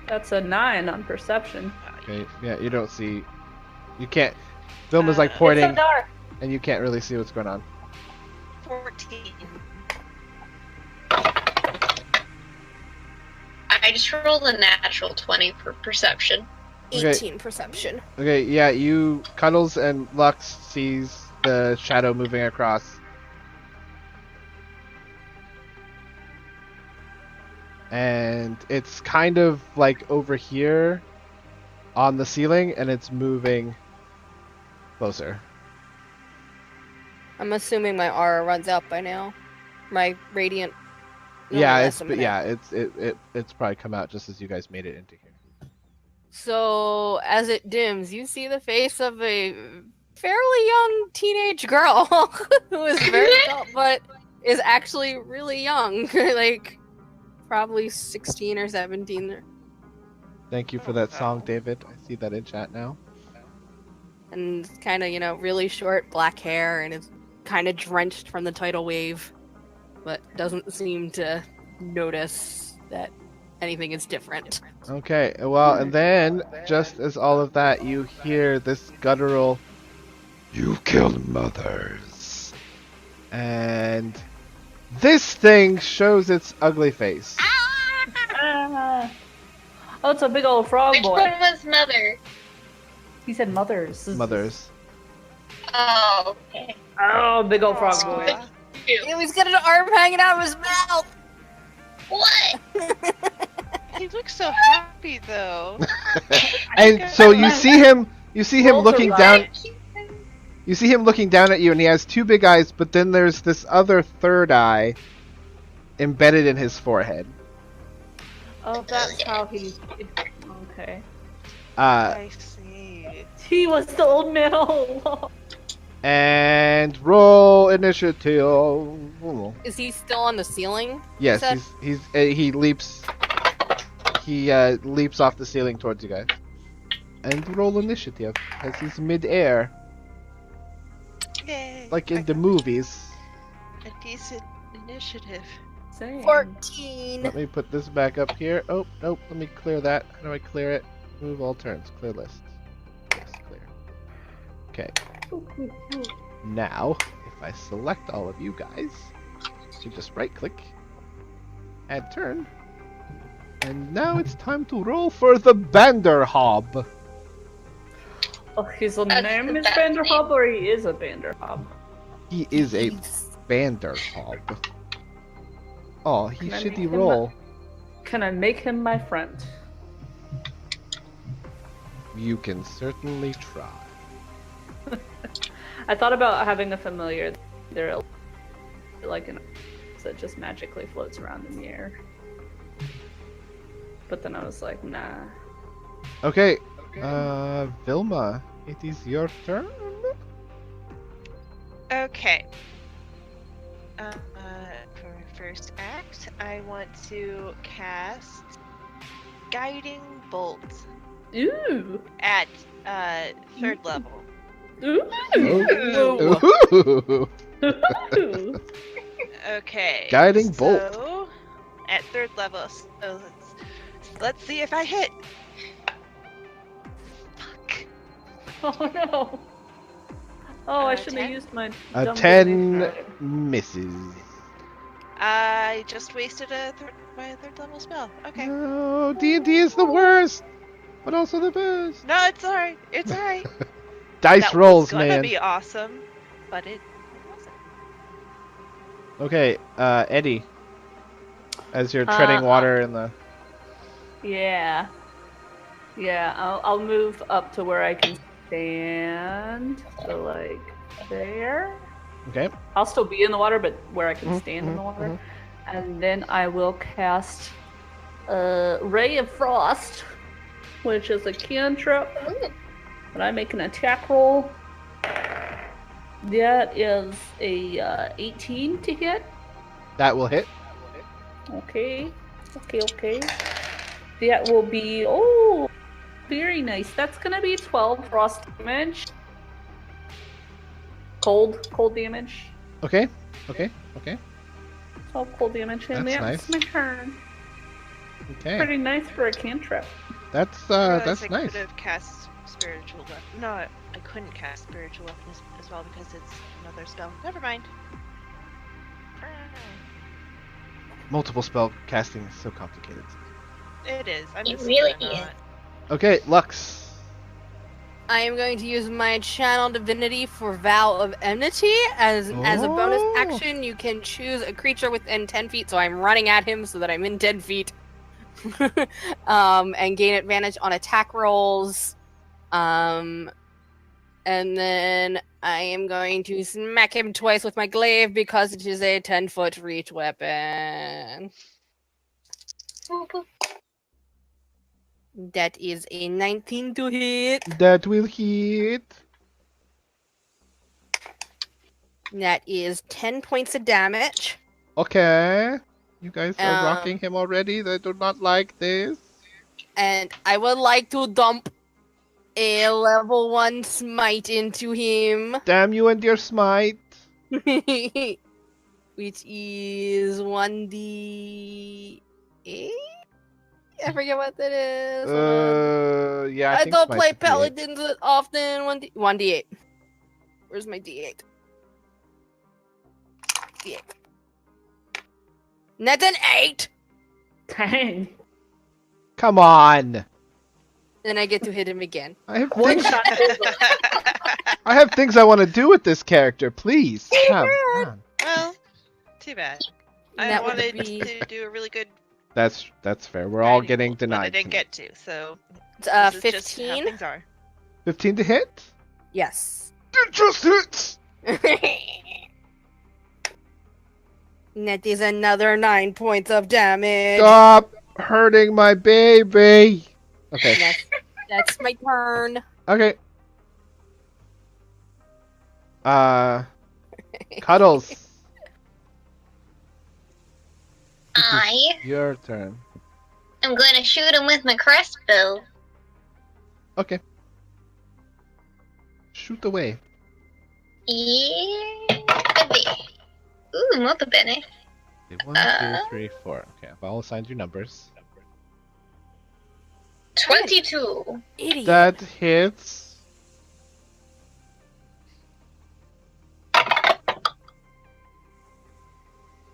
That's a 9 on perception. Okay, yeah, you don't see. You can't. Vilma's like pointing, It's so dark. and you can't really see what's going on. 14. I just rolled a natural 20 for perception. Okay. 18 perception. Okay, yeah, Cuddles and Lux sees the shadow moving across. And it's kind of like over here on the ceiling, and it's moving closer. I'm assuming my aura runs out by now. My radiant. no, Yeah, less a minute. it's probably come out just as you guys made it into here. So as it dims, you see the face of a fairly young teenage girl who is very tall, but is actually really young, like probably 16 or 17, Thank you for that song, David. I see that in chat now. and kind of really short black hair, and is kind of drenched from the tidal wave, but doesn't seem to notice that anything is different. Okay, well, and then, just as all of that, you hear this guttural, "You killed mothers." And this thing shows its ugly face. Ah. Oh, it's a big old frog Which boy. one was mother? He said mothers. Mothers. Oh, okay. Oh, big old frog boy. Aw. Ew, he's got an arm hanging out of his mouth! What? He looks so happy though. And so you see him Roll to looking ride. down. You see him looking down at you, and he has two big eyes, but then there's this other third eye embedded in his forehead. Oh, that's how he. Okay. I see. He was the old man all along. And roll initiative. Is he still on the ceiling? Yes, said? he leaps off the ceiling towards you guys. And roll initiative as he's mid-air, Yay! like in I the got movies. a decent initiative. Same. 14. Let me put this back up here. Oh, nope, let me clear that. How do I clear it? Move all turns. Clear list. Yes, clear. Okay. Now, if I select all of you guys, you just right-click, add turn, and now it's time to roll for the Banderhobb. Oh, his That's name the is best Banderhobb, or he is a Banderhobb? He is a He's- Banderhobb. Oh, he Can I shitty make him roll. Can I make him my friend? You can certainly try. I thought about having a familiar. They're like an that just magically floats around in the air. But then I was like, nah. Okay, Vilma, it is your turn. Okay. For my first act, I want to cast Guiding Bolt Ooh. at third level. Ooh. Ooh. Ooh. Okay. Guiding Bolt. So, at third level, so let's see if I hit. Fuck. Oh no. Oh, I shouldn't have 10? used my. A dumb 10 divination. misses. I just wasted my third level spell. Okay. No, D&D is the worst, but also the best. No, it's alright. It's alright. Dice That rolls, was gonna man. be awesome, but it wasn't. Okay, Eddie, as you're treading water in the. Yeah. Yeah, I'll move up to where I can stand. So, like, there. Okay. I'll still be in the water, but where I can Mhm, stand in the mhm, water. And then I will cast Ray of Frost, which is a cantrip. But I make an attack roll. That is a 18 to hit. That will hit. Okay. Okay. That will be, oh, very nice. That's gonna be 12 frost damage. Cold damage. Okay. 12 cold damage, and That's that's nice. my turn. Okay. Pretty nice for a cantrip. That's I realized that's I nice. could have cast spiritual weapon. No, I couldn't cast spiritual weapon as well because it's another spell. Never mind. Multiple spell casting is so complicated. It is. I'm It just really gonna is. not. Okay, Lux. I am going to use my channel divinity for Vow of Enmity. As a bonus Oh. action, you can choose a creature within 10 feet, so I'm running at him so that I'm in 10 feet. And gain advantage on attack rolls. And then I am going to smack him twice with my glaive because it is a 10-foot reach weapon. That is a 19 to hit. That will hit. That is 10 points of damage. Okay. You guys are Um, rocking him already. They do not like this. And I would like to dump a level 1 smite into him. Damn you and your smite. Which is 1d8? I forget what that is. Hold on. Yeah. I think don't smite's play a D8. paladins often. 1d8. Where's my d8? D8. That's an 8! Dang. Come on. Then I get to hit him again. I have One things. shot. I have things I want to do with this character. Please. Come on. Well, too bad. I That would wanted be- to do a really good That's fair. We're all already getting rolled, but I denied. didn't tonight. get to, so It's, this is just how 15. things are. 15 to hit. Yes. It just hits. That is another 9 points of damage. Stop hurting my baby. Okay. That's my turn. Okay. Cuddles. I Your turn. am going to shoot him with my crossbow. Okay. Shoot away. Yeah. Ooh, molto bene. 1, 2, 3, 4. Okay, I've all assigned you numbers. 22. Idiot. That hits.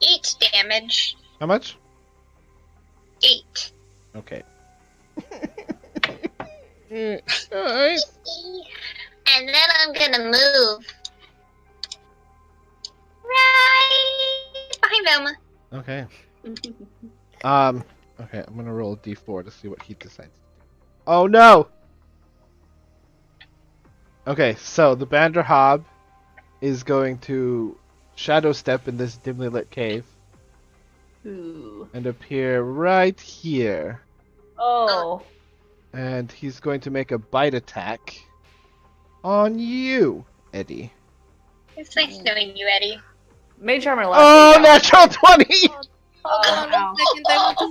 Eight damage. How much? 8. Okay. Mm. And then I'm gonna move right behind him. Okay. Okay, I'm gonna roll a d4 to see what he decides to do. Oh no! Okay, so the Banderhobb is going to shadow step in this dimly lit cave Ooh. and appear right here. Oh. And he's going to make a bite attack on you, Eddie. It's nice knowing you, Eddie. Mage armor left. Oh, natural 20! Hold on 1 second. I want to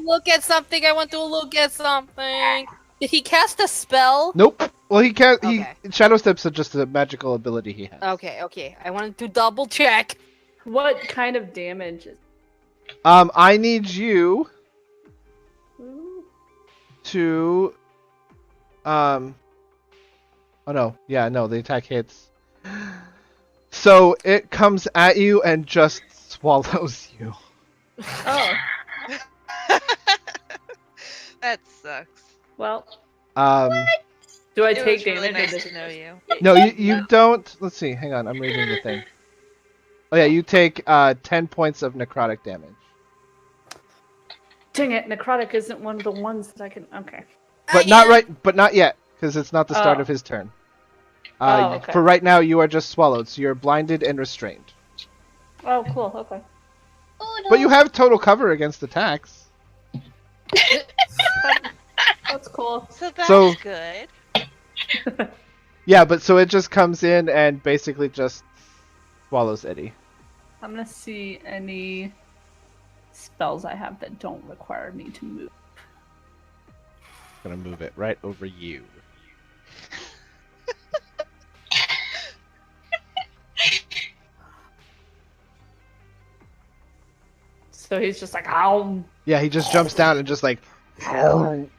look at something. Did he cast a spell? Nope. Well, he can't. Okay. Shadow steps are just a magical ability he has. Okay. I wanted to double check. What kind of damage is I need you Ooh. to. Oh no. Yeah, no. The attack hits. So it comes at you and just swallows you. Oh. That sucks. Well, Do I It take was really damage nice or to know you. No, you don't. Let's see. Hang on. I'm reading the thing. Oh yeah, you take 10 points of necrotic damage. Dang it, necrotic isn't one of the ones that I can. Okay. But not right. But not yet, because it's not the start Oh. of his turn. Okay. For right now, you are just swallowed, so you're blinded and restrained. Oh, cool. Okay. Oh, no. But you have total cover against attacks. That's cool. So that's So- good. Yeah, but so it just comes in and basically just swallows Eddie. I'm gonna see any spells I have that don't require me to move. Gonna move it right over you. So he's just like, ow. Yeah, he just jumps down and just like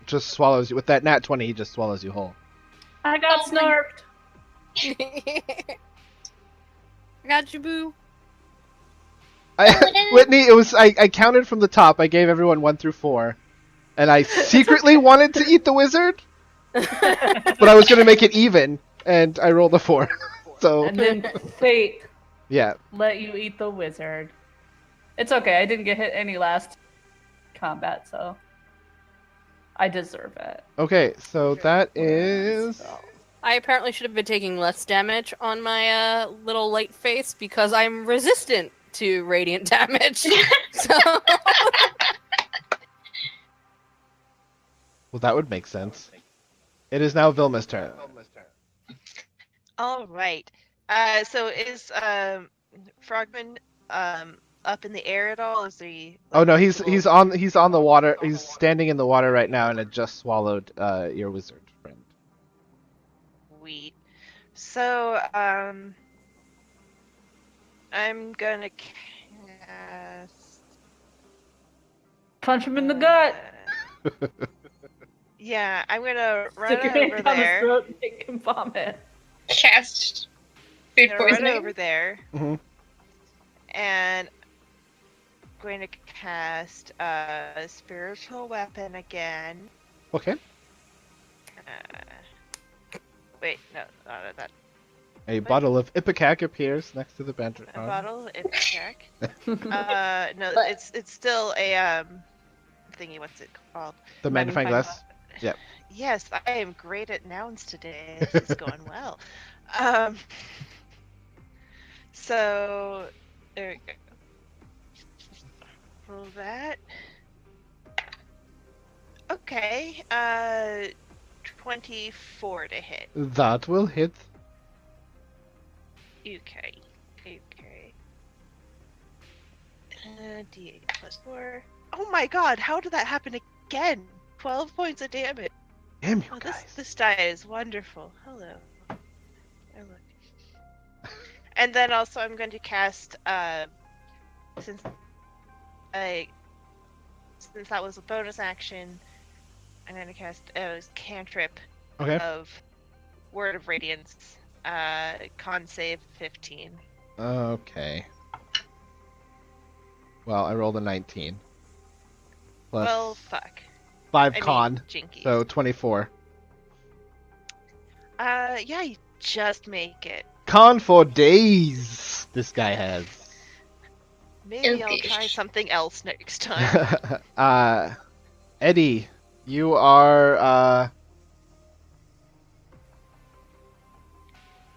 just swallows you. With that nat 20, he just swallows you whole. I got Oh my- snarfed. I got you, boo. Whitney, I counted from the top. I gave everyone 1 through 4, and I secretly wanted to eat the wizard, but I was gonna make it even, and I rolled a 4. So And then fate yeah, let you eat the wizard. It's okay. I didn't get hit any last combat, so I deserve it. okay. So that is I apparently should have been taking less damage on my little light face because I'm resistant to radiant damage. So well, that would make sense. It is now Vilma's turn. All right. So is Frogman up in the air at all? Is he? Oh no, he's on the water. He's standing in the water right now, and it just swallowed your wizard friend. Sweet. So I'm gonna cast. Punch him in the gut. Yeah, I'm gonna run Stick your hand over down his there. throat and make him vomit. Cast I'm food gonna run poisoning. over there, Mhm. and I'm going to cast a spiritual weapon again. Okay. Wait, no, not that. A bottle of Ipecac appears next to the bench. A bottle of Ipecac. No, it's still a thingy. What's it called? The magnifying glass. Yep. Yes, I am great at nouns today. This is going well. Um, so there we go. Roll that. Okay. 24 to hit. That will hit. Okay. D8 plus 4. Oh my god, how did that happen again? 12 points of damage. Damn you Oh, guys. this die is wonderful. Hello. Oh, look. And then also I'm going to cast, since that was a bonus action, I'm going to cast a cantrip Okay. of Word of Radiance. Con save 15. Okay. Well, I rolled a 19. Plus Well, fuck. 5 I con, mean, jinkies. so 24. Yeah, you just make it. Con for days, this guy has. Maybe I'll Okay. try something else next time. Eddie, you are,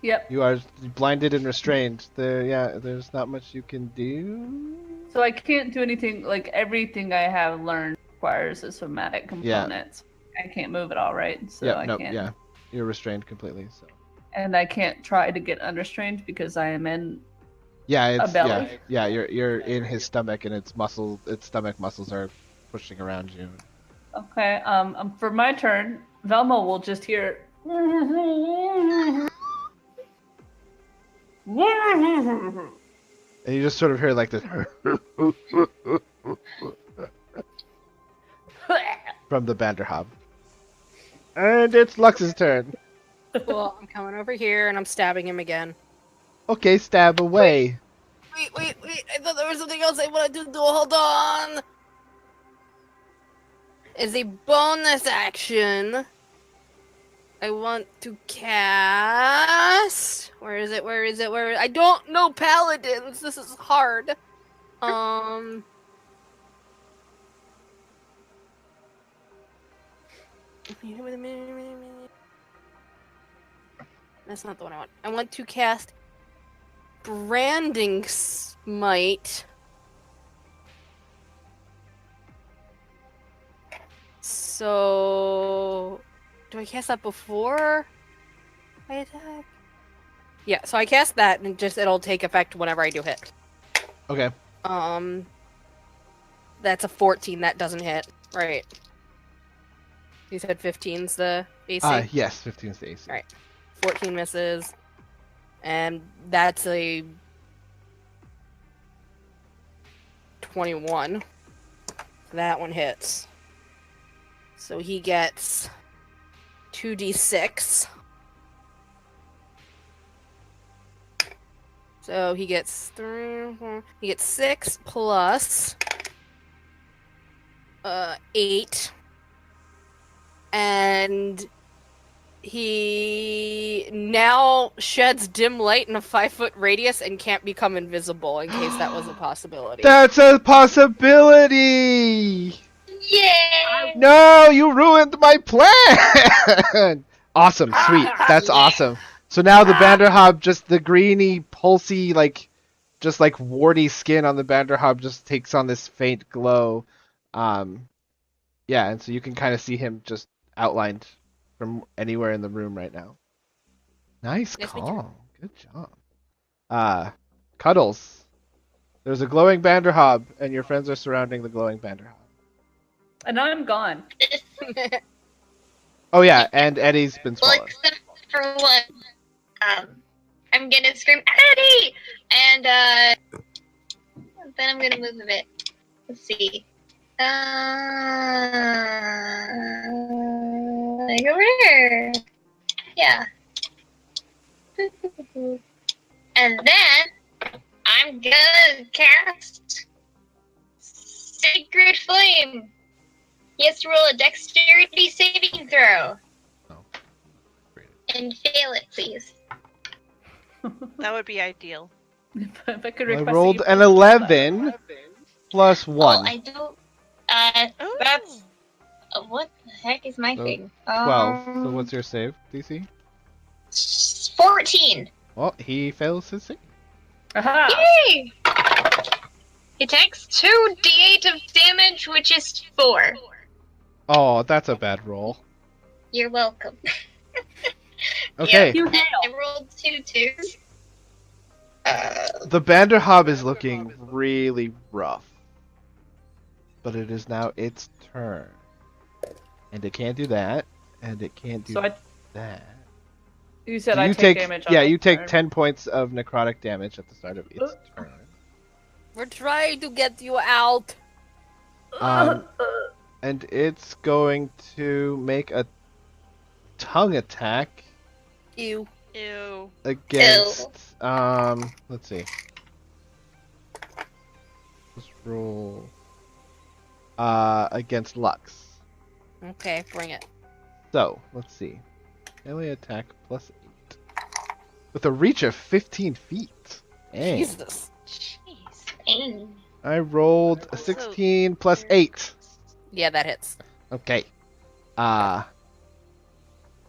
Yep. you are blinded and restrained. There's not much you can do. So I can't do anything. Like everything I have learned requires a somatic component. I can't move at all, right? So I can't. Yeah. You're restrained completely, so. And I can't try to get unrestrained because I am in. Yeah, it's belly? Yeah, you're in his stomach, and its stomach muscles are pushing around you. Okay. For my turn, Velma will just hear. And you just sort of hear like this from the Banderhobb. And it's Lux's turn. Well, I'm coming over here and I'm stabbing him again. Okay, stab away. Wait. I thought there was something else I wanted to do. Hold on. As a bonus action, I want to cast. Where is it? I don't know paladins. This is hard. That's not the one I want. I want to cast Branding Smite. So, do I cast that before I attack? Yeah, so I cast that and it'll take effect whenever I do hit. Okay. That's a 14. That doesn't hit. Right. You said 15's the AC? Yes, 15 is the AC. Alright. 14 misses. And that's a 21. That one hits. So he gets 2d6. So he gets 6 plus 8. And he now sheds dim light in a 5-foot radius and can't become invisible, in case that was a possibility. That's a possibility! Yay! No, you ruined my plan! Awesome, sweet. That's awesome. So now the Banderhobb, just the greeny, pulsy, just like warty skin on the Banderhobb just takes on this faint glow. Yeah, and so you can kind of see him just outlined from anywhere in the room right now. Nice Yes, call. Good job. Cuddles. There's a glowing Banderhobb, and your friends are surrounding the glowing Banderhobb. And I'm gone. Oh yeah, and Eddie's been Well, swallowed. except for one. I'm gonna scream, Eddie! And, then I'm gonna move a bit. Let's see. Like over here. Yeah. And then, I'm gonna cast Sacred Flame. He has to roll a dexterity saving throw. Oh. Great. And fail it, please. That would be ideal. If I could I request rolled that an you- 11 plus Oh, 1. I don't. Ooh. That's what the heck is my So, thing? 12. So what's your save, DC? 14. Well, he fails his save. Aha! Yay! He takes 2d8 of damage, which is 4. Oh, that's a bad roll. You're welcome. Okay, You I rolled 2 twos. the Banderhobb is looking really rough. But it is now its turn. And it can't do that, and it can't do So that. you said So I you take damage. On yeah, this you take turn. 10 points of necrotic damage at the start of its turn. We're trying to get you out. And it's going to make a tongue attack Ew. Ew. against let's see. Let's roll against Lux. Okay, bring it. So, let's see. Melee attack plus 8. With a reach of 15 feet. Dang. Jesus. Jeez. Dang. I rolled a Also, 16 plus 8. Yeah, that hits. Okay.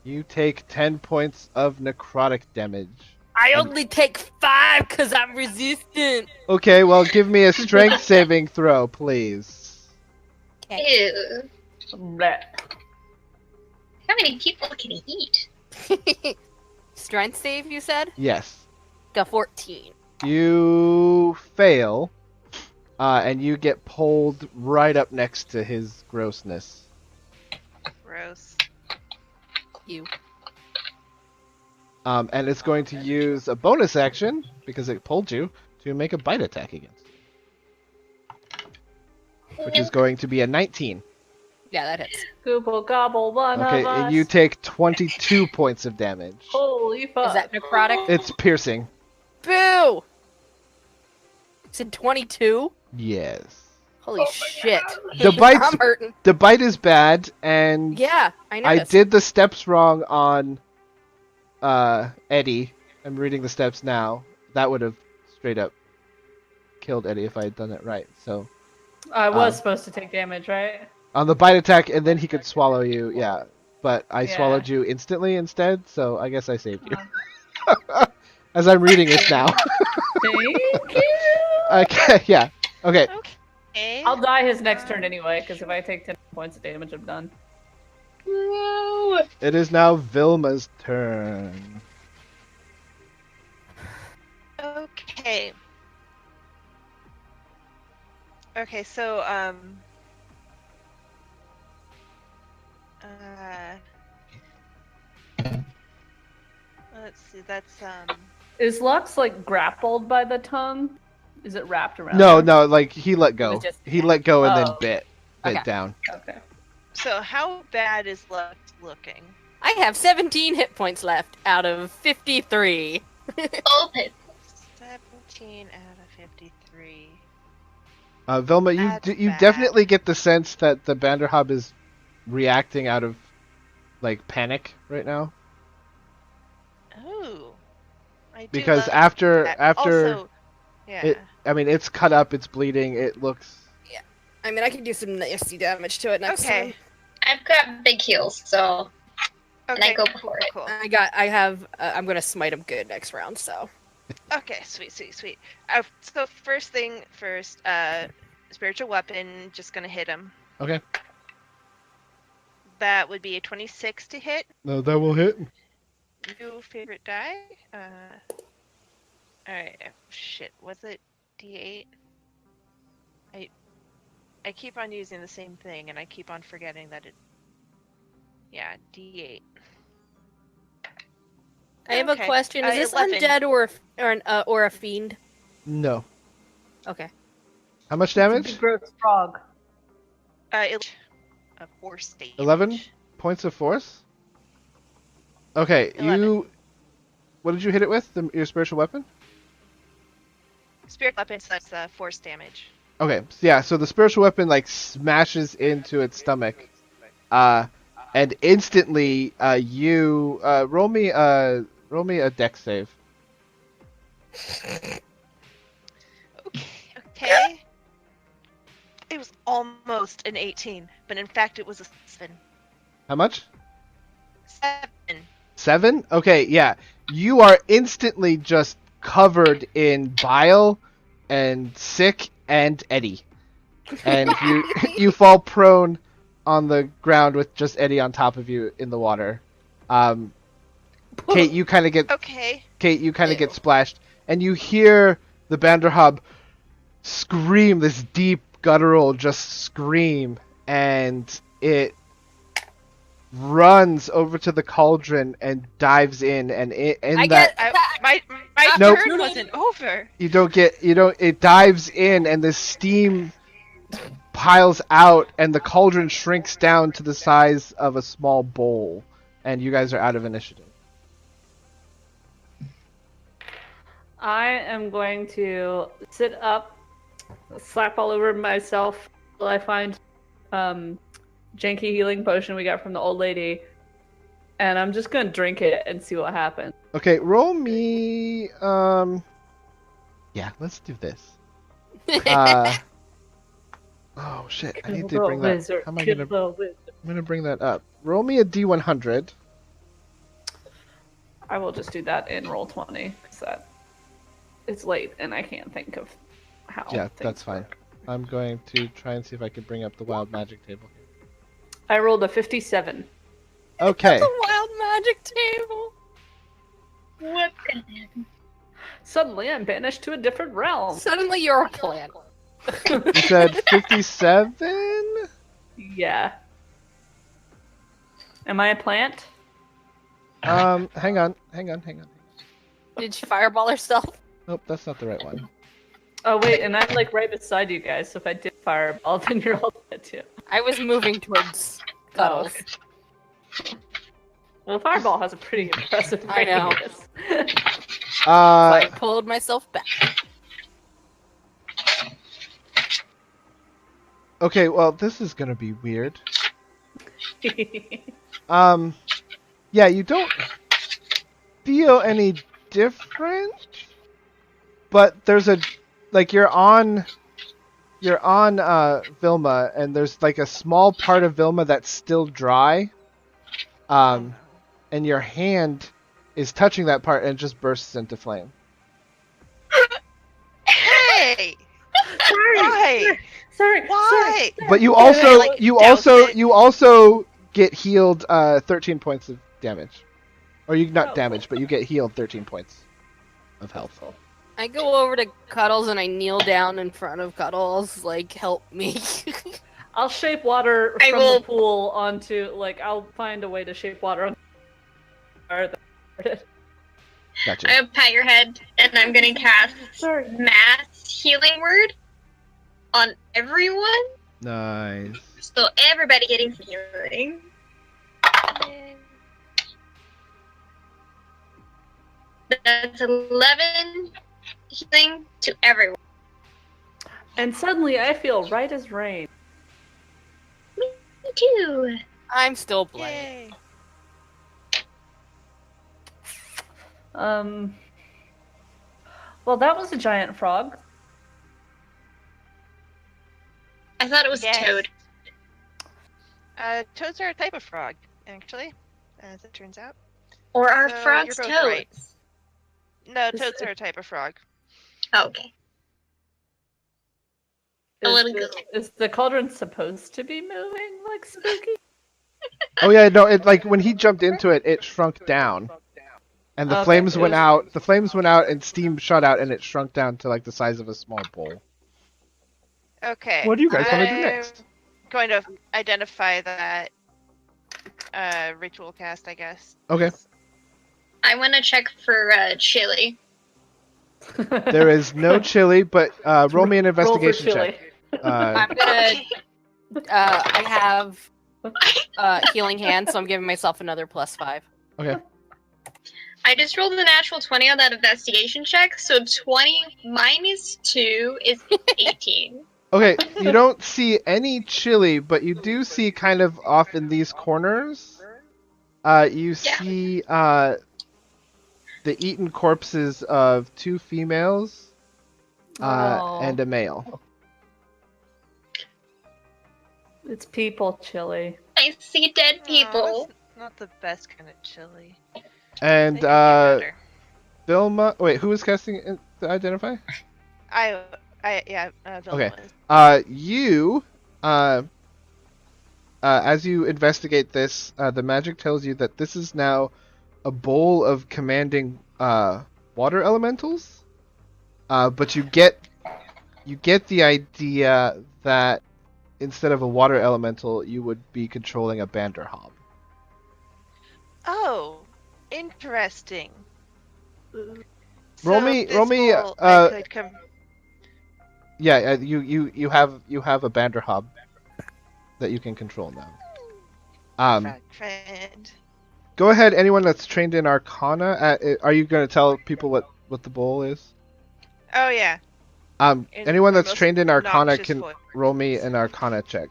You take 10 points of necrotic damage. I only take 5 because I'm resistant. Okay, well, give me a strength saving throw, please. Ew. Bleh. How many people can he eat? Strength save, you said? Yes. Got 14. You fail, and you get pulled right up next to his grossness. Gross. You. And it's going to use a bonus action, because it pulled you, to make a bite attack against you. Which is going to be a 19. Yeah, that hits. Gobble gobble, one Okay, of and us. you take 22 points of damage. Holy fuck. Is that necrotic? It's piercing. Boo! It's in 22? Yes. Holy shit. The bite's I'm hurting. the bite is bad, and Yeah, I I noticed. did the steps wrong on Eddie. I'm reading the steps now. That would have straight up killed Eddie if I had done it right. So I was supposed to take damage, right? on the bite attack, and then he could swallow you. Yeah, but I Yeah. swallowed you instantly instead. So I guess I saved you. As I'm reading it now. Thank you. Okay. Yeah. Okay. Okay. I'll die his next turn anyway, because if I take 10 points of damage, I'm done. Woo! It is now Vilma's turn. Okay. Okay, so let's see. That's Is Lux like grappled by the tongue? Is it wrapped around? No, her? no, like he let go. was just- He let go and then Oh. bit Okay. down. Okay. so how bad is Lux looking? I have 17 hit points left out of 53. Open. 17 out of 53. Vilma, you That's you bad. definitely get the sense that the Banderhobb is reacting out of like panic right now, Oh. I do because love after that. after Also, yeah. it, I mean, it's cut up, it's bleeding, it looks. I mean, I can do some nasty damage to it next Okay. I've got big heals, so and I Okay, go cool, before it. cool. I'm gonna smite him good next round, so. Okay, sweet. So first thing first, spiritual weapon, just gonna hit him. Okay. That would be a 26 to hit. No, that will hit. New favorite die. Alright, shit, was it D8? I keep on using the same thing, and I keep on forgetting that it. Yeah, D8. I have a Okay, question. Is this 11. undead or a fiend? No. Okay. How much It's a damage? big gross frog. A force damage. 11 points of force. Okay, 11. you. What did you hit it with? Your spiritual weapon? Spirit weapon, so that's force damage. Okay, yeah. So the spiritual weapon like smashes into its stomach, and instantly, you roll me a dex save. Okay. It was almost an 18, but in fact it was a 7. How much? 7. 7? Okay, yeah. You are instantly just covered in bile and sick and Eddie. And you fall prone on the ground with just Eddie on top of you in the water. Kate, you kind of get Okay. Kate, you kind of get splashed, and you hear the Banderhobb scream, this deep guttural just scream, and it runs over to the cauldron and dives in, and My Nope. turn wasn't over. it dives in, and the steam piles out, and the cauldron shrinks down to the size of a small bowl, and you guys are out of initiative. I am going to sit up, slap all over myself till I find janky healing potion we got from the old lady, and I'm just gonna drink it and see what happens. Okay, roll me. Yeah, let's do this. Oh shit! I need to bring that. How am I gonna? I'm gonna bring that up. Roll me a D100. I will just do that in roll 20 because it's late and I can't think of how. Yeah, that's fine. I'm going to try and see if I can bring up the wild magic table here. I rolled a 57. Okay. The wild magic table. What? Suddenly, I'm banished to a different realm. Suddenly you're a plant. You said 57? Yeah. Am I a plant? Hang on. Did she fireball herself? Nope, that's not the right one. Oh wait, and I'm like right beside you guys, so if I did fireball, then you're all dead too. I was moving towards Cuddles. Okay. Well, fireball has a pretty impressive I know. radius. So I pulled myself back. Okay, well, this is gonna be weird. Yeah, you don't feel any different, but there's you're on Vilma, and there's like a small part of Vilma that's still dry, and your hand is touching that part and it just bursts into flame. Hey! Why? Sorry. Why? But you Can I, like, douse it? you also get healed 13 points of damage. Or you not damage, but you get healed 13 points of health. I go over to Cuddles and I kneel down in front of Cuddles, like, help me. I'll shape water from the pool onto, I'll find a way to shape water on Gotcha. I'm gonna pat your head, and I'm gonna cast mass healing word on everyone. Nice. So everybody getting healing. That's 11 healing to everyone. And suddenly I feel right as rain. Me too. I'm still blank. Yay. Well, that was a giant frog. I thought it was Yes. Toad. Toads are a type of frog, actually, as it turns out. Or are So frogs you're both toads? right. No, toads are a type of frog. Oh, okay. A little good. Is the cauldron supposed to be moving like spooky? Oh yeah, no, when he jumped into it, it shrunk down. And the flames went out. The flames went out, and steam shot out, and it shrunk down to like the size of a small bowl. Okay. What do you guys want to do next? I'm going to identify that ritual cast, I guess. Okay. I want to check for chili. There is no chili, but roll me an investigation check. I'm gonna. I have healing hand, so I'm giving myself another +5. Okay. I just rolled a natural 20 on that investigation check, so 20 minus 2 is 18. Okay, you don't see any chili, but you do see kind of off in these corners. You see the eaten corpses of 2 females and a male. It's people chili. I see dead people. It's not the best kind of chili. And They could be better. Vilma. Wait, who was casting it to identify? Vilma Okay. was. You, as you investigate this, the magic tells you that this is now a bowl of commanding water elementals. But you get the idea that instead of a water elemental, you would be controlling a Banderhobb. Oh, interesting. Roll me. I could come. Yeah, you have a Banderhobb that you can control now. Frog friend. Go ahead. Anyone that's trained in Arcana, are you going to tell people what the bowl is? Oh yeah. In Anyone that's most trained in Arcana obnoxious can voice. roll me an Arcana check.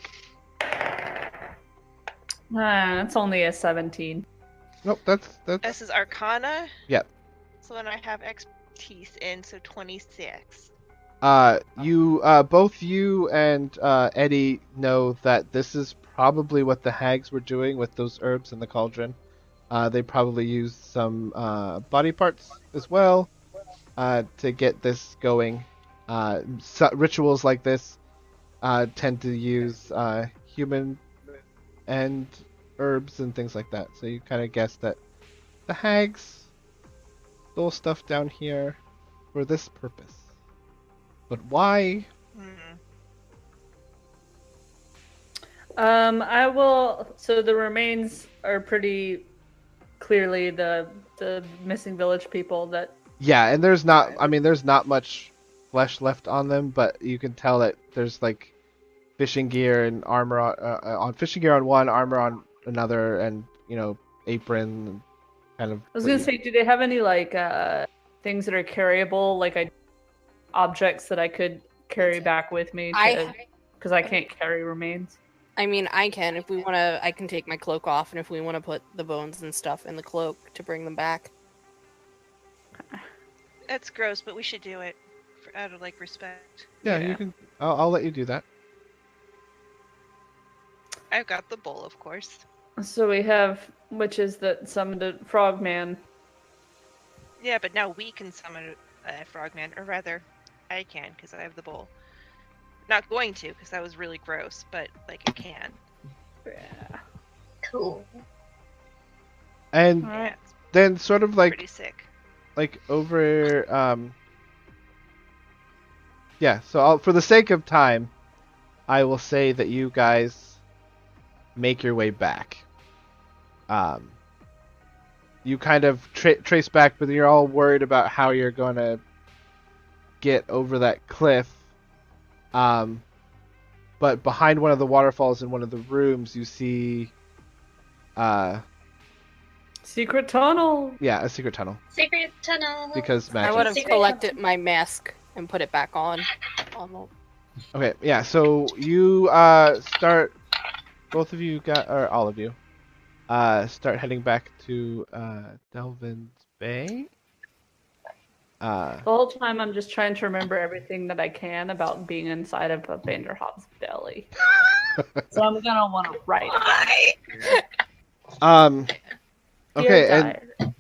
It's only a 17. Nope, that's. This is Arcana. Yep. So then I have expertise in, so 26. Both you and Eddie know that this is probably what the hags were doing with those herbs in the cauldron. They probably used some body parts as well to get this going. Rituals like this tend to use human and herbs and things like that. So you kind of guess that the hags stole stuff down here for this purpose. But why? I will. So the remains are pretty clearly the missing village people that. Yeah, and there's not much flesh left on them, but you can tell that there's like fishing gear and armor on fishing gear on one, armor on another, and apron, kind of. I was gonna say, do they have any like things that are carryable, like objects that I could carry back with me? Because I can't carry remains. I mean, I can. If we want to, I can take my cloak off, and if we want to put the bones and stuff in the cloak to bring them back. That's gross, but we should do it out of respect. Yeah, you can. I'll let you do that. I've got the bowl, of course. So we have witches that summoned a frogman. Yeah, but now we can summon a frogman, or rather, I can because I have the bowl. Not going to because that was really gross, but I can. Yeah. Cool. And Yeah, then sort of pretty sick. Over yeah, so for the sake of time, I will say that you guys make your way back. You kind of trace back, but you're all worried about how you're going to get over that cliff. But behind one of the waterfalls in one of the rooms, you see Secret tunnel. Yeah, a secret tunnel. Secret tunnel. Because magic. I would have Secret collected my mask and put it back on. Okay, yeah, so you start, both of you or all of you, start heading back to Delvin's Bay. The whole time I'm just trying to remember everything that I can about being inside of a Banderhobb's belly. So I'm gonna want to write about it. Okay, Dear and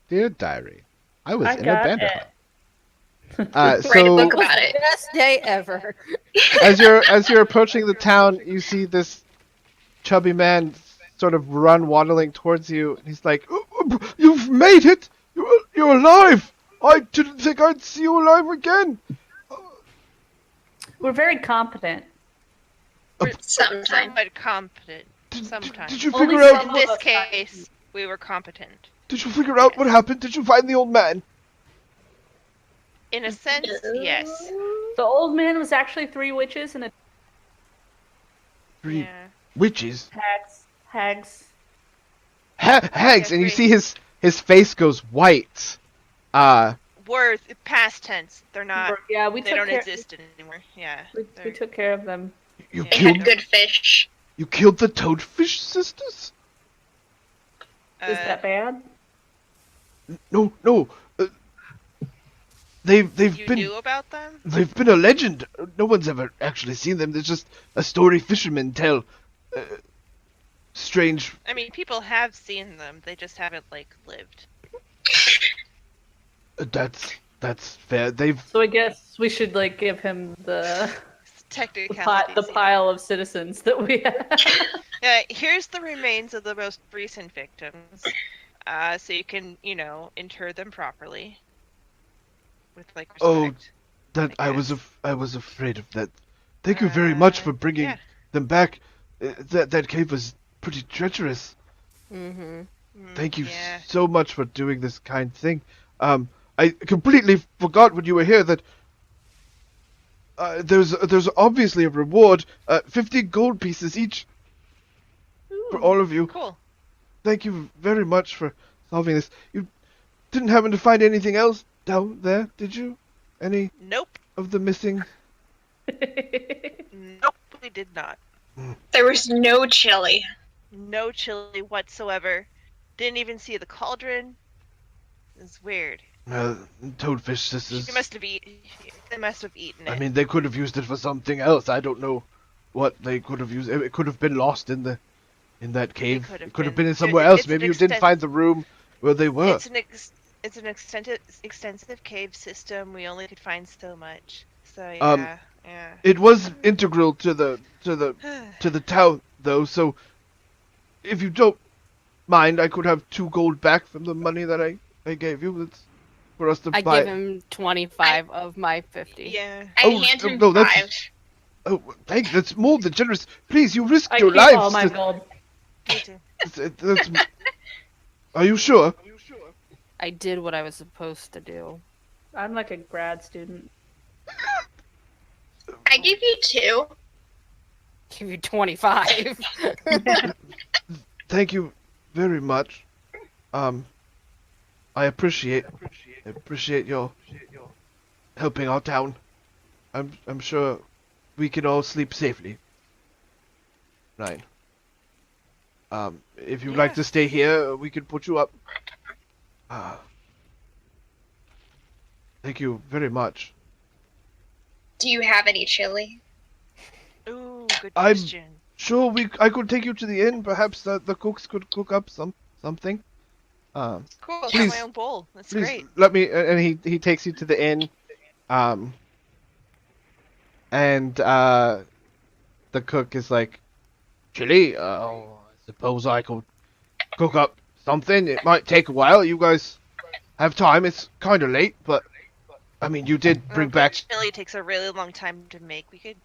dear diary, I was in a got Banderhobb. Write a So book about it. Best day ever. as you're approaching the town, you see this chubby man sort of run waddling towards you, and he's like, "You've made it! You're alive! I didn't think I'd see you alive again." We're very competent. Sometimes. Somewhat competent. Sometimes. Did you Only figure out? In this case, we were competent. Did you figure out what happened? Did you find the old man? In a sense, yes. The old man was actually 3 witches and a 3 Yeah. witches. hags. Hags, and you see his face goes white. Worth past tense. They're not. Yeah, we They took don't care. exist anymore. Yeah. We they're- took care of them. You Yeah. They killed had good fish. you killed the Toadfish sisters? Is that bad? No. They've You been knew about them? they've been a legend. No one's ever actually seen them. There's just a story fishermen tell. Strange. I mean, people have seen them. They just haven't like lived. That's fair. They've So I guess we should like give him the Technicalities. pile of citizens that we have. Here's the remains of the most recent victims. So you can, inter them properly. With like respect. that I was afraid of that. Thank you very Uh, much for bringing yeah. them back. That cave was pretty treacherous. Mm-hmm. Thank you Yeah. so much for doing this kind thing. I completely forgot when you were here that there's obviously a reward. 50 gold pieces each for all of you. Cool. Thank you very much for solving this. You didn't happen to find anything else down there, did you? Any Nope. of the missing? Nope, we did not. There was no chili. No chili whatsoever. Didn't even see the cauldron. It's weird. Toadfish sisters. They must have eaten it. I mean, they could have used it for something else. I don't know what they could have used. It could have been lost in that cave. could have It could have been. been in somewhere else. It's Maybe an you didn't find the room where they were. It's an extensive cave system. We only could find so much. So yeah. It was integral to the town, though. So, if you don't mind, I could have 2 gold back from the money that I gave you. That's for us to I buy. give him 25 of my 50. Yeah. I Oh, hand him no, that's- 5. Oh, thank you. That's more than generous. Please, you risked I your keep lives. all my gold. Me too. Are you sure? I did what I was supposed to do. I'm like a grad student. I give you 2. Give you 25. Thank you very much. I appreciate your helping our town. I'm sure we can all sleep safely. Right. If you'd like to stay here, we can put you up. Thank you very much. Do you have any chili? Ooh, good I'm- question. Sure, I could take you to the inn. Perhaps the cooks could cook up something. Cool. I please- have my own bowl. That's Please great. let me. And he takes you to the inn. And the cook is like, chili. I suppose I could cook up something. It might take a while. You guys have time. It's kind of late, but I mean, you did bring back. Chili takes a really long time to make. We could,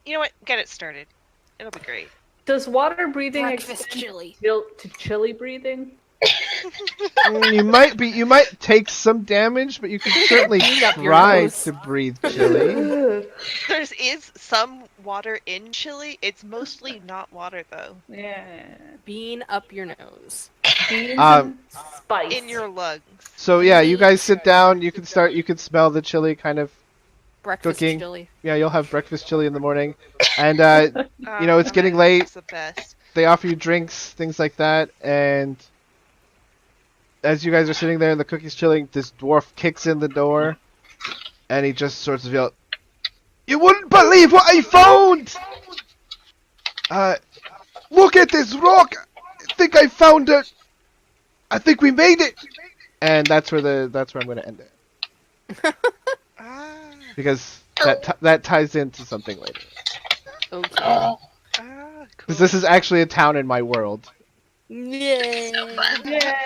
you know what? Get it started. It'll be great. Does water breathing Breakfast extend chili. to chili breathing? You might take some damage, but you can certainly Clean up your try nose. to breathe chili. There is some water in chili. It's mostly not water though. Yeah. Bean up your nose. Beans Um, and spice. In your lungs. So yeah, you guys sit down. You can start. You can smell the chili kind of. Breakfast Cooking. chili. Yeah, you'll have breakfast chili in the morning, and it's getting late. That's the best. They offer you drinks, things like that, and as you guys are sitting there and the cookie's chilling, this dwarf kicks in the door, and he just sort of yells, "You wouldn't believe what I found! Look at this rock! I think I found it! I think we made it!" And that's where I'm going to end it. Because that ties into something later. Okay. Cool. Because this is actually a town in my world. Yeah. Yeah.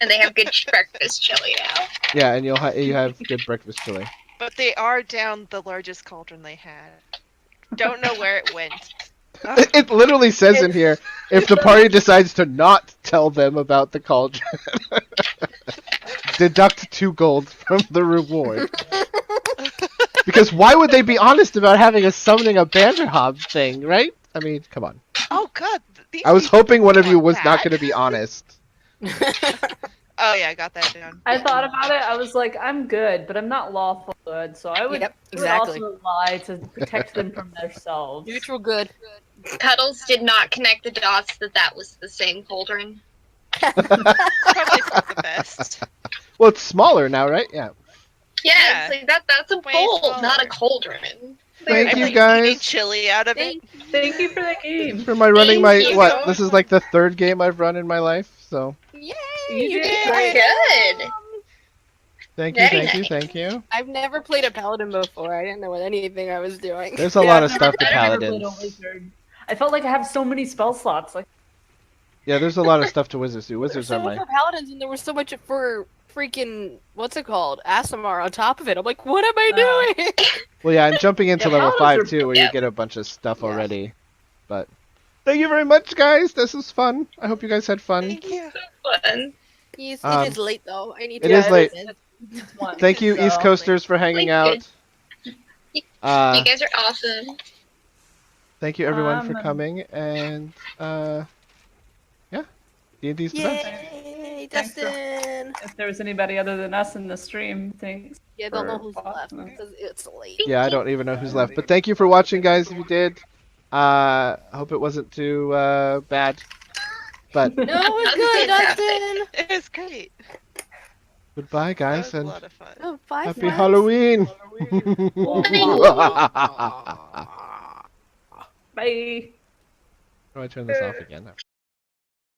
And they have good breakfast chili now. Yeah, and you have good breakfast chili. But they are down the largest cauldron they had. Don't know where it went. It literally says in here, if the party decides to not tell them about the cauldron, deduct 2 gold from the reward. Because why would they be honest about having a summoning a Banderhobb thing, right? I mean, come on. Oh god. These I was people hoping one of you want was not that. going to be honest. Oh yeah, I got that down. I thought about it. I was like, I'm good, but I'm not lawful good, so I would, Yep, I would exactly. also lie to protect them from themselves. Neutral good. Cuddles did not connect the dots that was the same cauldron. Probably not the best. Well, it's smaller now, right? Yeah. Yeah, Yeah. it's like that's a Way bowl, smaller. not a cauldron. Thank I'm you, like guys. eating chili out of it. Thank you for that game. For my running my Thank you. what? This is like the third game I've run in my life, so Yay! You You did did great. Good. thank you, Very thank you, nice. thank you. I've never played a paladin before. I didn't know what anything I was doing. There's a lot of I've stuff to never played a paladins. wizard. I felt like I have so many spell slots. Like, Yeah, there's a lot of stuff to wizards do. There was Wizards so are much my. for paladins, and there was so much for freaking what's it called, Asimar on top of it. I'm like, what am I doing? Well, yeah, I'm jumping into Yeah, level paladins 5 are- too, where you yeah. get a bunch of stuff Yeah. already. But thank you very much, guys. This was fun. I hope you guys had fun. Thank you. Fun. It Um, is late though. I need it to. is late. it's one. Thank you, So- East Coasters, for hanging Thank out. you Uh, guys are awesome. thank you everyone for Um, coming, and yeah, D&D's the best. Yay, Thanks for- Dustin! If there was anybody other than us in the stream, thanks. Yeah, I don't know for who's watching left us. because it's late. Yeah, I don't even know who's left, but thank you for watching, guys. If you did, hope it wasn't too bad. But No, it was good, Dustin. It was great. goodbye, That guys, was a and lot of fun. Oh, bye, happy friends. Halloween. Bye. How do I turn this off again?